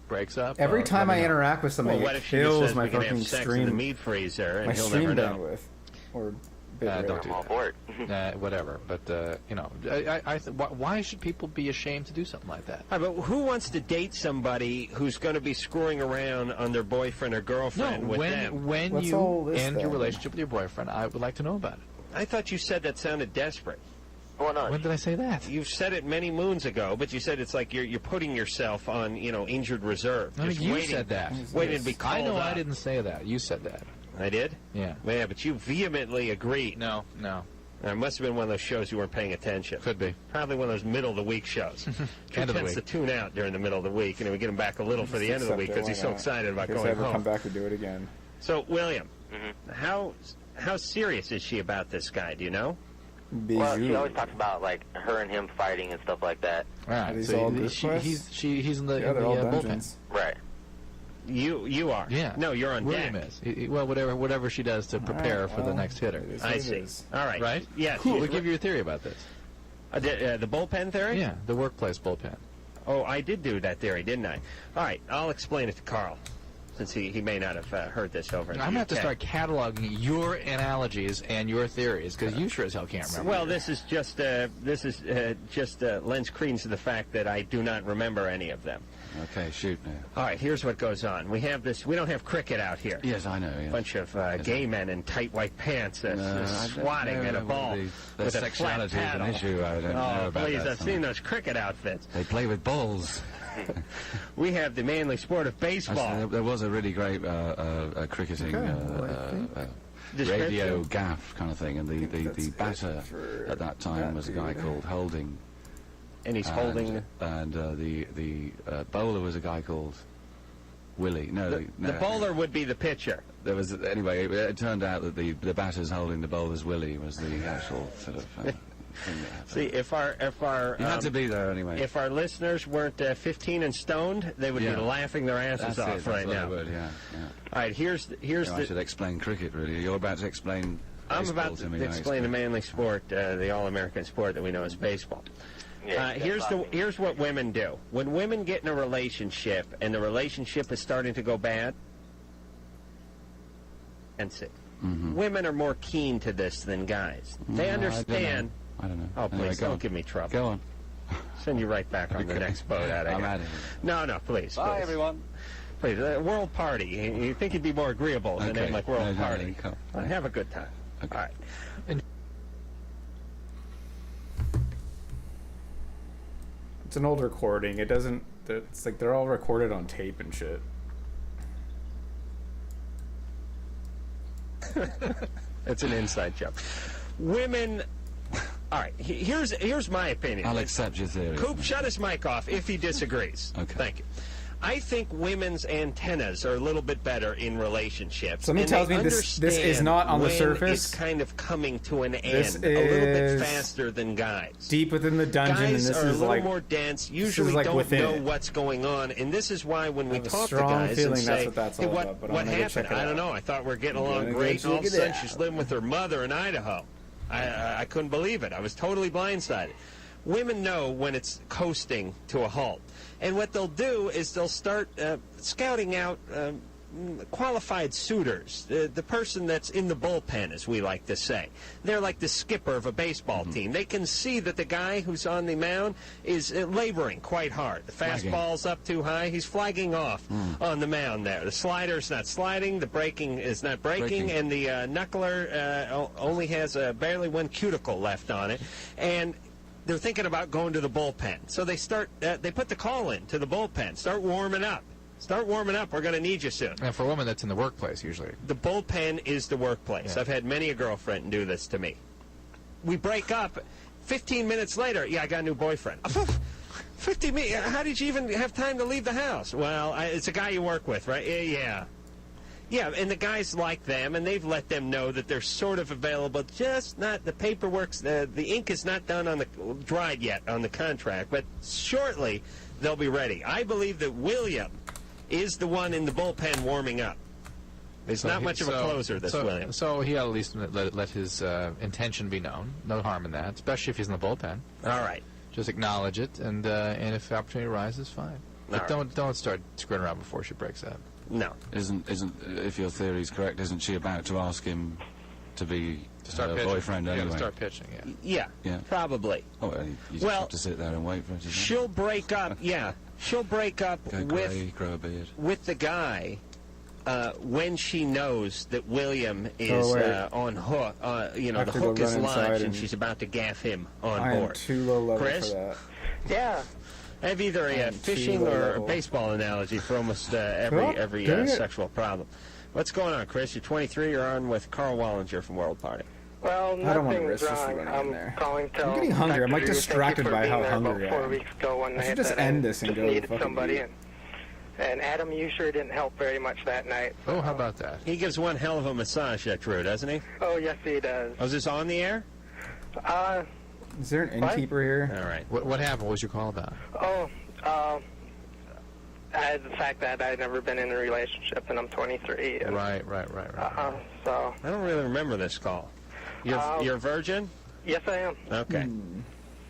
[SPEAKER 4] breaks up...
[SPEAKER 1] Every time I interact with somebody,
[SPEAKER 21] Well, what
[SPEAKER 1] it
[SPEAKER 21] if she just
[SPEAKER 1] kills
[SPEAKER 21] says
[SPEAKER 1] my
[SPEAKER 21] we can
[SPEAKER 1] fucking
[SPEAKER 21] have sex in the
[SPEAKER 1] stream.
[SPEAKER 21] meat freezer and
[SPEAKER 1] My
[SPEAKER 21] he'll
[SPEAKER 1] stream
[SPEAKER 21] never know?
[SPEAKER 1] bandwidth. Or
[SPEAKER 4] don't do
[SPEAKER 5] I'm all
[SPEAKER 4] that.
[SPEAKER 5] for it.
[SPEAKER 4] Whatever, but, you know, why should people be ashamed to do something like that?
[SPEAKER 21] All right, but who wants to date somebody who's going to be screwing around on their boyfriend or girlfriend with them?
[SPEAKER 4] When
[SPEAKER 1] What's
[SPEAKER 4] you
[SPEAKER 1] all this
[SPEAKER 4] end your
[SPEAKER 1] then?
[SPEAKER 4] relationship with your boyfriend, I would like to know about it.
[SPEAKER 21] I thought you said that sounded desperate.
[SPEAKER 5] Well, no.
[SPEAKER 4] When did I say that?
[SPEAKER 21] You've said it many moons ago, but you said it's like you're putting yourself on, injured reserve.
[SPEAKER 4] I mean,
[SPEAKER 21] just
[SPEAKER 4] you
[SPEAKER 21] waiting,
[SPEAKER 4] said that.
[SPEAKER 21] Waiting to be called
[SPEAKER 4] I know
[SPEAKER 21] up.
[SPEAKER 4] I didn't say that. You said that.
[SPEAKER 21] I did?
[SPEAKER 4] Yeah.
[SPEAKER 21] Well, yeah, but you vehemently agreed.
[SPEAKER 4] No.
[SPEAKER 21] It must have been one of those shows you weren't paying attention.
[SPEAKER 4] Could be.
[SPEAKER 21] Probably one of those middle-of-the-week shows. Drew
[SPEAKER 4] End of the
[SPEAKER 21] tends
[SPEAKER 4] week.
[SPEAKER 21] to tune out during the middle of the week, and then we get him back a little for the end of the week because he's so excited about
[SPEAKER 1] If
[SPEAKER 21] going
[SPEAKER 1] I ever
[SPEAKER 21] home.
[SPEAKER 1] come back to do it again.
[SPEAKER 21] So, William,
[SPEAKER 5] Mm-hmm.
[SPEAKER 21] how serious is she about this guy? Do you know?
[SPEAKER 5] Well, she always talks about, like, her and him fighting and stuff like that.
[SPEAKER 4] All right.
[SPEAKER 1] Are these
[SPEAKER 4] So
[SPEAKER 1] all good
[SPEAKER 4] he's in the,
[SPEAKER 1] Yeah, they're all
[SPEAKER 4] bullpen.
[SPEAKER 1] dungeons.
[SPEAKER 5] Right.
[SPEAKER 21] You are.
[SPEAKER 4] Yeah.
[SPEAKER 21] No, you're on
[SPEAKER 4] William
[SPEAKER 21] deck.
[SPEAKER 4] is. Well, whatever she does to prepare for the
[SPEAKER 1] well,
[SPEAKER 4] next hitter.
[SPEAKER 1] it is
[SPEAKER 21] I
[SPEAKER 1] what it
[SPEAKER 21] see.
[SPEAKER 1] is.
[SPEAKER 21] All right.
[SPEAKER 4] Right?
[SPEAKER 21] Yeah.
[SPEAKER 4] Cool.
[SPEAKER 21] she's
[SPEAKER 4] We'll give you a theory about this.
[SPEAKER 21] the bullpen theory?
[SPEAKER 4] Yeah, the workplace bullpen.
[SPEAKER 21] Oh, I did do that theory, didn't I? All right, I'll explain it to Carl, since he may not have heard this over.
[SPEAKER 4] I'm going to have to start cataloging your analogies and your theories, because you sure as hell can't remember.
[SPEAKER 21] Well, this is just lends credence to the fact that I do not remember any of them.
[SPEAKER 11] Okay, shoot now.
[SPEAKER 21] All right, here's what goes on. We have this. We don't have cricket out here.
[SPEAKER 11] Yes, I know. Yeah.
[SPEAKER 21] Bunch of gay men in tight white pants swatting at a ball with a flat
[SPEAKER 11] sexuality is
[SPEAKER 21] paddle.
[SPEAKER 11] an issue. I don't know about
[SPEAKER 21] please,
[SPEAKER 11] that.
[SPEAKER 21] I've seen those cricket outfits.
[SPEAKER 11] They play with balls.
[SPEAKER 21] We have the manly sport of baseball.
[SPEAKER 11] Actually, there was a really great cricketing radio gaff kind of thing, and the batter at that time was a guy called Holding.
[SPEAKER 21] And he's holding...
[SPEAKER 11] And the bowler was a guy called Willie. No,
[SPEAKER 21] the bowler would be the pitcher.
[SPEAKER 11] There was... Anyway, it turned out that the batter's holding the bowler's Willie was the actual sort of... thing that
[SPEAKER 21] See, if our
[SPEAKER 11] you had to be there anyway.
[SPEAKER 21] If our listeners weren't 15 and stoned, they would be laughing their asses off right now.
[SPEAKER 11] Would, yeah.
[SPEAKER 21] All right, here's
[SPEAKER 11] I should explain cricket, really. You're about to explain
[SPEAKER 21] I'm about to explain the manly sport, the all-American sport that we know as baseball. Here's what women do. When women get in a relationship and the relationship is starting to go bad, women are more keen to this than guys. They understand.
[SPEAKER 11] I don't know.
[SPEAKER 21] Oh, please,
[SPEAKER 11] anyway,
[SPEAKER 21] don't give me trouble.
[SPEAKER 11] Go on.
[SPEAKER 21] Send you right back on the next boat out of here.
[SPEAKER 11] I'm out of here.
[SPEAKER 21] No, please.
[SPEAKER 11] Bye,
[SPEAKER 21] please.
[SPEAKER 11] everyone.
[SPEAKER 21] Please, World Party. You think you'd be more agreeable with a name like World Party. Have a good time.
[SPEAKER 11] Okay.
[SPEAKER 21] All right.
[SPEAKER 1] It's an old recording. It doesn't... It's like they're all recorded on tape and shit.
[SPEAKER 21] It's an inside joke. Women... All right, here's my opinion.
[SPEAKER 11] I'll accept your theory.
[SPEAKER 21] Coop, shut his mic off if he disagrees.
[SPEAKER 11] Okay.
[SPEAKER 21] Thank you. I think women's antennas are a little bit better in relationships.
[SPEAKER 1] Something tells me this is not on the surface.
[SPEAKER 21] It's kind of coming to an
[SPEAKER 1] This
[SPEAKER 21] end a little bit
[SPEAKER 1] is
[SPEAKER 21] faster than guys.
[SPEAKER 1] Deep within the dungeon,
[SPEAKER 21] Guys
[SPEAKER 1] and this
[SPEAKER 21] are
[SPEAKER 1] is
[SPEAKER 21] a little
[SPEAKER 1] like
[SPEAKER 21] more dense. Usually
[SPEAKER 1] like
[SPEAKER 21] don't
[SPEAKER 1] within
[SPEAKER 21] know
[SPEAKER 1] it.
[SPEAKER 21] what's going on, and this is why when we
[SPEAKER 1] have a
[SPEAKER 21] talk to
[SPEAKER 1] strong
[SPEAKER 21] guys and
[SPEAKER 1] feeling
[SPEAKER 21] say,
[SPEAKER 1] that's what that's
[SPEAKER 21] "Hey,
[SPEAKER 1] all
[SPEAKER 21] what
[SPEAKER 1] about, but I'm
[SPEAKER 21] what
[SPEAKER 1] gonna go
[SPEAKER 21] happened?
[SPEAKER 1] check it
[SPEAKER 21] I don't
[SPEAKER 1] out.
[SPEAKER 21] know. I thought we're getting
[SPEAKER 1] I'm
[SPEAKER 21] along
[SPEAKER 1] gonna go
[SPEAKER 21] great, and all of a
[SPEAKER 1] check it
[SPEAKER 21] sudden
[SPEAKER 1] out.
[SPEAKER 21] she's living with her mother in Idaho." I couldn't believe it. I was totally blindsided. Women know when it's coasting to a halt. And what they'll do is they'll start scouting out qualified suitors, the person that's in the bullpen, as we like to say. They're like the skipper of a baseball team. They can see that the guy who's on the mound is laboring quite hard. The fastball's up too high. He's flagging off on the mound there. The slider's not sliding. The breaking is not breaking. And the knuckler only has barely one cuticle left on it. And they're thinking about going to the bullpen. So they start, they put the call in to the bullpen. Start warming up. Start warming up. We're going to need you soon.
[SPEAKER 4] And for a woman, that's in the workplace, usually.
[SPEAKER 21] The bullpen is the workplace.
[SPEAKER 4] Yeah.
[SPEAKER 21] I've had many a girlfriend do this to me. We break up. 15 minutes later, I got a new boyfriend. 50 minutes? How did you even have time to leave the house? Well, it's a guy you work with, right? Yeah. Yeah, and the guys like them, and they've let them know that they're sort of available, just not, the paperwork's, the ink is not done on dried yet on the contract, but shortly they'll be ready. I believe that William is the one in the bullpen warming up. He's not much of a closer, this William.
[SPEAKER 4] So he ought at least let his intention be known. No harm in that, especially if he's in the bullpen.
[SPEAKER 21] All right.
[SPEAKER 4] Just acknowledge it, and if the opportunity arises, fine. But don't start screwing around before she breaks up.
[SPEAKER 21] No.
[SPEAKER 11] Isn't if your theory is correct, isn't she about to ask him to be her
[SPEAKER 4] pitching.
[SPEAKER 11] boyfriend anyway?
[SPEAKER 4] To start pitching, yeah.
[SPEAKER 21] Yeah, probably.
[SPEAKER 11] Oh, well, you just have to sit there and wait for it to
[SPEAKER 21] she'll break up, she'll break up
[SPEAKER 11] go grey, grow a beard.
[SPEAKER 21] with the guy when she knows that William is on hook. The hook is lodged and she's about to gaff him on
[SPEAKER 1] I
[SPEAKER 21] board.
[SPEAKER 1] am too low level
[SPEAKER 21] Chris?
[SPEAKER 1] for that.
[SPEAKER 6] Yeah.
[SPEAKER 21] I have either a fishing or a baseball analogy for almost every sexual problem. What's going on, Chris? You're 23. You're on with Carl Wallinger from World Party.
[SPEAKER 23] Well,
[SPEAKER 1] I don't want to
[SPEAKER 23] nothing's
[SPEAKER 1] risk just
[SPEAKER 23] wrong.
[SPEAKER 1] running in there.
[SPEAKER 23] Calling to
[SPEAKER 1] I'm getting hungry. I'm like distracted by how hungry I
[SPEAKER 23] about 4
[SPEAKER 1] am.
[SPEAKER 23] weeks ago one
[SPEAKER 1] I
[SPEAKER 23] night
[SPEAKER 1] should just
[SPEAKER 23] that
[SPEAKER 1] end this and
[SPEAKER 23] just
[SPEAKER 1] go
[SPEAKER 23] needed
[SPEAKER 1] fucking
[SPEAKER 23] somebody
[SPEAKER 1] eat.
[SPEAKER 23] and Adam, you sure didn't help very much that night.
[SPEAKER 4] Oh, how about that?
[SPEAKER 21] He gives one hell of a massage, that Drew, doesn't he?
[SPEAKER 23] Oh, yes, he does.
[SPEAKER 21] Was this on the air?
[SPEAKER 1] Is there an innkeeper here?
[SPEAKER 21] All right.
[SPEAKER 4] What happened? What was your call about?
[SPEAKER 23] The fact that I'd never been in a relationship and I'm 23. And,
[SPEAKER 4] Right.
[SPEAKER 23] So.
[SPEAKER 21] I don't really remember this call. You're a virgin?
[SPEAKER 23] Yes, I am.
[SPEAKER 21] Okay.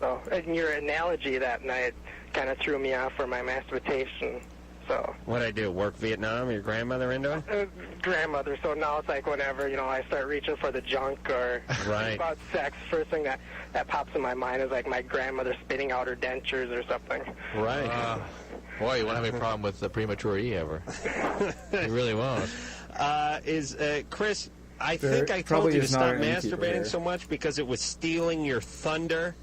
[SPEAKER 23] So, and your analogy that night kind of threw me off for my masturbation. So.
[SPEAKER 21] What'd I do? Work Vietnam? Your grandmother into it?
[SPEAKER 23] Grandmother. So now it's like whenever, I start reaching for the junk or about sex, first thing that pops in my mind is like my grandmother spitting out her dentures or something.
[SPEAKER 21] Right.
[SPEAKER 4] Boy, you won't have any problem with the premature E ever. You really won't.
[SPEAKER 3] Chris, I
[SPEAKER 1] There
[SPEAKER 3] think I told
[SPEAKER 1] probably
[SPEAKER 3] you to
[SPEAKER 1] is not
[SPEAKER 3] stop
[SPEAKER 1] an innkeeper
[SPEAKER 3] masturbating
[SPEAKER 1] here.
[SPEAKER 3] so much because it was stealing your thunder.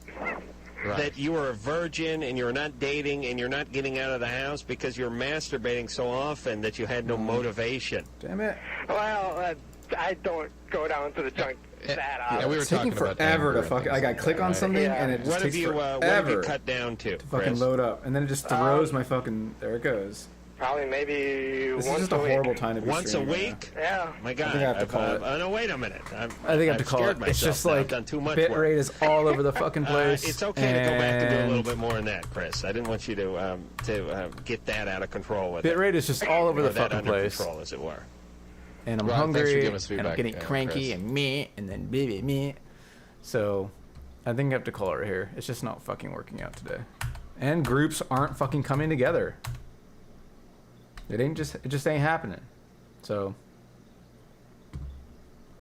[SPEAKER 4] Right.
[SPEAKER 3] That you were a virgin and you're not dating and you're not getting out of the house because you're masturbating so often that you had no motivation.
[SPEAKER 1] Damn it.
[SPEAKER 18] Well, I don't go down to the junk that often.
[SPEAKER 4] Yeah, we were
[SPEAKER 1] It's taking
[SPEAKER 4] talking about
[SPEAKER 1] forever to
[SPEAKER 4] anger and
[SPEAKER 1] fuck.
[SPEAKER 4] things
[SPEAKER 1] Like I
[SPEAKER 4] like
[SPEAKER 1] click
[SPEAKER 4] that,
[SPEAKER 1] on
[SPEAKER 4] right?
[SPEAKER 1] something
[SPEAKER 18] Yeah.
[SPEAKER 1] and it just
[SPEAKER 3] What have
[SPEAKER 1] takes
[SPEAKER 3] you
[SPEAKER 1] forever
[SPEAKER 3] cut down to,
[SPEAKER 1] to fucking
[SPEAKER 3] Chris?
[SPEAKER 1] load up, and then it just throws my fucking. There it goes.
[SPEAKER 18] Probably maybe
[SPEAKER 1] This is
[SPEAKER 18] once
[SPEAKER 1] just a
[SPEAKER 18] a week.
[SPEAKER 1] horrible time to be
[SPEAKER 3] Once a
[SPEAKER 1] streaming right
[SPEAKER 3] week?
[SPEAKER 18] Yeah.
[SPEAKER 3] My God.
[SPEAKER 1] I think I have to call it.
[SPEAKER 3] No, wait a minute.
[SPEAKER 1] I think I have to call it. It's just
[SPEAKER 3] I've
[SPEAKER 1] like
[SPEAKER 3] done too much
[SPEAKER 1] bit
[SPEAKER 3] work.
[SPEAKER 1] rate is all over the fucking place.
[SPEAKER 3] It's okay to go back and do a little
[SPEAKER 1] and
[SPEAKER 3] bit more than that, Chris. I didn't want you to get that out of control with
[SPEAKER 1] Bit
[SPEAKER 3] it.
[SPEAKER 1] rate is just all over
[SPEAKER 3] Or
[SPEAKER 1] the
[SPEAKER 3] that
[SPEAKER 1] fucking
[SPEAKER 3] under
[SPEAKER 1] place.
[SPEAKER 3] control, as it were.
[SPEAKER 1] And I'm
[SPEAKER 4] Ron, thanks for
[SPEAKER 1] hungry,
[SPEAKER 4] giving us
[SPEAKER 1] and I'm
[SPEAKER 4] feedback,
[SPEAKER 1] getting cranky,
[SPEAKER 4] Chris.
[SPEAKER 1] and me, and then me. So, I think I have to call it right here. It's just not fucking working out today, and groups aren't fucking coming together. It just ain't happening. So